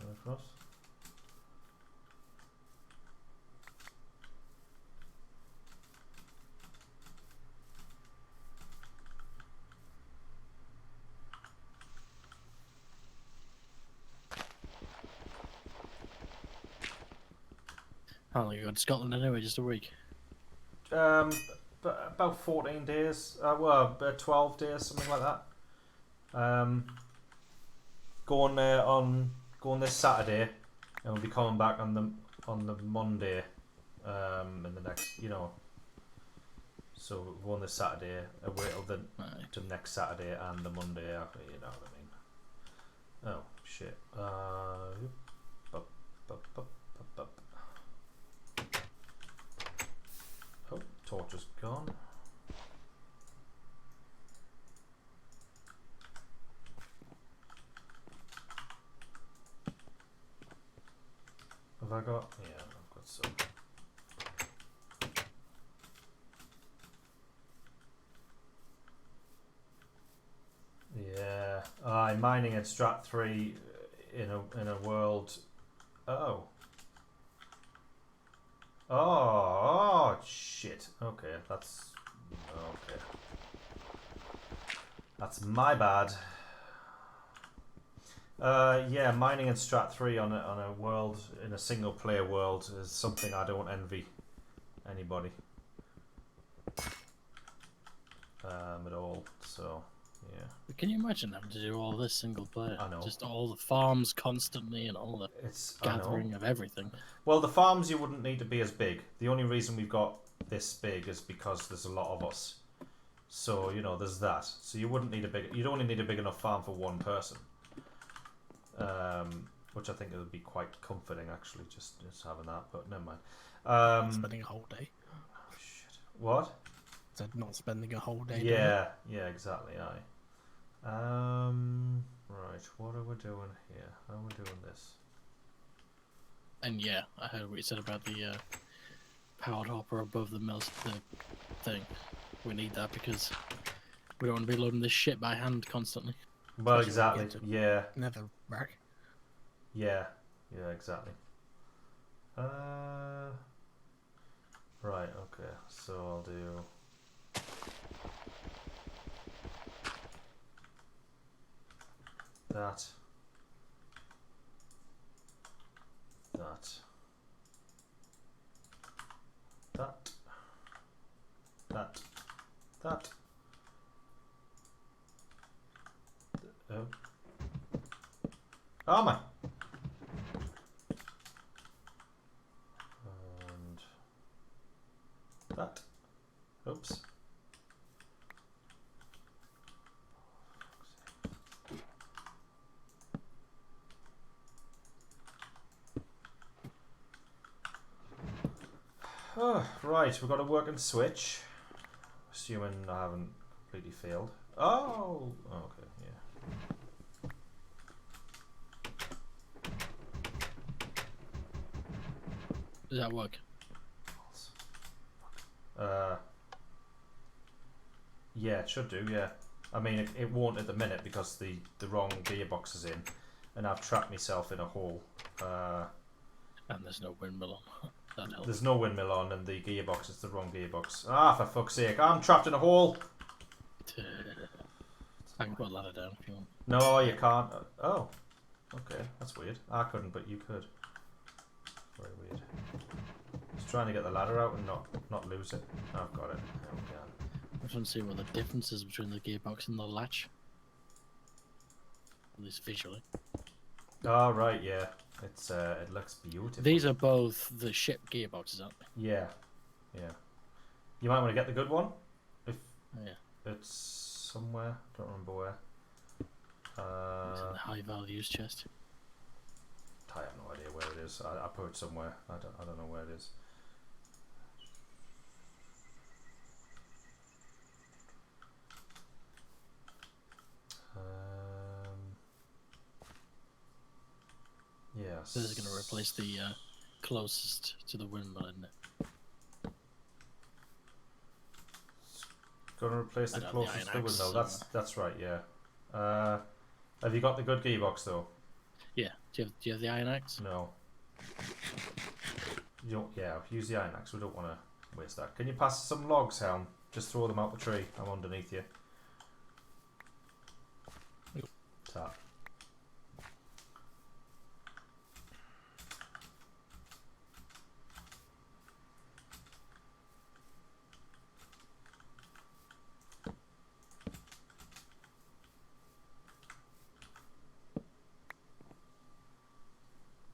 Go across. How long you got to Scotland anyway? Just a week. But about 14 days. Well, 12 days, something like that. Going this Saturday, and we'll be coming back on the Monday. In the next, you know. So we're going this Saturday, away till next Saturday and the Monday after. You know what I mean? Oh shit. Oh, torch is gone. Have I got? Yeah, I've got some. Yeah. I'm mining at Strat 3 in a world. Oh. Oh, shit. Okay, that's okay. That's my bad. Yeah, mining in Strat 3 on a world, in a single player world, is something I don't envy anybody at all. So yeah, But can you imagine having to do all this single player? I know. Just all the farms constantly and all the I know. gathering of everything. Well, the farms you wouldn't need to be as big. The only reason we've got this big is because there's a lot of us. So you know, there's that. So you wouldn't need a big. You'd only need a big enough farm for one person. Which I think it would be quite comforting, actually, just having that. But never mind. Spending a whole day. Oh, shit. What? Said not spending a whole day. Yeah, yeah, exactly. Aye. Right. What are we doing here? How are we doing this? And yeah, I heard what you said about the powered hopper above the mill, the thing. We need that because we don't want to be loading this shit by hand constantly. Well, Especially when exactly. we get Yeah, Nether rack. yeah, yeah, exactly. Right. Okay. So I'll do. That. That. That. That. That. Oh. Oh my. And that. Oops. Oh, right, we've got a working switch. Assuming I haven't completely failed. Oh, okay, yeah. Does that work? Yeah, it should do, yeah. I mean, it won't at the minute because the wrong gearbox is in, and I've trapped myself in a hole. And there's no windmill on. That helps. There's no windmill on, and the gearbox is the wrong gearbox. Ah, for fuck's sake, I'm trapped in a hole! I can put a ladder down if you want. No, you can't. Oh, okay, that's weird. I couldn't, but you could. Very weird. Just trying to get the ladder out and not lose it. I've got it. There we go. I just want to see what the difference is between the gearbox and the latch. At least visually. Oh, right, yeah. It's it looks beautiful. These are both the ship gearboxes, aren't they? Yeah, yeah. You might want to get the good one if Yeah. it's somewhere. Don't remember where. It's in the high values chest. I have no idea where it is. I put it somewhere. I don't know where it is. Yes. This is going to replace the closest to the windmill, isn't it? Going to replace the I don't closest the to the iron axe window. That's right. Yeah. Have you got the good gearbox though? Yeah. Do you have the iron axe? No. You don't. Yeah. Use the iron axe. We don't want to waste that. Can you pass some logs, Helm? Just throw them out the tree. I'm underneath you. Tap.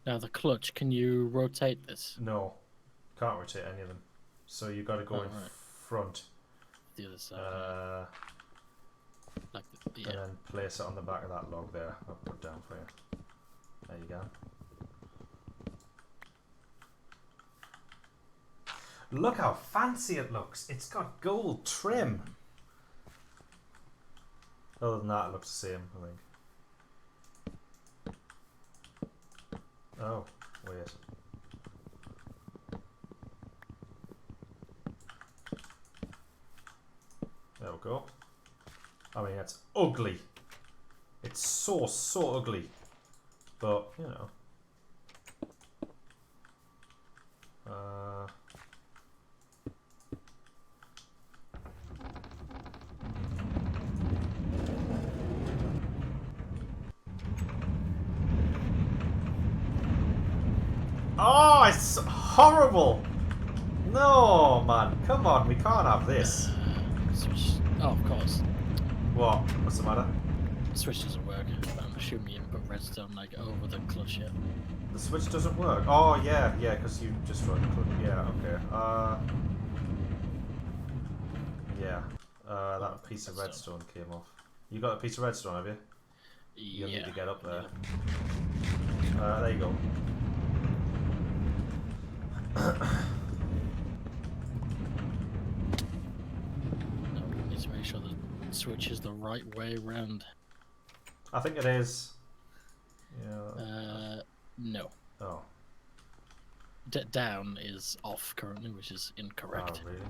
Now the clutch, can you rotate this? No, can't rotate any of them. So you got to go in right. front, The other side. Like and then place it on the back of that log there. I'll put it down for you. There you go. Look how fancy it looks. It's got gold trim. Other than that, it looks the same, I think. Oh, wait. go. I mean, it's ugly. It's so ugly. But, you know. Oh, it's horrible! No, man. Come on, we can't have this. Switch. Oh, of course. What? What's the matter? The switch doesn't work. I'm assuming you put redstone like over the clutch yet. The switch doesn't work. Oh, yeah, because you just run the clutch. Yeah, okay. Yeah. That piece of redstone came off. You got a piece of redstone, have you? You'll need to get up there. There you go. No, we need to make sure the switch is the right way round. I think it is. Yeah. No. Oh. Down is off currently, which is incorrect. Oh, really?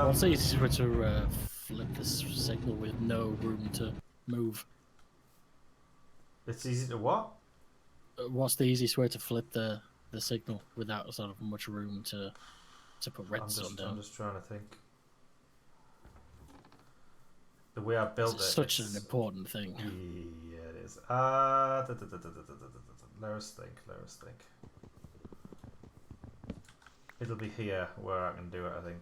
What's the easiest way to flip this signal with no room to move? It's easy to what? What's the easiest way to flip the signal without sort of much room to put redstone down? I'm just trying to think. The way I built It's it. such an important thing. Yeah, it is. Let us think. It'll be here where I can do it, I think.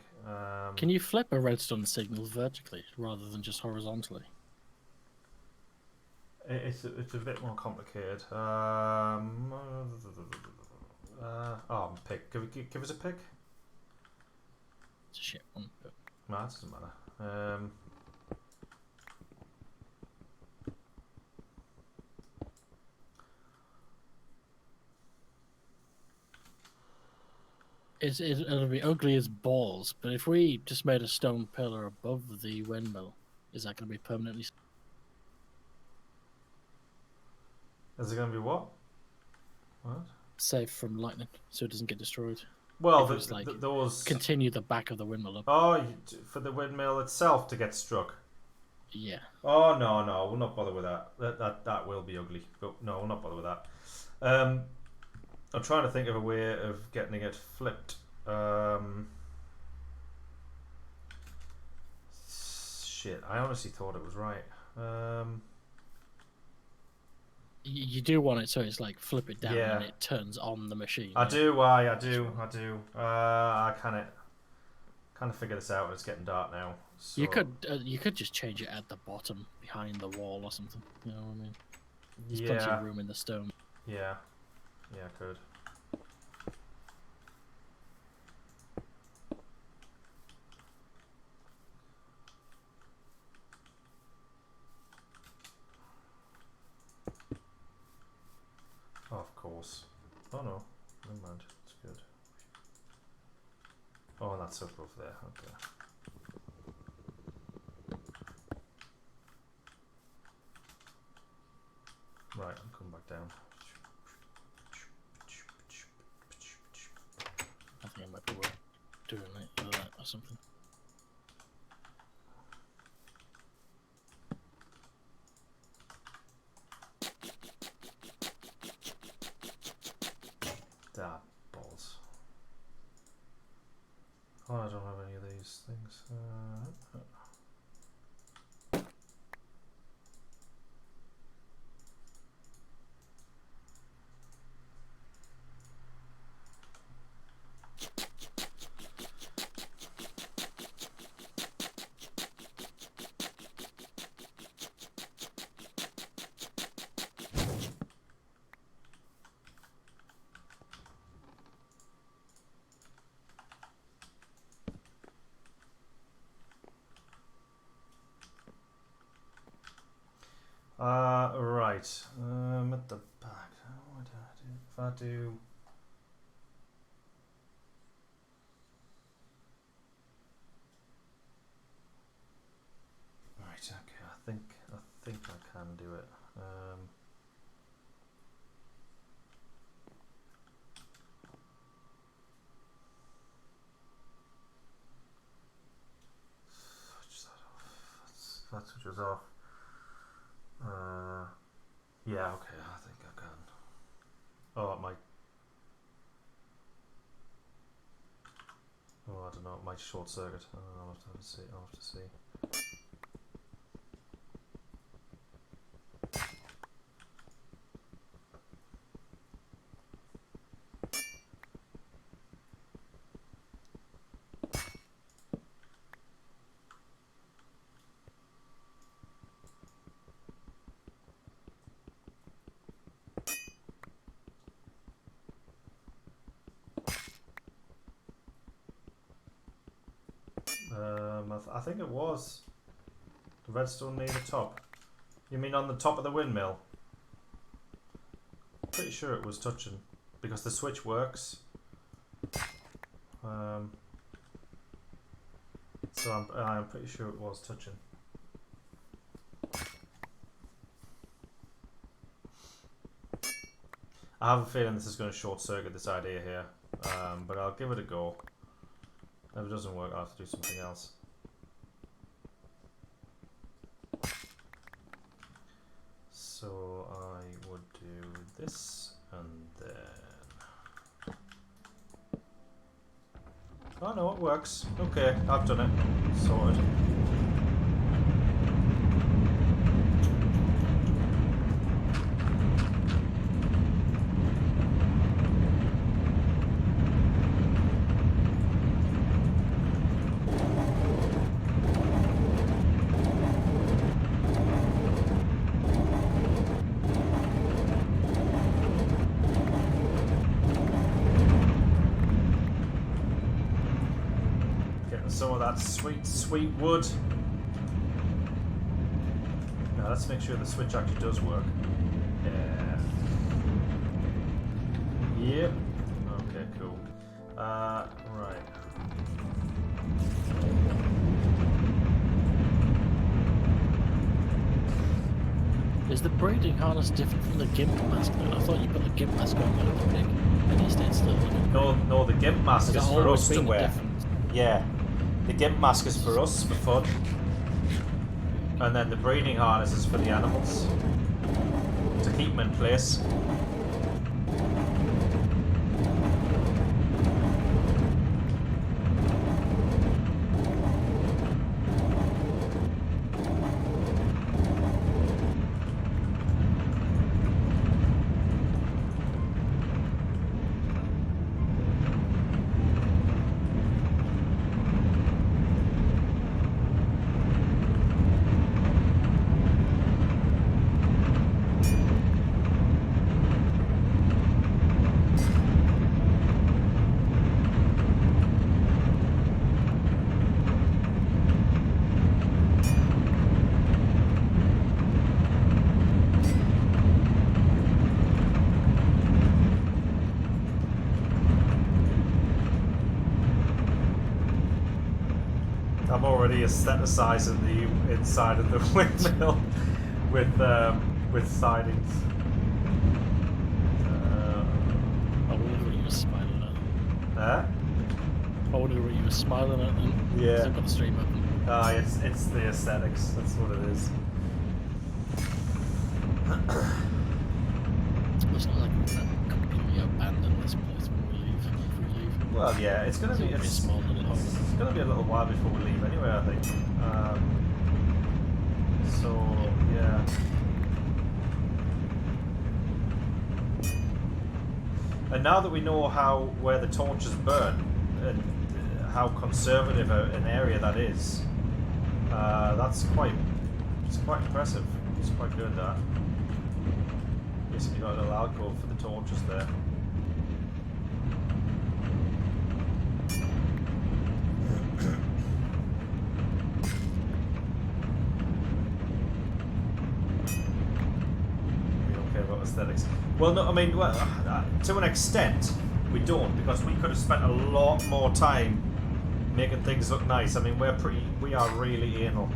Can you flip a redstone signal vertically rather than just horizontally? It's a bit more complicated. Pick. Give us a pick. It's a shit one. But... No, that doesn't matter. It'll be ugly as balls, but if we just made a stone pillar above the windmill, is that going to be permanently? Is it going to be what? What? Safe from lightning, so it doesn't get destroyed. Well, those continue the back of the windmill up. Oh, for the windmill itself to get struck. Yeah. Oh no, we'll not bother with that. That will be ugly. But no, we'll not bother with that. I'm trying to think of a way of getting it flipped. Shit, I honestly thought it was right. You do want it so it's like flip it down and it turns on the machine. I do. I kind of figure this out. It's getting dark now. So. You could just change it at the bottom behind the wall or something. You know what I mean? There's plenty of room in the stone. Yeah, I could. Oh, of course. Oh no, never mind. It's good. Oh, that's up over there. Okay. Right, I'm coming back down. I think it might be worth doing like that or something. Balls. Oh, I don't have any of these things. Right. At the back. What do I do? If I do. Right. Okay. I think I can do it. switches off. Yeah, okay, I think I can. Oh, it might. Oh, I don't know. It might short circuit. I'll have to see. I'll have to see. I think it was the redstone near the top. You mean on the top of the windmill? Pretty sure it was touching because the switch works. So I'm pretty sure it was touching. I have a feeling this is going to short circuit this idea here, but I'll give it a go. If it doesn't work, I'll have to do something else. So I would do this and then... Oh no, it works. Okay, I've done it. Sorted. Some of that sweet wood. Now let's make sure the switch actually does work. Yeah. Yep. Okay, cool. Right. Is the braiding harness different from the gimp mask then? I thought you put the gimp mask on there with the pig and you stayed still. No, the gimp mask is for us to wear. Yeah. The gimp mask is for us, for fun. And then the breeding harness is for the animals. To keep them in place. I'm already aestheticizing the inside of the windmill with sidings. I wonder what you were smiling at. I wonder what you were smiling at then. Yeah. I've got the stream open. It's the aesthetics. That's what it is. It's not like we're gonna completely abandon this place when we leave. If we leave. Well, yeah, it's gonna be a small little hole. it's gonna be a little while before we leave anyway, I think. So yeah. And now that we know where the torches burn and how conservative an area that is, it's quite impressive. It's quite good, that. Basically got a little alcove for the torches there. We don't care about aesthetics. Well, no, I mean, to an extent, we don't, because we could have spent a lot more time making things look nice. I mean, we are really anal.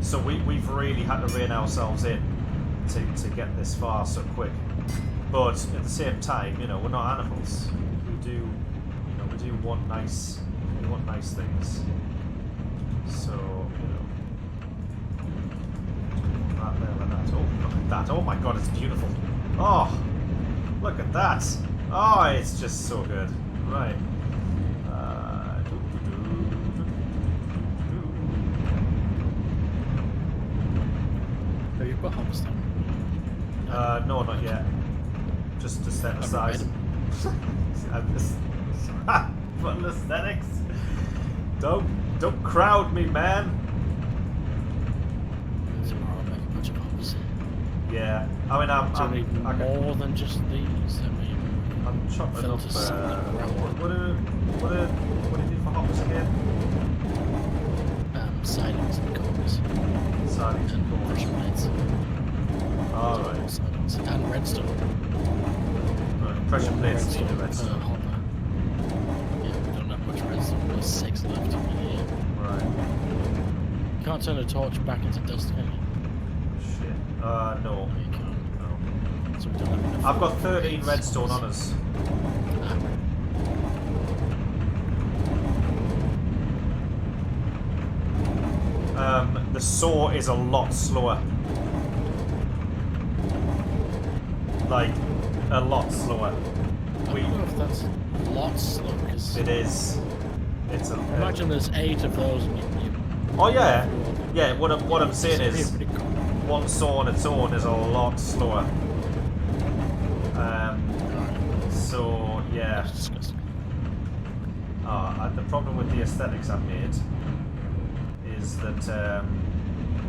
So we've really had to rein ourselves in to get this far so quick. But at the same time, we're not animals. We want nice things. So, that there than that. Oh, look at that. Oh my god, it's beautiful. Oh, look at that. Oh, it's just so good. Right. Have you got Hopstone? No, not yet. Just to set aside. Fun aesthetics. Don't crowd me, man. Tomorrow I'll make a bunch of hops. Yeah, I mean, Do you need more than just these? I mean, I'm chopping fill up. to something ground. What do you do for hops again? Sidings and corners. Sidings and And pressure corners. plates. All right. Sidings. And redstone. Right. Pressure plates need Redstone a per redstone. hopper. Yeah, we don't have much redstone. There's 6 left in here. Right. You can't turn a torch back into dust, can you? Shit. No. No, you can't. No. So we don't have enough. I've got 13 redstone on us. Ah, The saw is a lot slower. Like, a lot slower. I don't know if that's lots slow, because It is. It's a. imagine there's 8 of those and you Oh yeah, yeah. What I'm saying disappear is, pretty quick. one saw on its own is a lot slower. So yeah. That's disgusting. The problem with the aesthetics I've made is that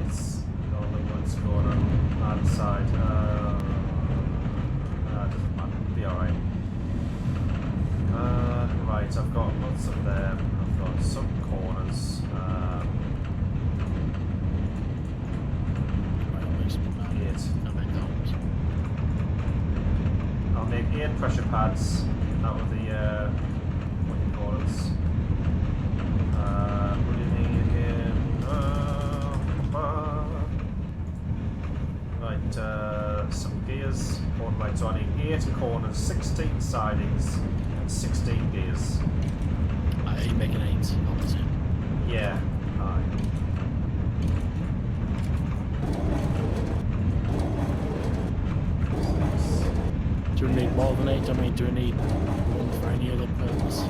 it's all the wood's going on either side. It doesn't matter. It'll be alright. Right, I've got lots of them. I've got some corners. I'll make some of that. 8. I'll make those. I'll make 8 pressure pads out of the what do you call it? What do you need again? Right, some gears. Right, so I need 8 corners, 16 sidings, and 16 gears. Are you making 8 opposite? Yeah. Aye. Do we need more than 8? I mean, do we need one for any other purpose?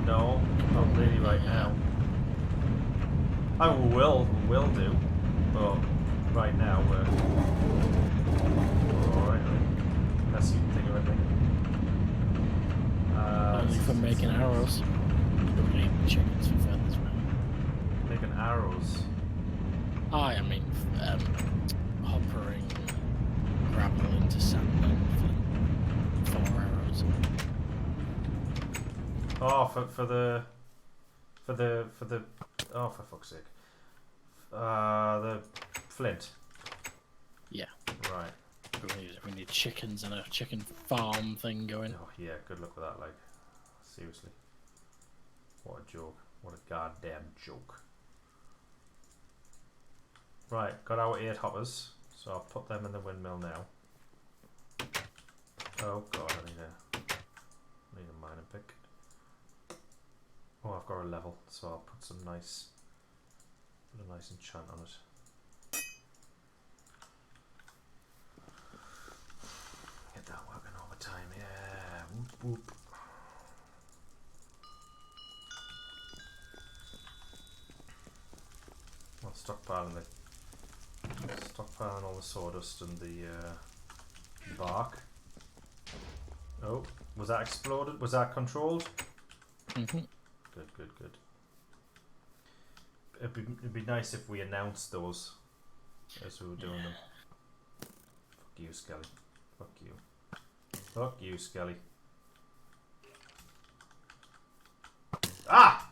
No, not really right now. I will do, but right now we're alright. Unless you can think of anything. Only for making arrows. Do we need chickens for feathers, right? Making arrows. I mean, hoppering gravel into sand and flint for arrows. Oh, for the oh, for fuck's sake. The flint. Yeah. Right. We need chickens and a chicken farm thing going. Oh yeah, good luck with that. Like, seriously. What a joke. What a goddamn joke. Right, got our 8 hoppers, so I'll put them in the windmill now. Oh god, I need a mining pick. Oh, I've got a level, so I'll put a nice enchant on it. Get that working all the time, yeah. Whoop whoop. I'll stockpiling all the sawdust and the bark. Oh, was that exploded? Was that controlled? Mm-hmm. Good. It'd be nice if we announced those as we were doing them. Fuck you, Skelly. Fuck you, Skelly. Ah!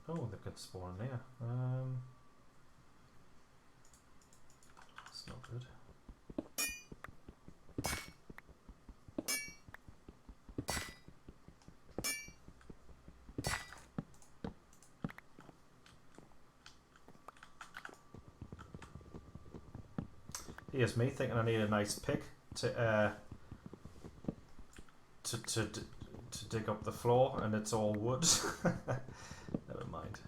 Oh, they could spawn in there. That's not good. Here's me thinking I need a nice pick to dig up the floor, and it's all wood. Never mind.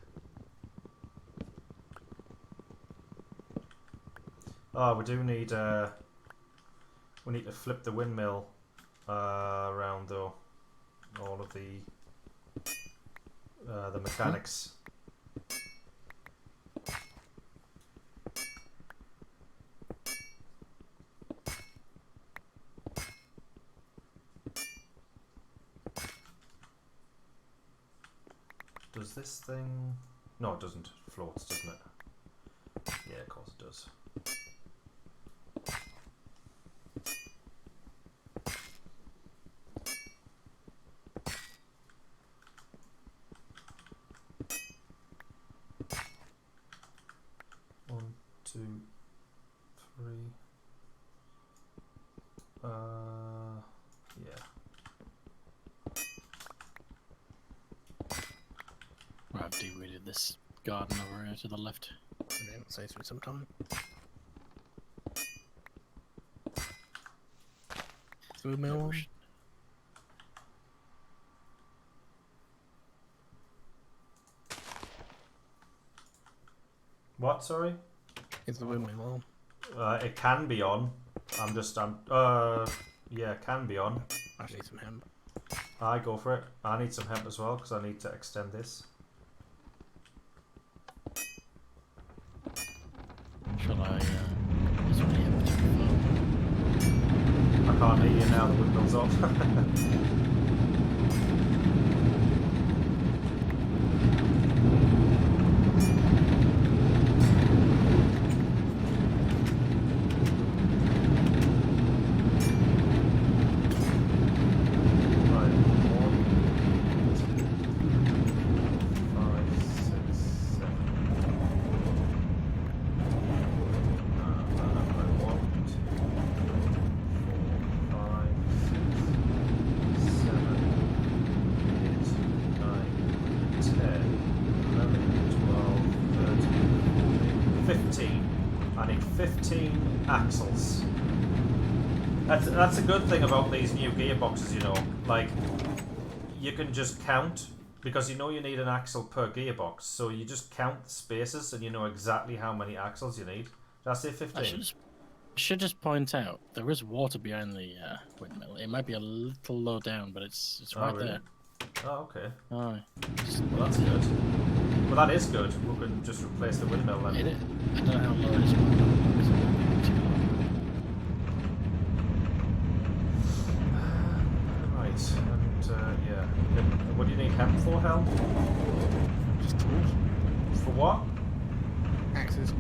Oh, we do need we need to flip the windmill around though. All of the mechanics. Does this thing... No, it doesn't. It floats, doesn't it? Yeah, of course it does. One, two, three. Yeah. I've de-weeded this garden over here to the left. Yeah, saves me some time. Through mill. What? Sorry. Is the windmill on? It can be on. Yeah, it can be on. I need some hemp. I go for it. I need some hemp as well because I need to extend this. Shall I, is there any hemp to I can't hear you now, the windmill's off. Axles. That's a good thing about these new gearboxes, you know. Like, you can just count, because you know you need an axle per gearbox, so you just count the spaces and you know exactly how many axles you need. Did I say 15? I should just point out, there is water behind the windmill. It might be a little low down, but it's right really? there. Oh, okay. Oh, Well, that's good. Well, that is good. We can just replace the windmill then. I don't know how low it is. Right, and yeah. What do you need hemp for, Hel? Just tools. For what? Axes.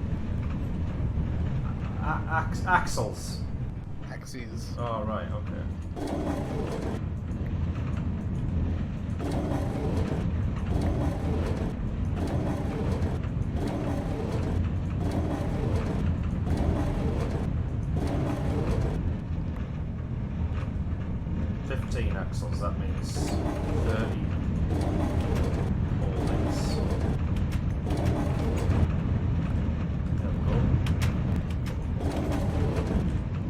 Axles. Axes. Oh, right, okay. Axles, that means 30 holdings. There we go.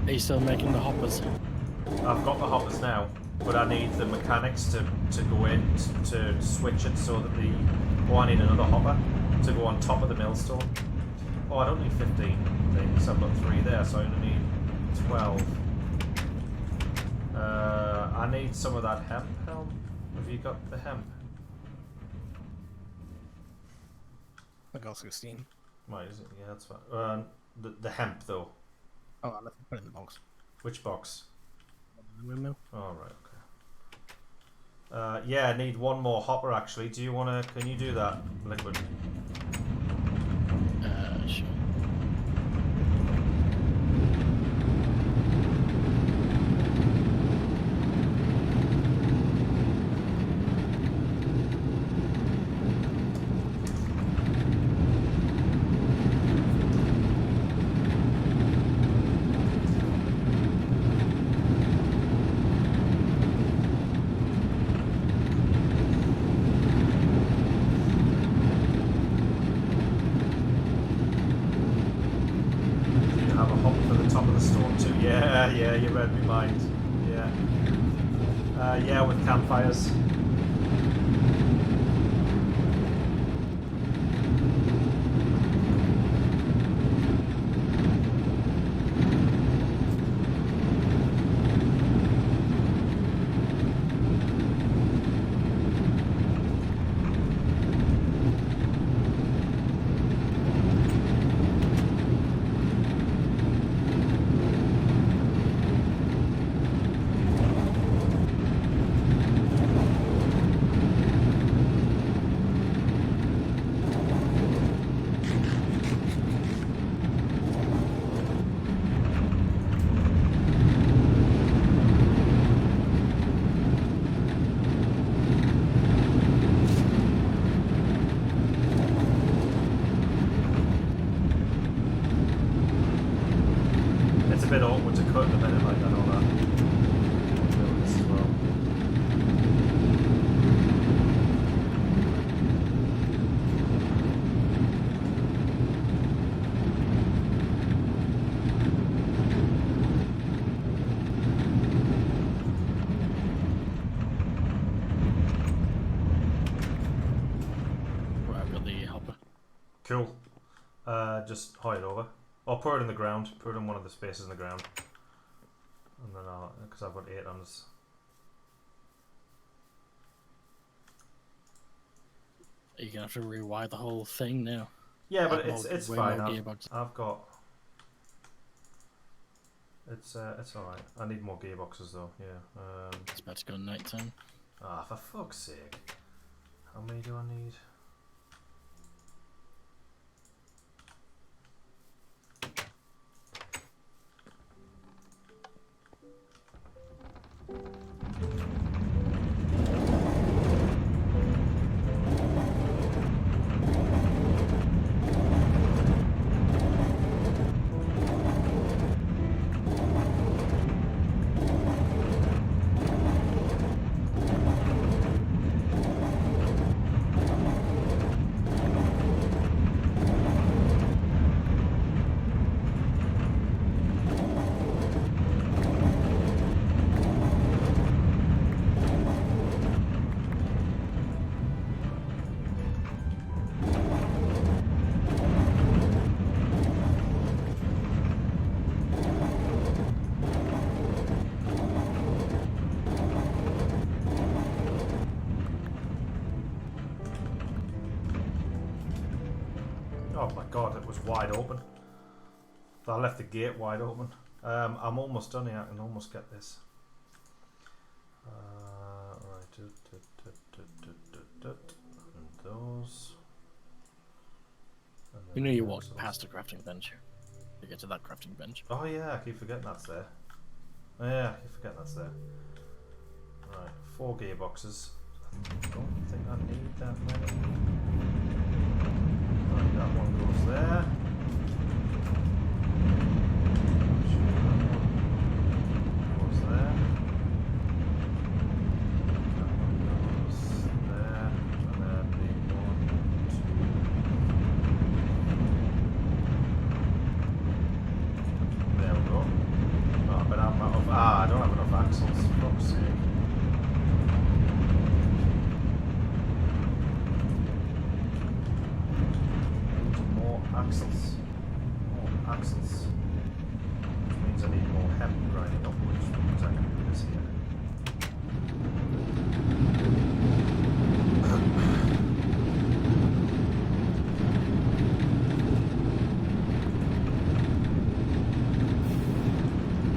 Are you still making the hoppers? I've got the hoppers now, but I need the mechanics to go in to switch it so that the... Oh, I need another hopper to go on top of the millstone. Oh, I don't need 15 things, I've got 3 there, so I only need 12. I need some of that hemp, Hel. Have you got the hemp? I got 16. Right, is it? Yeah, that's fine. The hemp, though. Oh, I left it in the box. Which box? The windmill. Oh, right, okay. Yeah, I need one more hopper, actually. Do you want to... Can you do that, Liquid? Sure. Yeah, you read me mind. Yeah. Yeah, with campfires. It's a bit awkward to cut in a minute like that, all that. This as well. Right, I've got the hopper. Cool. Just hoy it over. Or put it in the ground. Put it in one of the spaces in the ground. And then I'll, because I've got 8 on this. Are you gonna have to rewire the whole thing now? Yeah, but Add it's way fine. more I've, gearbox. I've got. It's alright. I need more gearboxes though. Yeah. It's about to go night time. Ah, for fuck's sake! How many do I need? Oh my god, it was wide open. I left the gate wide open. I'm almost done here. I can almost get this. Right. And those. And You then know you those walk also. past a crafting bench to get to that crafting bench. Oh yeah, I keep forgetting that's there. Oh yeah, I keep forgetting that's there. Right, 4 gearboxes. I don't think I need that many. Right, that one goes there. Goes there. That one goes there. And then the 1, 2. There we go. Oh, but I'm out of. I don't have enough axles. For fuck's sake. More axles. More axles. Which means I need more hemp grinding up, which means I can do this here.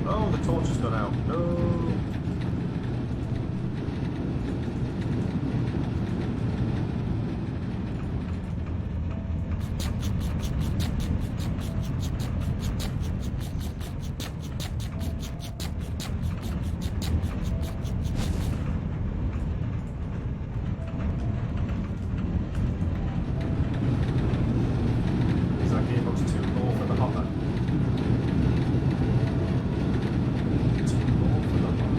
Oh, the torch has gone out. No. Is that gearbox too low for the hopper? Too low for the hopper.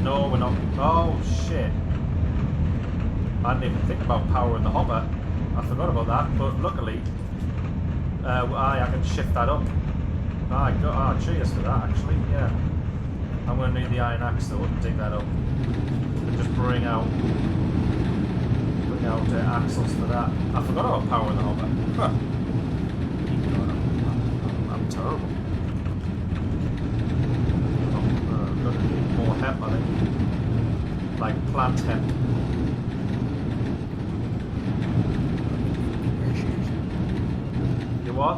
No, we're not. Oh shit! I didn't even think about powering the hopper. I forgot about that, but luckily, I can shift that up. Cheers for that, actually, yeah. I'm going to need the iron axe, though, to dig that up. And just bring out axles for that. I forgot about power in the hopper. Huh. I'm terrible. I'm going to need more hemp, I think. Like plant hemp. You what?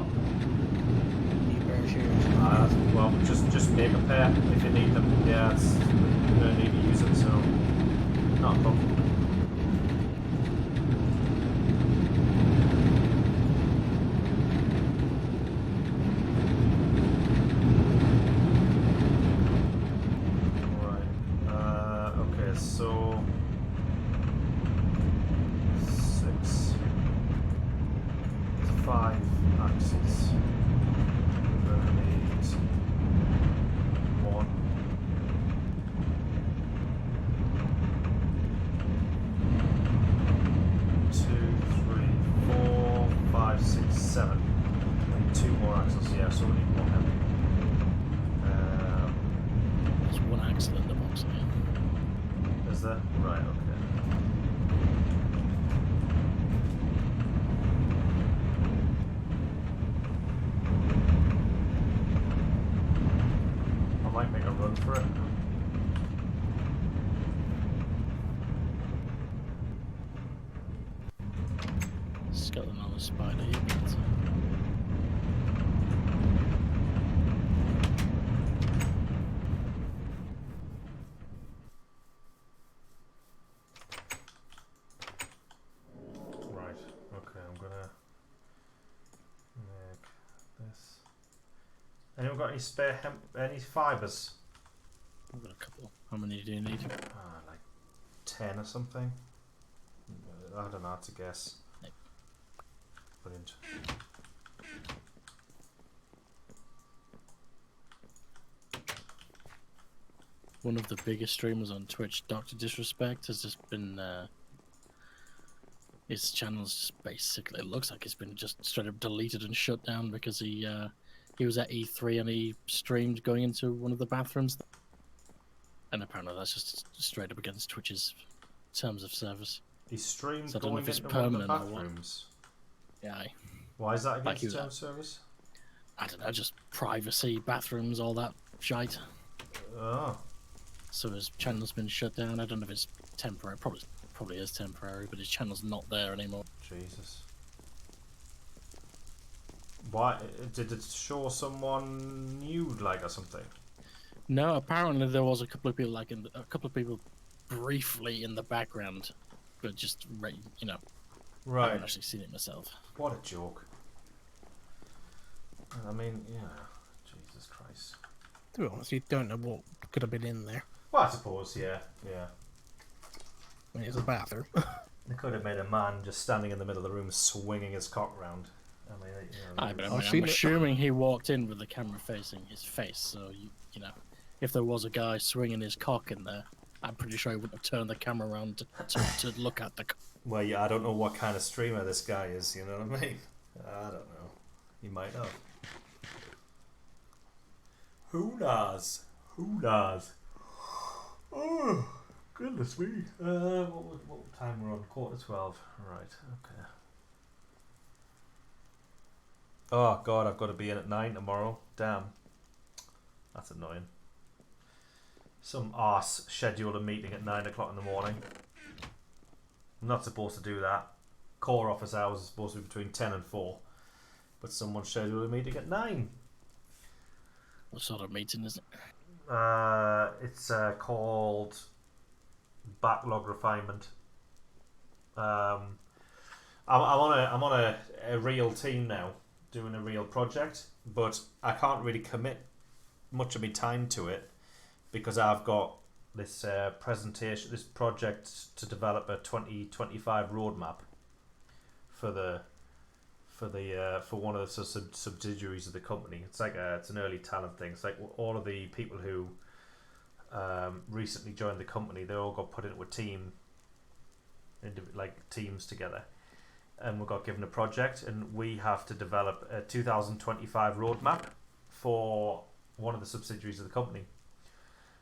Well, just make a pair if you need them. Yeah, you're going to need to use it, so not a problem. Right. Okay, so 6, 5 axles. Right, okay. I might make a run for it. Skeleton on a spider, you bet. Anyone got any spare hemp, any fibres? I've got a couple. How many do you need? Like 10 or something. I don't know how to guess. Yep. Brilliant. One of the biggest streamers on Twitch, Dr. Disrespect, has just been his channel's just basically, it looks like it's been just straight up deleted and shut down because he was at E3 and he streamed going into one of the bathrooms, and apparently that's just straight up against Twitch's terms of service. He streamed So I don't know going if it's into one of the permanent or what. bathrooms. Yeah, Why is that against Like he was terms of service? I don't know, just privacy, bathrooms, all that shite. Oh. So his channel's been shut down. I don't know if it's temporary. Probably is temporary, but his channel's not there anymore. Jesus. Why did it show someone nude, like, or something? No, apparently there was a couple of people briefly in the background, but just I haven't actually seen it myself. What a joke. I mean, yeah. Jesus Christ. To be honest, you don't know what could have been in there. Well, I suppose, yeah. I mean, it's a bathroom. They could have made a man just standing in the middle of the room swinging his cock round. I mean, But I've I'm seen it. assuming he walked in with the camera facing his face, so you know, if there was a guy swinging his cock in there, I'm pretty sure he wouldn't have turned the camera around to look at the. Well, yeah, I don't know what kind of streamer this guy is. You know what I mean? I don't know. He might have. Who knows? Who knows? Oh, goodness me. What time we're on? 11:45. Right, okay. Oh, God, I've got to be in at 9 tomorrow. Damn. That's annoying. Some arse scheduled a meeting at 9 o'clock in the morning. I'm not supposed to do that. Core office hours is supposed to be between 10 and 4. But someone scheduled a meeting at 9. What sort of meeting is it? It's called backlog refinement. I'm on a real team now, doing a real project, but I can't really commit much of my time to it because I've got this this project to develop a 2025 roadmap for one of the subsidiaries of the company. It's like it's an early talent thing. It's like all of the people who recently joined the company, they all got put into a team, like teams together, and we got given a project, and we have to develop a 2025 roadmap for one of the subsidiaries of the company.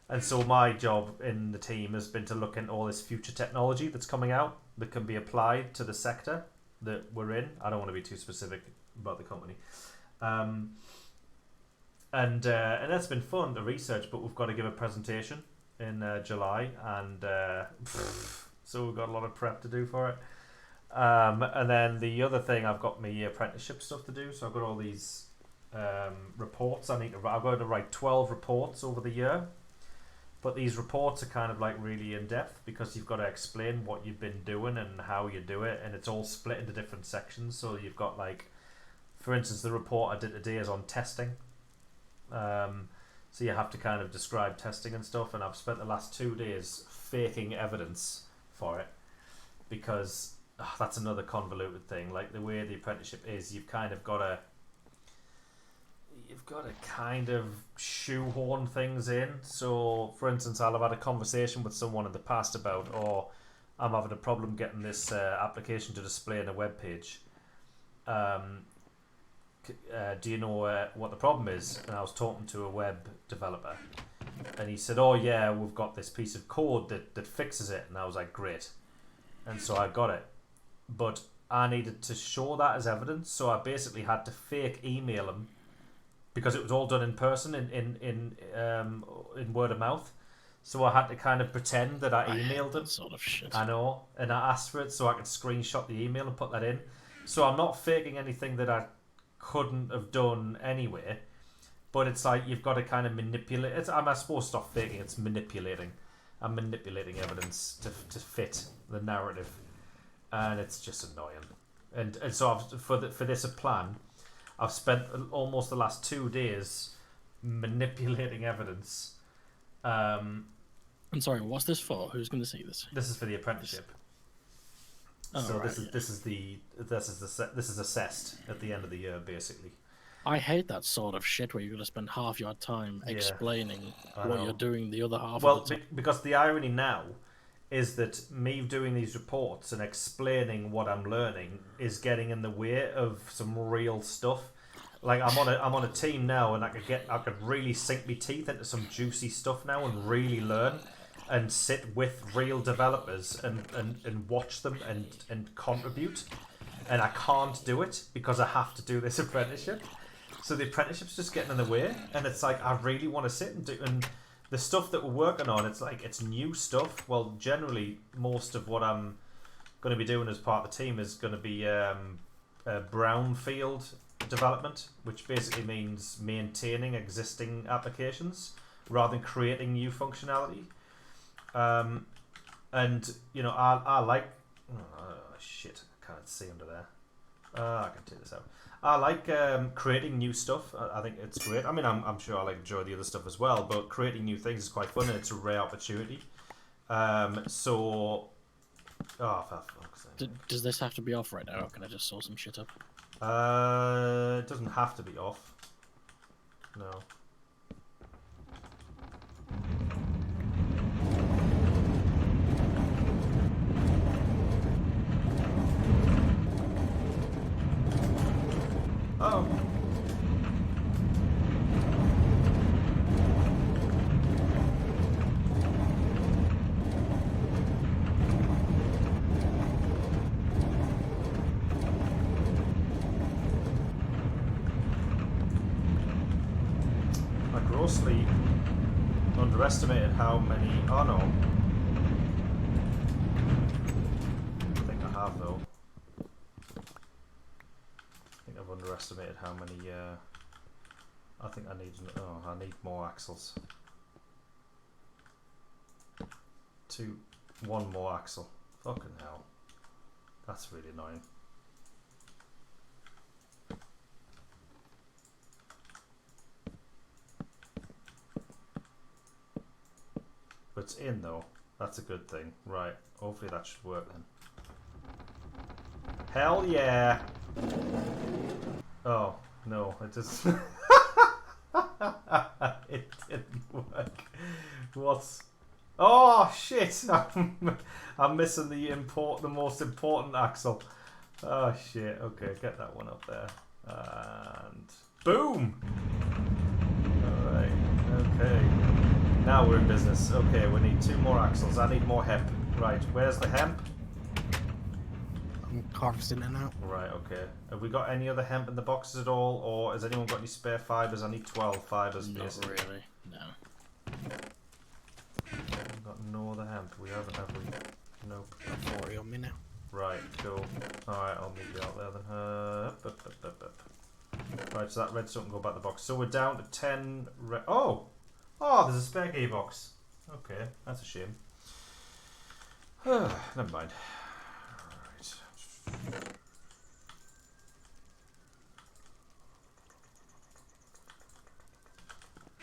And so my job in the team has been to look into all this future technology that's coming out that can be applied to the sector that we're in. I don't want to be too specific about the company. And that's been fun to research, but we've got to give a presentation in July, and so we've got a lot of prep to do for it. And then the other thing, I've got my apprenticeship stuff to do, so I've got all these reports. I'm going to write 12 reports over the year, but these reports are kind of like really in depth because you've got to explain what you've been doing and how you do it, and it's all split into different sections. So you've got, like, for instance, the report I did today is on testing. So you have to kind of describe testing and stuff, and I've spent the last 2 days faking evidence for it because that's another convoluted thing. Like, the way the apprenticeship is, you've kind of got to kind of shoehorn things in. So, for instance, I'll have had a conversation with someone in the past about, I'm having a problem getting this application to display on a web page. Do you know what the problem is? And I was talking to a web developer, and he said, oh yeah, we've got this piece of code that fixes it. And I was like, great. And so I got it, but I needed to show that as evidence, so I basically had to fake email him because it was all done in person in word of mouth. So I had to kind of pretend that I emailed him. Sort of shit. I know, and I asked for it so I could screenshot the email and put that in. So I'm not faking anything that I couldn't have done anyway, but it's like you've got to kind of manipulate it. I suppose it's not faking, it's manipulating. I'm manipulating evidence to fit the narrative, and it's just annoying. And so for this plan, I've spent almost the last 2 days manipulating evidence. I'm sorry, what's this for? Who's going to see this? This is for the apprenticeship. Oh, So right, this is assessed at the end of the year, basically. I hate that sort of shit where you're going to spend half your time Yeah. explaining I what know. you're doing the other half Well, of the time. because the irony now is that me doing these reports and explaining what I'm learning is getting in the way of some real stuff. Like, I'm on a team now, and I could really sink my teeth into some juicy stuff now and really learn and sit with real developers and watch them and contribute. And I can't do it because I have to do this apprenticeship. So the apprenticeship's just getting in the way, and it's like I really want to sit and do. And the stuff that we're working on, it's like it's new stuff. Well, generally, most of what I'm going to be doing as part of the team is going to be brownfield development, which basically means maintaining existing applications rather than creating new functionality. And you know, I like shit. I can't see under there. I can take this out. I like creating new stuff. I think it's great. I mean, I'm sure I like enjoy the other stuff as well, but creating new things is quite fun, and it's a rare opportunity. So, for fuck's sake. Does this have to be off right now, or can I just saw some shit up? It doesn't have to be off. No. Oh. I grossly underestimated how many. Oh no. I think I have though. I've underestimated how many. I think I need. I need more axles. One more axle. Fucking hell. That's really annoying. But it's in though. That's a good thing. Right. Hopefully that should work then. Hell yeah! Oh, no, it just... it didn't work. What's... Oh, shit! I'm missing the most important axle. Oh, shit. Okay, get that one up there. And... Boom! now we're in business. Okay, we need 2 more axles. I need more hemp. Right, where's the hemp? I'm harvesting it now. Right, okay. Have we got any other hemp in the boxes at all, or has anyone got any spare fibres? I need 12 fibres, Not basically. really. No. We've got no other hemp. We haven't, have we? Nope. Got 40 on me now. Right, cool. Alright, I'll meet you out there then. Up. Right, so that redstone can go back in the box. So we're down to 10 red. Oh! Oh, there's a spare gearbox. Okay, that's a shame. Never mind. Right.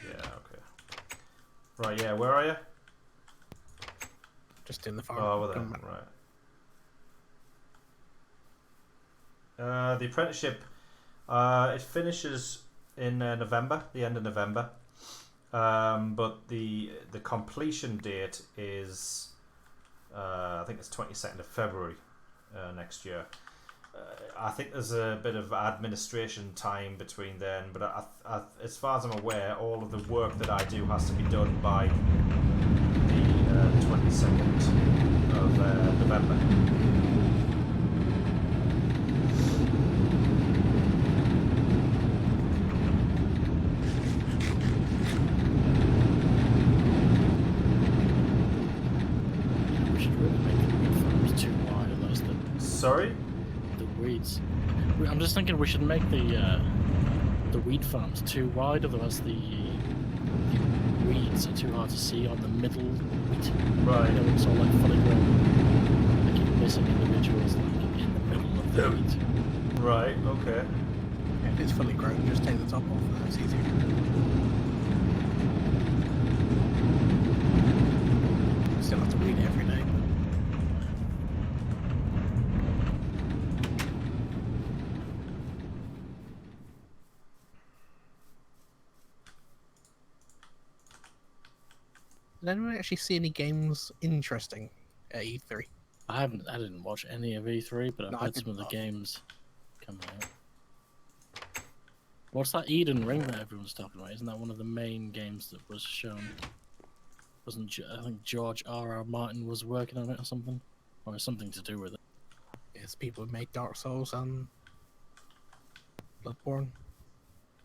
Yeah, okay. Right, yeah, where are you? Just in the farm. Oh, over there, Come back. right. The apprenticeship, it finishes in November, the end of November. But the completion date is, I think it's 22nd of February next year. I think there's a bit of administration time between then, but I, as far as I'm aware, all of the work that I do has to be done by the 22nd of November. We should really make the wheat farms too wide, otherwise Sorry? the weeds. I'm just thinking we should make the wheat farms too wide, otherwise the weeds are too hard to see on the middle wheat. Right. You know, it's all like fully grown. They keep missing individuals like in the middle of the wheat. Right, okay. If it's fully grown, just take the top off and that's easier. Still have to weed it every day. Did anyone actually see any games interesting at E3? I didn't watch any of E3, but I've No, I heard did some of the not. games coming out. What's that Eden Ring that everyone's talking about? Isn't that one of the main games that was shown? I think George R.R. Martin was working on it or something? Or something to do with it. It's people who made Dark Souls and Bloodborne.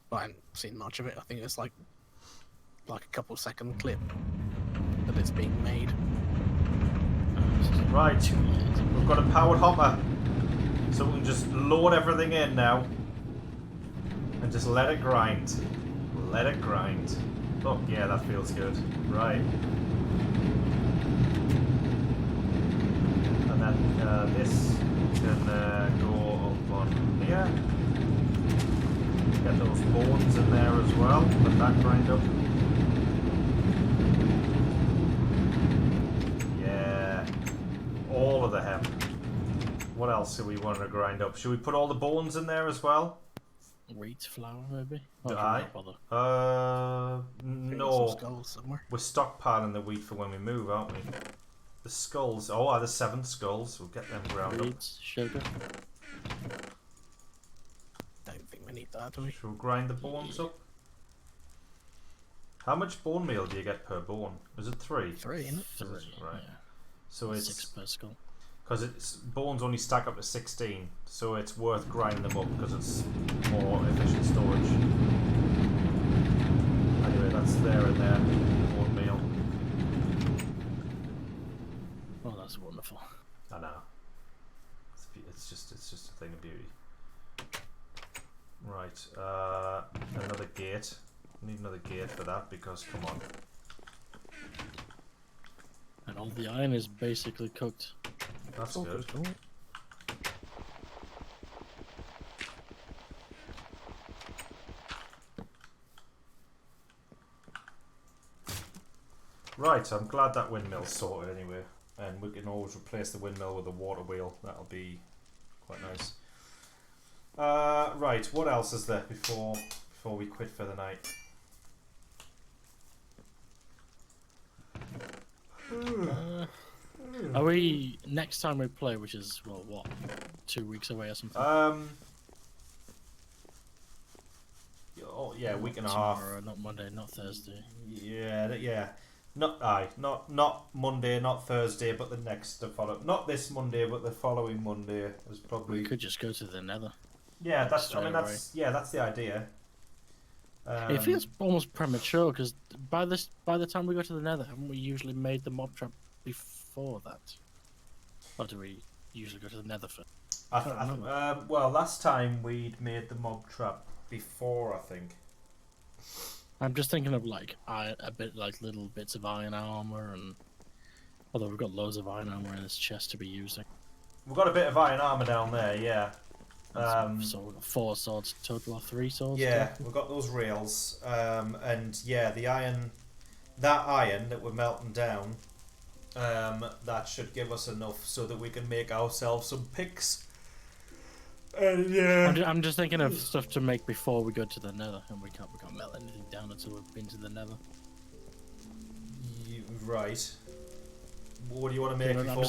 But I haven't seen much of it. I think it's like a couple second clip that it's being made. Right. 2 years. We've got a powered hopper. So we can just load everything in now. And just let it grind. Let it grind. Oh, yeah, that feels good. Right. And then this can go up on here. Get those bones in there as well. Let that grind up. Yeah. All of the hemp. What else do we want to grind up? Should we put all the bones in there as well? Wheat flour, maybe? Or Do do you I? not bother? Some No. skulls somewhere. We're stockpiling the wheat for when we move, aren't we? The skulls. Oh, the 7 skulls. We'll get them ground up. Weeds, sugar. Don't think we need that, do we? Should we grind the bones up? How much bone meal do you get per bone? Is it 3? 3, isn't it? 3, right. yeah. So 6 it's per skull. because it's bones only stack up to 16, so it's worth grinding them up because it's more efficient storage. Anyway, that's there and there. Bone meal. Oh, that's wonderful. I know. It's just a thing of beauty. Right. Another gate. Need another gate for that because come on. And all the iron is basically cooked. That's All good. cool. Right, I'm glad that windmill's sorted anyway. And we can always replace the windmill with a water wheel. That'll be quite nice. Right, what else is there before we quit for the night? Are we next time we play, which is well, what, 2 weeks away or something? Oh yeah, a week and a half. Tomorrow, not Monday, not Thursday. Yeah, Not Monday, not Thursday, but the next the follow. Not this Monday, but the following Monday is probably. We could just go to the Nether. Yeah, that's. I straight mean, that's the idea. It feels almost premature because by the time we go to the Nether, haven't we usually made the mob trap before that? Or do we usually go to the Nether first? Well, last time we'd made the mob trap before, I think. I'm just thinking of like a bit like little bits of iron armor, and although we've got loads of iron armor in this chest to be using. We've got a bit of iron armor down there, yeah. So we've got 4 swords total, or 3 swords. Yeah, we've got those rails, and yeah, the iron, that we're melting down, that should give us enough so that we can make ourselves some picks. Yeah. I'm just thinking of stuff to make before we go to the Nether, and we can't melt anything down until we've been to the Nether. Right. What do you want to make before? I'm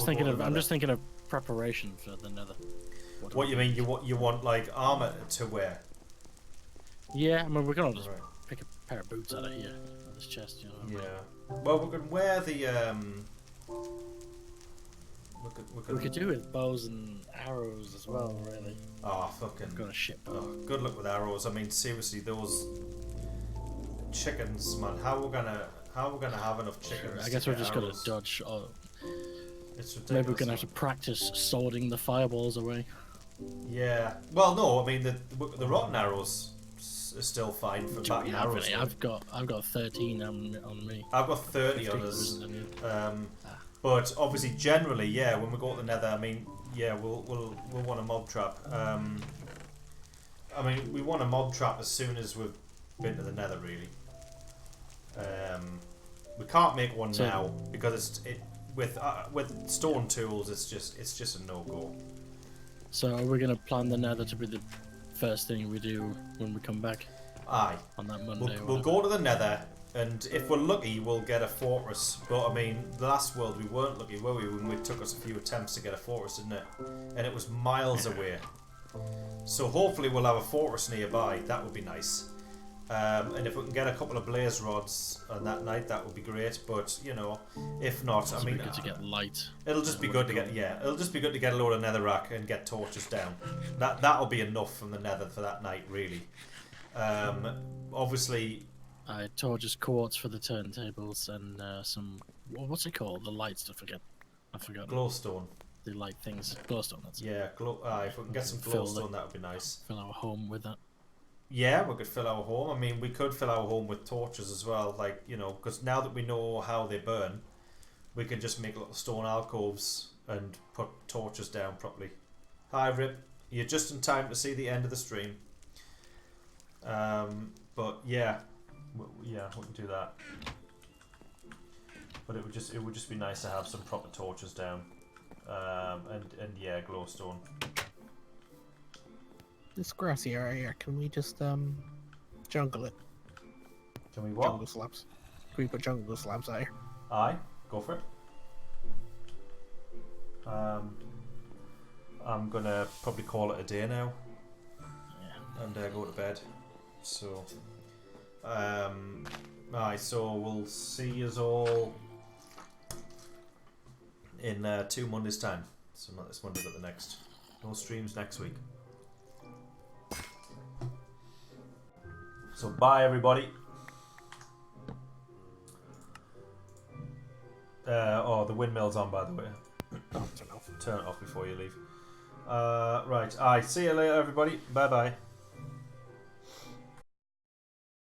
just thinking of preparation for the Nether. What you mean? You want like armor to wear? Yeah, I mean we can all just pick a pair of boots out of here, out of this chest, you know. Yeah. Well, we can wear the We could do with bows and arrows as well, really. Oh fucking! Got a ship. Oh, good luck with arrows. I mean, seriously, those chickens, man. How we're gonna have enough chickens? I guess we're just gonna dodge. It's ridiculous. Maybe we're gonna have to practice swording the fireballs away. Yeah. Well, no. I mean, the rotten arrows are still fine for batting arrows. I've got 13 on me. I've got 30 on us. But obviously, generally, yeah. When we go to the Nether, I mean, yeah, we'll want a mob trap. I mean, we want a mob trap as soon as we've been to the Nether, really. We can't make one now because with stone tools, it's just a no go. So are we gonna plan the Nether to be the first thing we do when we come back? Aye. On that Monday. We'll go to the Nether, and if we're lucky, we'll get a fortress. But I mean, the last world we weren't lucky, were we? When it took us a few attempts to get a fortress, didn't it? And it was miles away. So hopefully we'll have a fortress nearby. That would be nice. And if we can get a couple of blaze rods on that night, that would be great. But you know, if not, I mean, good to get light. It'll just be good to get it'll just be good to get a load of netherrack and get torches down. That'll be enough from the Nether for that night, really. Obviously, torches, quartz for the turntables, and some what's it called? The light stuff again. I forgot. Glowstone. The light things. Glowstone. That's it. Yeah. If we can get some glowstone, that would be nice. Fill our home with that. Yeah, we could fill our home. I mean, we could fill our home with torches as well. Like, you know, because now that we know how they burn, we can just make little stone alcoves and put torches down properly. Hi, Rip. You're just in time to see the end of the stream. But yeah, we can do that. But it would just be nice to have some proper torches down. And yeah, glowstone. This grassy area, can we just jungle it? Can we what? Jungle slabs. Can we put jungle slabs out here? Aye, go for it. I'm gonna probably call it a day now. Yeah. And go to bed. So aye, so we'll see yous all in 2 Mondays time. So not this Monday but the next. No streams next week. So bye everybody. The windmill's on, by the way. Oh, Turn it off before you leave. Right. See you later everybody. Bye bye.